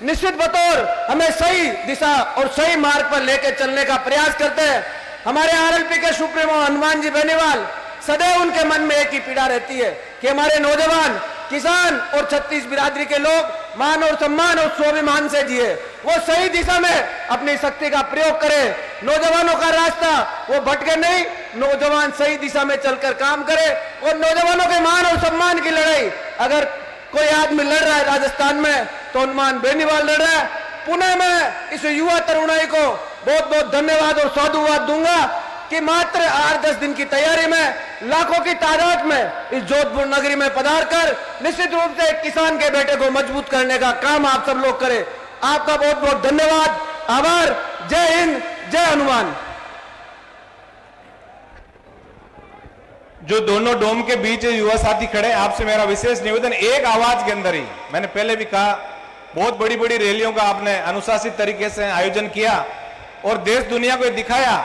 निश्चित बतौर हमें सही दिशा और सही मार्ग पर लेकर चलने का प्रयास करते हैं। हमारे आरएलपी के सुप्रीमो हनुमान जी बेनीवाल, सदैव उनके मन में एक ही पीड़ा रहती है कि हमारे नौजवान, किसान और 36 बिरादरी के लोग मान और सम्मान और स्वाभिमान से जिए, वो सही दिशा में अपनी शक्ति का प्रयोग करें। नौजवानों का रास्ता वो भटके नहीं, नौजवान सही दिशा में चलकर काम करे और नौजवानों के मान और सम्मान की लड़ाई अगर कोई आदमी लड़ रहा है राजस्थान में तो हनुमान बेनीवाल लड़ रहा है। पुनः मैं इस युवा तरुणाई को बहुत बहुत धन्यवाद और साधुवाद दूंगा कि मात्र 8-10 दिन की तैयारी में लाखों की तादाद में इस जोधपुर नगरी में पधार कर निश्चित रूप से किसान के बेटे को मजबूत करने का काम आप सब लोग करें। आपका बहुत बहुत धन्यवाद, आभार। जय हिंद, जय हनुमान। जो दोनों डोम के बीच युवा साथी खड़े, आपसे मेरा विशेष निवेदन, एक आवाज के अंदर ही, मैंने पहले भी कहा, बहुत बड़ी बड़ी रैलियों का आपने अनुशासित तरीके से आयोजन किया और देश दुनिया को दिखाया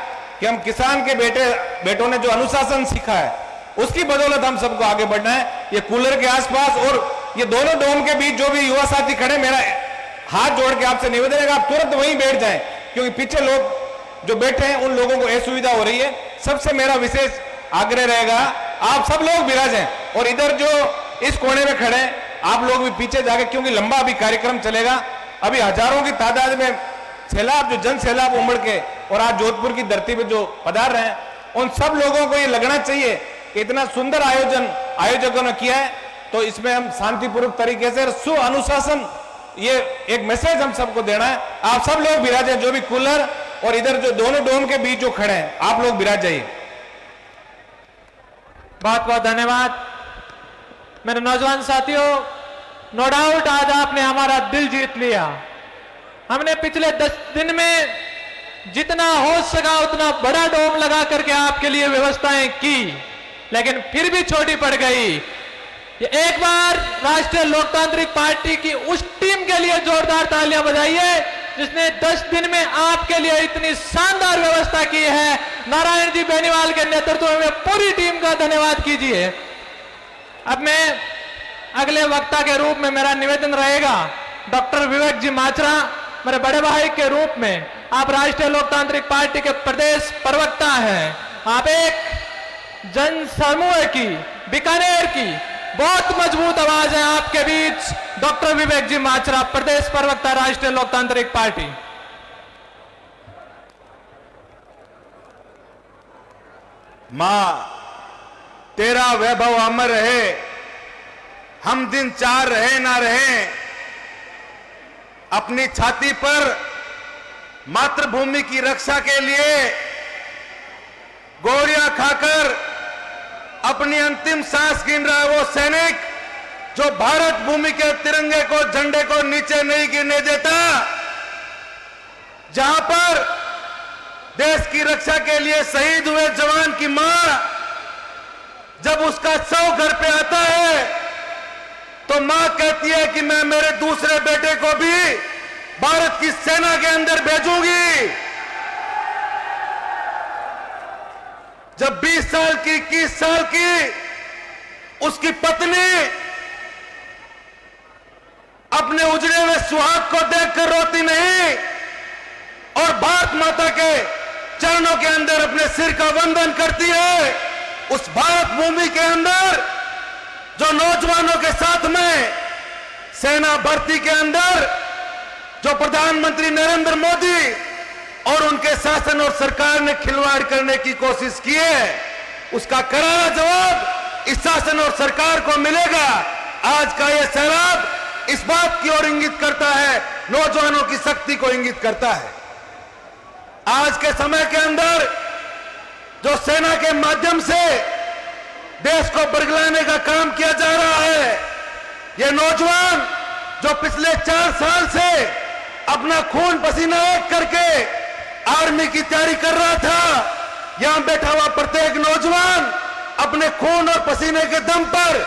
कि हम किसान के बेटों ने जो अनुशासन सीखा है उसकी बदौलत हम सबको आगे बढ़ना है। ये कूलर के आसपास और ये दोनों डोम के बीच जो भी युवा साथी खड़े, मेरा हाथ जोड़ के आपसे निवेदन है कि आप तुरंत वहीं बैठ जाएं, क्योंकि पीछे लोग जो बैठे हैं उन लोगों को असुविधा हो रही है। सबसे मेरा विशेष आग्रह रहेगा, आप सब लोग विराजें और इधर जो इस कोने में खड़े आप लोग भी पीछे जाके, क्योंकि लंबा अभी कार्यक्रम चलेगा, अभी हजारों की तादाद में सैलाब, जो जन सैलाब उमड़ के और आज जोधपुर की धरती पे जो पधार रहे हैं, उन सब लोगों को ये लगना चाहिए कि इतना सुंदर आयोजन आयोजकों ने किया है, तो इसमें हम शांतिपूर्वक तरीके से सु अनुशासन, ये एक मैसेज हम सबको देना है। आप सब लोग विराजे, जो भी कूलर और इधर जो दोनों डोम के बीच जो खड़े हैं, आप लोग विराज जाइए। बहुत बहुत धन्यवाद मेरे नौजवान साथियों। नो डाउट आज आपने हमारा दिल जीत लिया। हमने पिछले 10 दिन में जितना हो सका उतना बड़ा डोम लगा करके आपके लिए व्यवस्थाएं की, लेकिन फिर भी छोटी पड़ गई। ये एक बार राष्ट्रीय लोकतांत्रिक पार्टी की उस टीम के लिए जोरदार तालियां बजाइए जिसने 10 दिन में आपके लिए इतनी शानदार व्यवस्था की है। नारायण जी बेनीवाल के नेतृत्व में पूरी टीम का धन्यवाद कीजिए। अब मैं अगले वक्ता के रूप में मेरा निवेदन रहेगा, डॉक्टर विवेक जी माचरा, मेरे बड़े भाई के रूप में, आप राष्ट्रीय लोकतांत्रिक पार्टी के प्रदेश प्रवक्ता हैं, आप एक जन समूह की, बीकानेर की बहुत मजबूत आवाज है आपके बीच। डॉक्टर विवेक जी माचरा, प्रदेश प्रवक्ता राष्ट्रीय लोकतांत्रिक पार्टी। मां तेरा वैभव अमर रहे, हम दिन 4 रहे ना रहे, अपनी छाती पर मातृभूमि की रक्षा के लिए गोलियां खाकर अपनी अंतिम सांस गिन रहा है वो सैनिक जो भारत भूमि के तिरंगे को, झंडे को नीचे नहीं गिरने देता। जहां पर देश की रक्षा के लिए शहीद हुए जवान की मां जब उसका शव घर पे आता है तो मां कहती है कि मैं मेरे दूसरे बेटे को भी भारत की सेना के अंदर भेजूंगी। जब 20 साल की, 21 साल की उसकी पत्नी अपने उजड़े हुए सुहाग को देखकर रोती नहीं और भारत माता के चरणों के अंदर अपने सिर का वंदन करती है, उस भारत भूमि के अंदर जो नौजवानों के साथ में सेना भर्ती के अंदर जो प्रधानमंत्री नरेंद्र मोदी और उनके शासन और सरकार ने खिलवाड़ करने की कोशिश की है, उसका करारा जवाब इस शासन और सरकार को मिलेगा। आज का यह सैलाब इस बात की ओर इंगित करता है, नौजवानों की शक्ति को इंगित करता है। आज के समय के अंदर जो सेना के माध्यम से देश को बरगलाने का काम किया जा रहा है, ये नौजवान जो पिछले 4 साल से अपना खून पसीना एक करके आर्मी की तैयारी कर रहा था, यहां बैठा हुआ प्रत्येक नौजवान अपने खून और पसीने के दम पर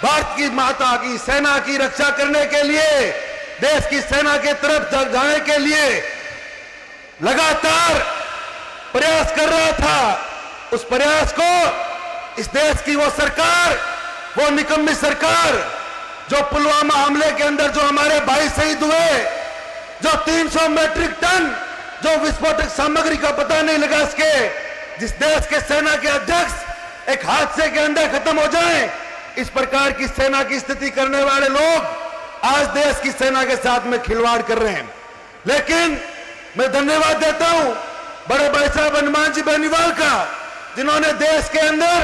भारत की माता की, सेना की रक्षा करने के लिए, देश की सेना के तरफ जाने के लिए लगातार प्रयास कर रहा था। उस प्रयास को इस देश की वो सरकार, वो निकम्मी सरकार जो पुलवामा हमले के अंदर जो हमारे भाई शहीद हुए, जो 300 मैट्रिक टन जो विस्फोटक सामग्री का पता नहीं लगा सके, जिस देश के सेना के अध्यक्ष एक हादसे के अंदर खत्म हो जाए, इस प्रकार की सेना की स्थिति करने वाले लोग आज देश की सेना के साथ में खिलवाड़ कर रहे हैं। लेकिन मैं धन्यवाद देता हूं बड़े भाई साहब हनुमान जी बेनीवाल का, जिन्होंने देश के अंदर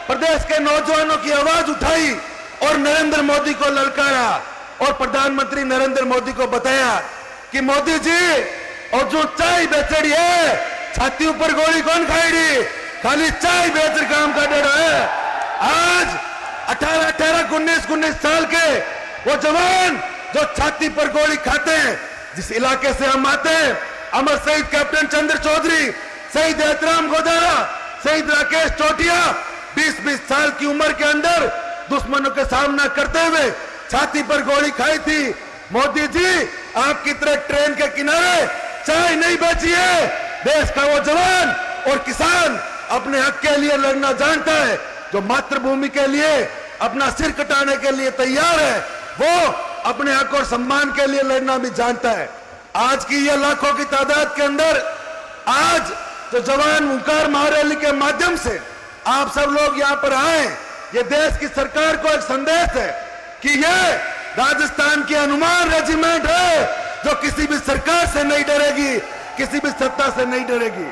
प्रदेश के नौजवानों की आवाज उठाई और नरेंद्र मोदी को ललकारा और प्रधानमंत्री नरेंद्र मोदी को बताया कि मोदी जी और जो चाय बेचड़ी है, छाती ऊपर गोली कौन खाएगी, खाली चाय बेच काम का डर है। आज 18-18, 19-19 साल के वो जवान जो छाती पर गोली खाते हैं, जिस इलाके से हम आते हैं, अमर शहीद कैप्टन चंद्र चौधरी, शहीद एहतराम गोदारा, शहीद राकेश चोटिया 20-20 साल की उम्र के अंदर दुश्मनों के सामना करते हुए छाती पर गोली खाई थी। मोदी जी आपकी तरह ट्रेन के किनारे चाय नहीं बेची है। देश का वो जवान और किसान अपने हक के लिए लड़ना जानता है, जो मातृभूमि के लिए अपना सिर कटाने के लिए तैयार है, वो अपने हक और सम्मान के लिए लड़ना भी जानता है। आज की ये लाखों की तादाद के अंदर आज जो जवान हुंकार महारैली के माध्यम से आप सब लोग यहाँ पर आए, ये देश की सरकार को एक संदेश है कि ये राजस्थान की हनुमान रेजिमेंट है, जो किसी भी सरकार से नहीं डरेगी, किसी भी सत्ता से नहीं डरेगी।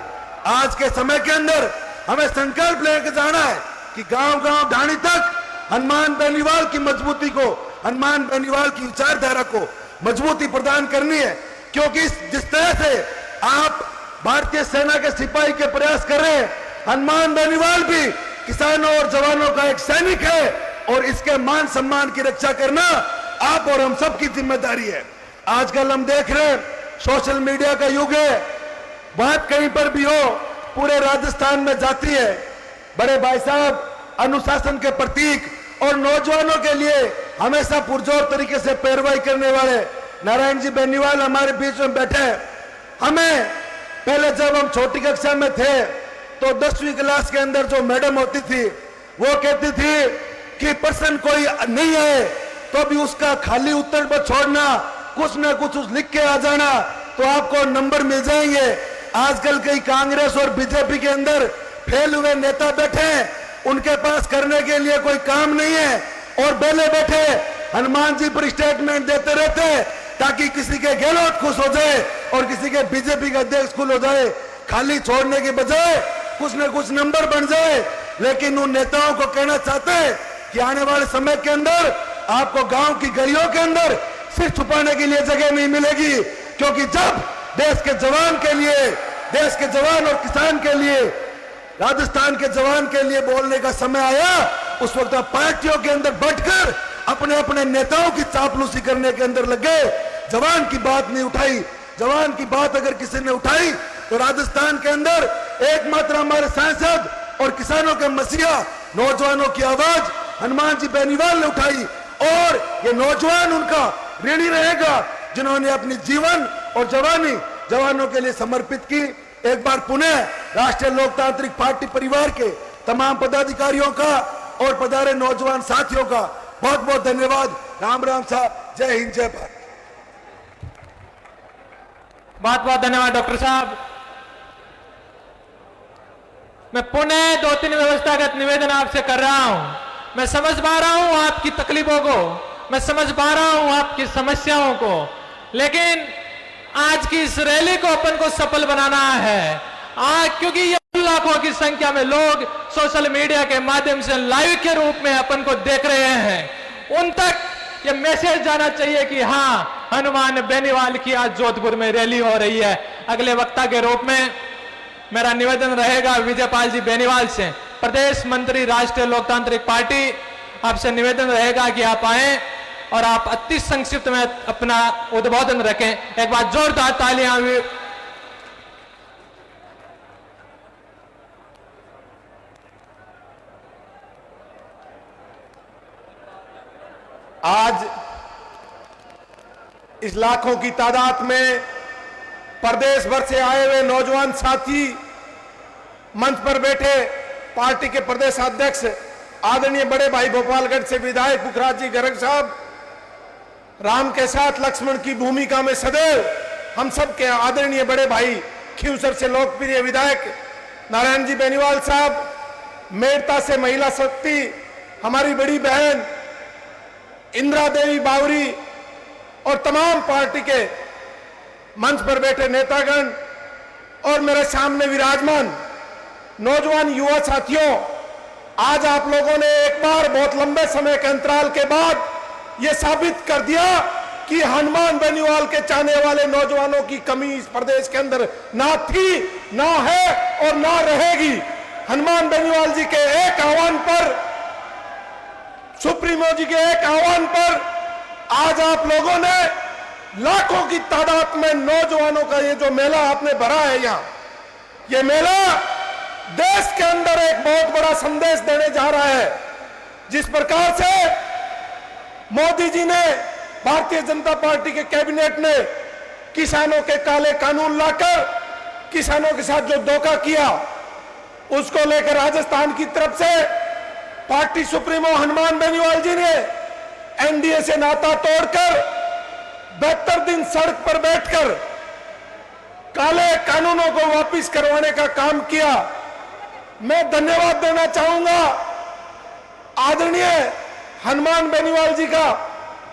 आज के समय के अंदर हमें संकल्प लेकर जाना है कि गांव गांव ढाणी तक हनुमान बेनीवाल की मजबूती को, हनुमान बेनीवाल की विचारधारा को मजबूती प्रदान करनी है। क्योंकि जिस तरह से आप भारतीय सेना के सिपाही के प्रयास कर रहे हैं, हनुमान बेनीवाल भी किसानों और जवानों का एक सैनिक है और इसके मान सम्मान की रक्षा करना आप और हम सब की जिम्मेदारी है। आजकल हम देख रहे हैं सोशल मीडिया का युग है, बात कहीं पर भी हो पूरे राजस्थान में जाती है। बड़े भाई साहब अनुशासन के प्रतीक और नौजवानों के लिए हमेशा पुरजोर तरीके से पैरवाई करने वाले नारायण जी बेनीवाल हमारे बीच में बैठे हैं। हमें पहले जब हम छोटी कक्षा में थे तो 10वीं क्लास के अंदर जो मैडम होती थी वो कहती थी कि प्रश्न कोई नहीं है तो भी उसका खाली उत्तर पर छोड़ना, कुछ ना कुछ उस लिख के आ जाना तो आपको नंबर मिल जाएंगे। आजकल कई कांग्रेस और बीजेपी के अंदर फेल हुए नेता बैठे हैं, उनके पास करने के लिए कोई काम नहीं है और बेले बैठे हनुमान जी पर स्टेटमेंट देते रहते हैं ताकि किसी के गहलोत खुश हो जाए और किसी के बीजेपी का अध्यक्ष खुश हो जाए। खाली छोड़ने के बजाय कुछ न कुछ नंबर बन जाए। लेकिन उन नेताओं को कहना चाहते हैं कि आने वाले समय के अंदर आपको गांव की गलियों के अंदर सिर छुपाने के लिए जगह नहीं मिलेगी, क्योंकि जब देश के जवान के लिए, देश के जवान और किसान के लिए, राजस्थान के जवान के लिए बोलने का समय आया, उस वक्त आप पार्टियों के अंदर बैठकर अपने अपने नेताओं की चापलूसी करने के अंदर लगे। जवान की बात नहीं उठाई। जवान की बात अगर किसी ने उठाई तो राजस्थान के अंदर एकमात्र हमारे सांसद और किसानों के मसीहा नौजवानों की आवाज हनुमान जी बेनीवाल ने उठाई और ये नौजवान उनका ऋणी रहेगा जिन्होंने अपनी जीवन और जवानी जवानों के लिए समर्पित की। एक बार पुनः राष्ट्रीय लोकतांत्रिक पार्टी परिवार के तमाम पदाधिकारियों का और पधारे नौजवान साथियों का बहुत बहुत धन्यवाद। राम राम साहब, जय हिंद, जय भारत। बहुत बहुत धन्यवाद डॉक्टर साहब। मैं पुनः 2-3 व्यवस्थागत निवेदन आपसे कर रहा हूं। मैं समझ पा रहा हूं आपकी तकलीफों को, मैं समझ पा रहा हूं आपकी समस्याओं को, लेकिन आज की इस रैली को अपन को सफल बनाना है। आज क्योंकि ये लाखों की संख्या में लोग सोशल मीडिया के माध्यम से लाइव के रूप में अपन को देख रहे हैं, उन तक ये मैसेज जाना चाहिए कि हाँ, हनुमान बेनीवाल की आज जोधपुर में रैली हो रही है। अगले वक्ता के रूप में मेरा निवेदन रहेगा विजयपाल जी बेनीवाल से, प्रदेश मंत्री राष्ट्रीय लोकतांत्रिक पार्टी, आपसे निवेदन रहेगा कि आप आए और आप अति संक्षिप्त में अपना उद्बोधन रखें। एक बार जोरदार तालियां। आज इस लाखों की तादाद में प्रदेश भर से आए हुए नौजवान साथी, मंच पर बैठे पार्टी के प्रदेश अध्यक्ष आदरणीय बड़े भाई गोपालगढ़ से विधायक पुखराज जी गर्ग साहब, राम के साथ लक्ष्मण की भूमिका में सदैव हम सब के आदरणीय बड़े भाई खींवसर से लोकप्रिय विधायक नारायण जी बेनीवाल साहब, मेड़ता से महिला शक्ति हमारी बड़ी बहन इंदिरा देवी बावरी और तमाम पार्टी के मंच पर बैठे नेतागण और मेरे सामने विराजमान नौजवान युवा साथियों, आज आप लोगों ने एक बार बहुत लंबे समय के अंतराल के बाद यह साबित कर दिया कि हनुमान बेनीवाल के चाहने वाले नौजवानों की कमी इस प्रदेश के अंदर ना थी, ना है और ना रहेगी। हनुमान बेनीवाल जी के एक आह्वान पर, सुप्रीमो जी के एक आह्वान पर आज आप लोगों ने लाखों की तादाद में नौजवानों का ये जो मेला आपने भरा है, यहाँ ये मेला देश के अंदर एक बहुत बड़ा संदेश देने जा रहा है। जिस प्रकार से मोदी जी ने, भारतीय जनता पार्टी के कैबिनेट ने किसानों के काले कानून लाकर किसानों के साथ जो धोखा किया, उसको लेकर राजस्थान की तरफ से पार्टी सुप्रीमो हनुमान बेनीवाल जी ने एनडीए से नाता तोड़कर 72 दिन सड़क पर बैठकर काले कानूनों को वापस करवाने का काम किया। मैं धन्यवाद देना चाहूंगा आदरणीय हनुमान बेनीवाल जी का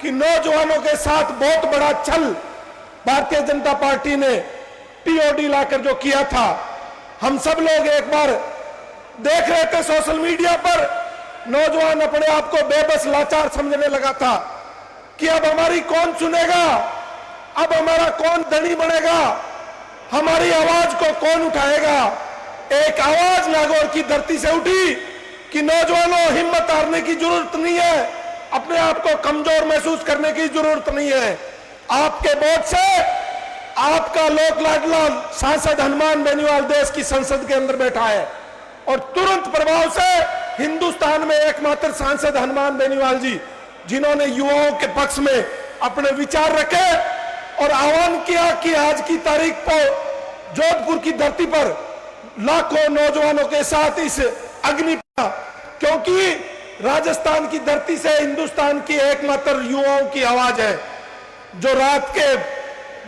कि नौजवानों के साथ बहुत बड़ा छल भारतीय जनता पार्टी ने टीओडी लाकर जो किया था, हम सब लोग एक बार देख रहे थे सोशल मीडिया पर, नौजवान अपने आप को बेबस लाचार समझने लगा था कि अब हमारी कौन सुनेगा, अब हमारा कौन धनी बनेगा, हमारी आवाज को कौन उठाएगा। एक आवाज नागौर की धरती से उठी कि नौजवानों, हिम्मत हारने की जरूरत नहीं है, अपने आप को कमजोर महसूस करने की जरूरत नहीं है। आपके वोट से आपका लोक लाडला सांसद हनुमान बेनीवाल देश की संसद के अंदर बैठा है और तुरंत प्रभाव से हिंदुस्तान में एकमात्र सांसद हनुमान बेनीवाल जी, जिन्होंने युवाओं के पक्ष में अपने विचार रखे और आह्वान किया कि आज की तारीख को जोधपुर की धरती पर लाखों नौजवानों के साथ इस अग्नि, क्योंकि राजस्थान की धरती से हिंदुस्तान की एकमात्र युवाओं की आवाज है जो रात के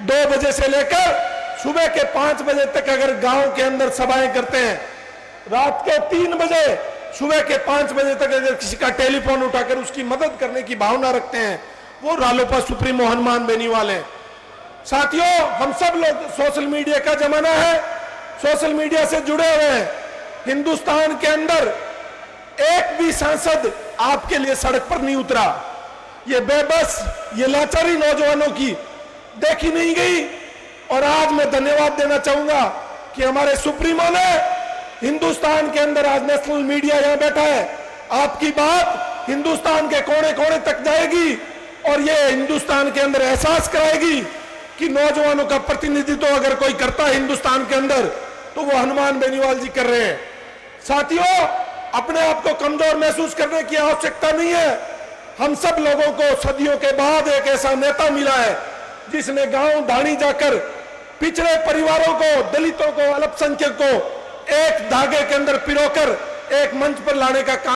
2 बजे से लेकर सुबह के 5 बजे तक अगर गांव के अंदर सभाएं करते हैं, रात के 3 बजे सुबह के 5 बजे तक अगर किसी का टेलीफोन उठाकर उसकी मदद करने की भावना रखते हैं, वो रालोपा सुप्रीमो हनुमान बेनीवाल है। साथियों, हम सब लोग, सोशल मीडिया का जमाना है, सोशल मीडिया से जुड़े हुए हैं। हिंदुस्तान के अंदर एक भी सांसद आपके लिए सड़क पर नहीं उतरा। ये बेबस, ये लाचारी नौजवानों की देखी नहीं गई। और आज मैं धन्यवाद देना चाहूंगा कि हमारे सुप्रीमो ने हिंदुस्तान के अंदर, आज नेशनल मीडिया यहां बैठा है, आपकी बात हिंदुस्तान के कोने कोने तक जाएगी और ये हिंदुस्तान के अंदर एहसास कराएगी कि नौजवानों का प्रतिनिधित्व अगर कोई करता है हिंदुस्तान के अंदर तो वो हनुमान बेनीवाल जी कर रहे हैं। साथियों, अपने आप को कमजोर महसूस करने की आवश्यकता नहीं है। हम सब लोगों को सदियों के बाद एक ऐसा नेता मिला है जिसने गांव ढाणी जाकर पिछड़े परिवारों को, दलितों को, अल्पसंख्यक को एक धागे के अंदर पिरोकर एक मंच पर लाने का काम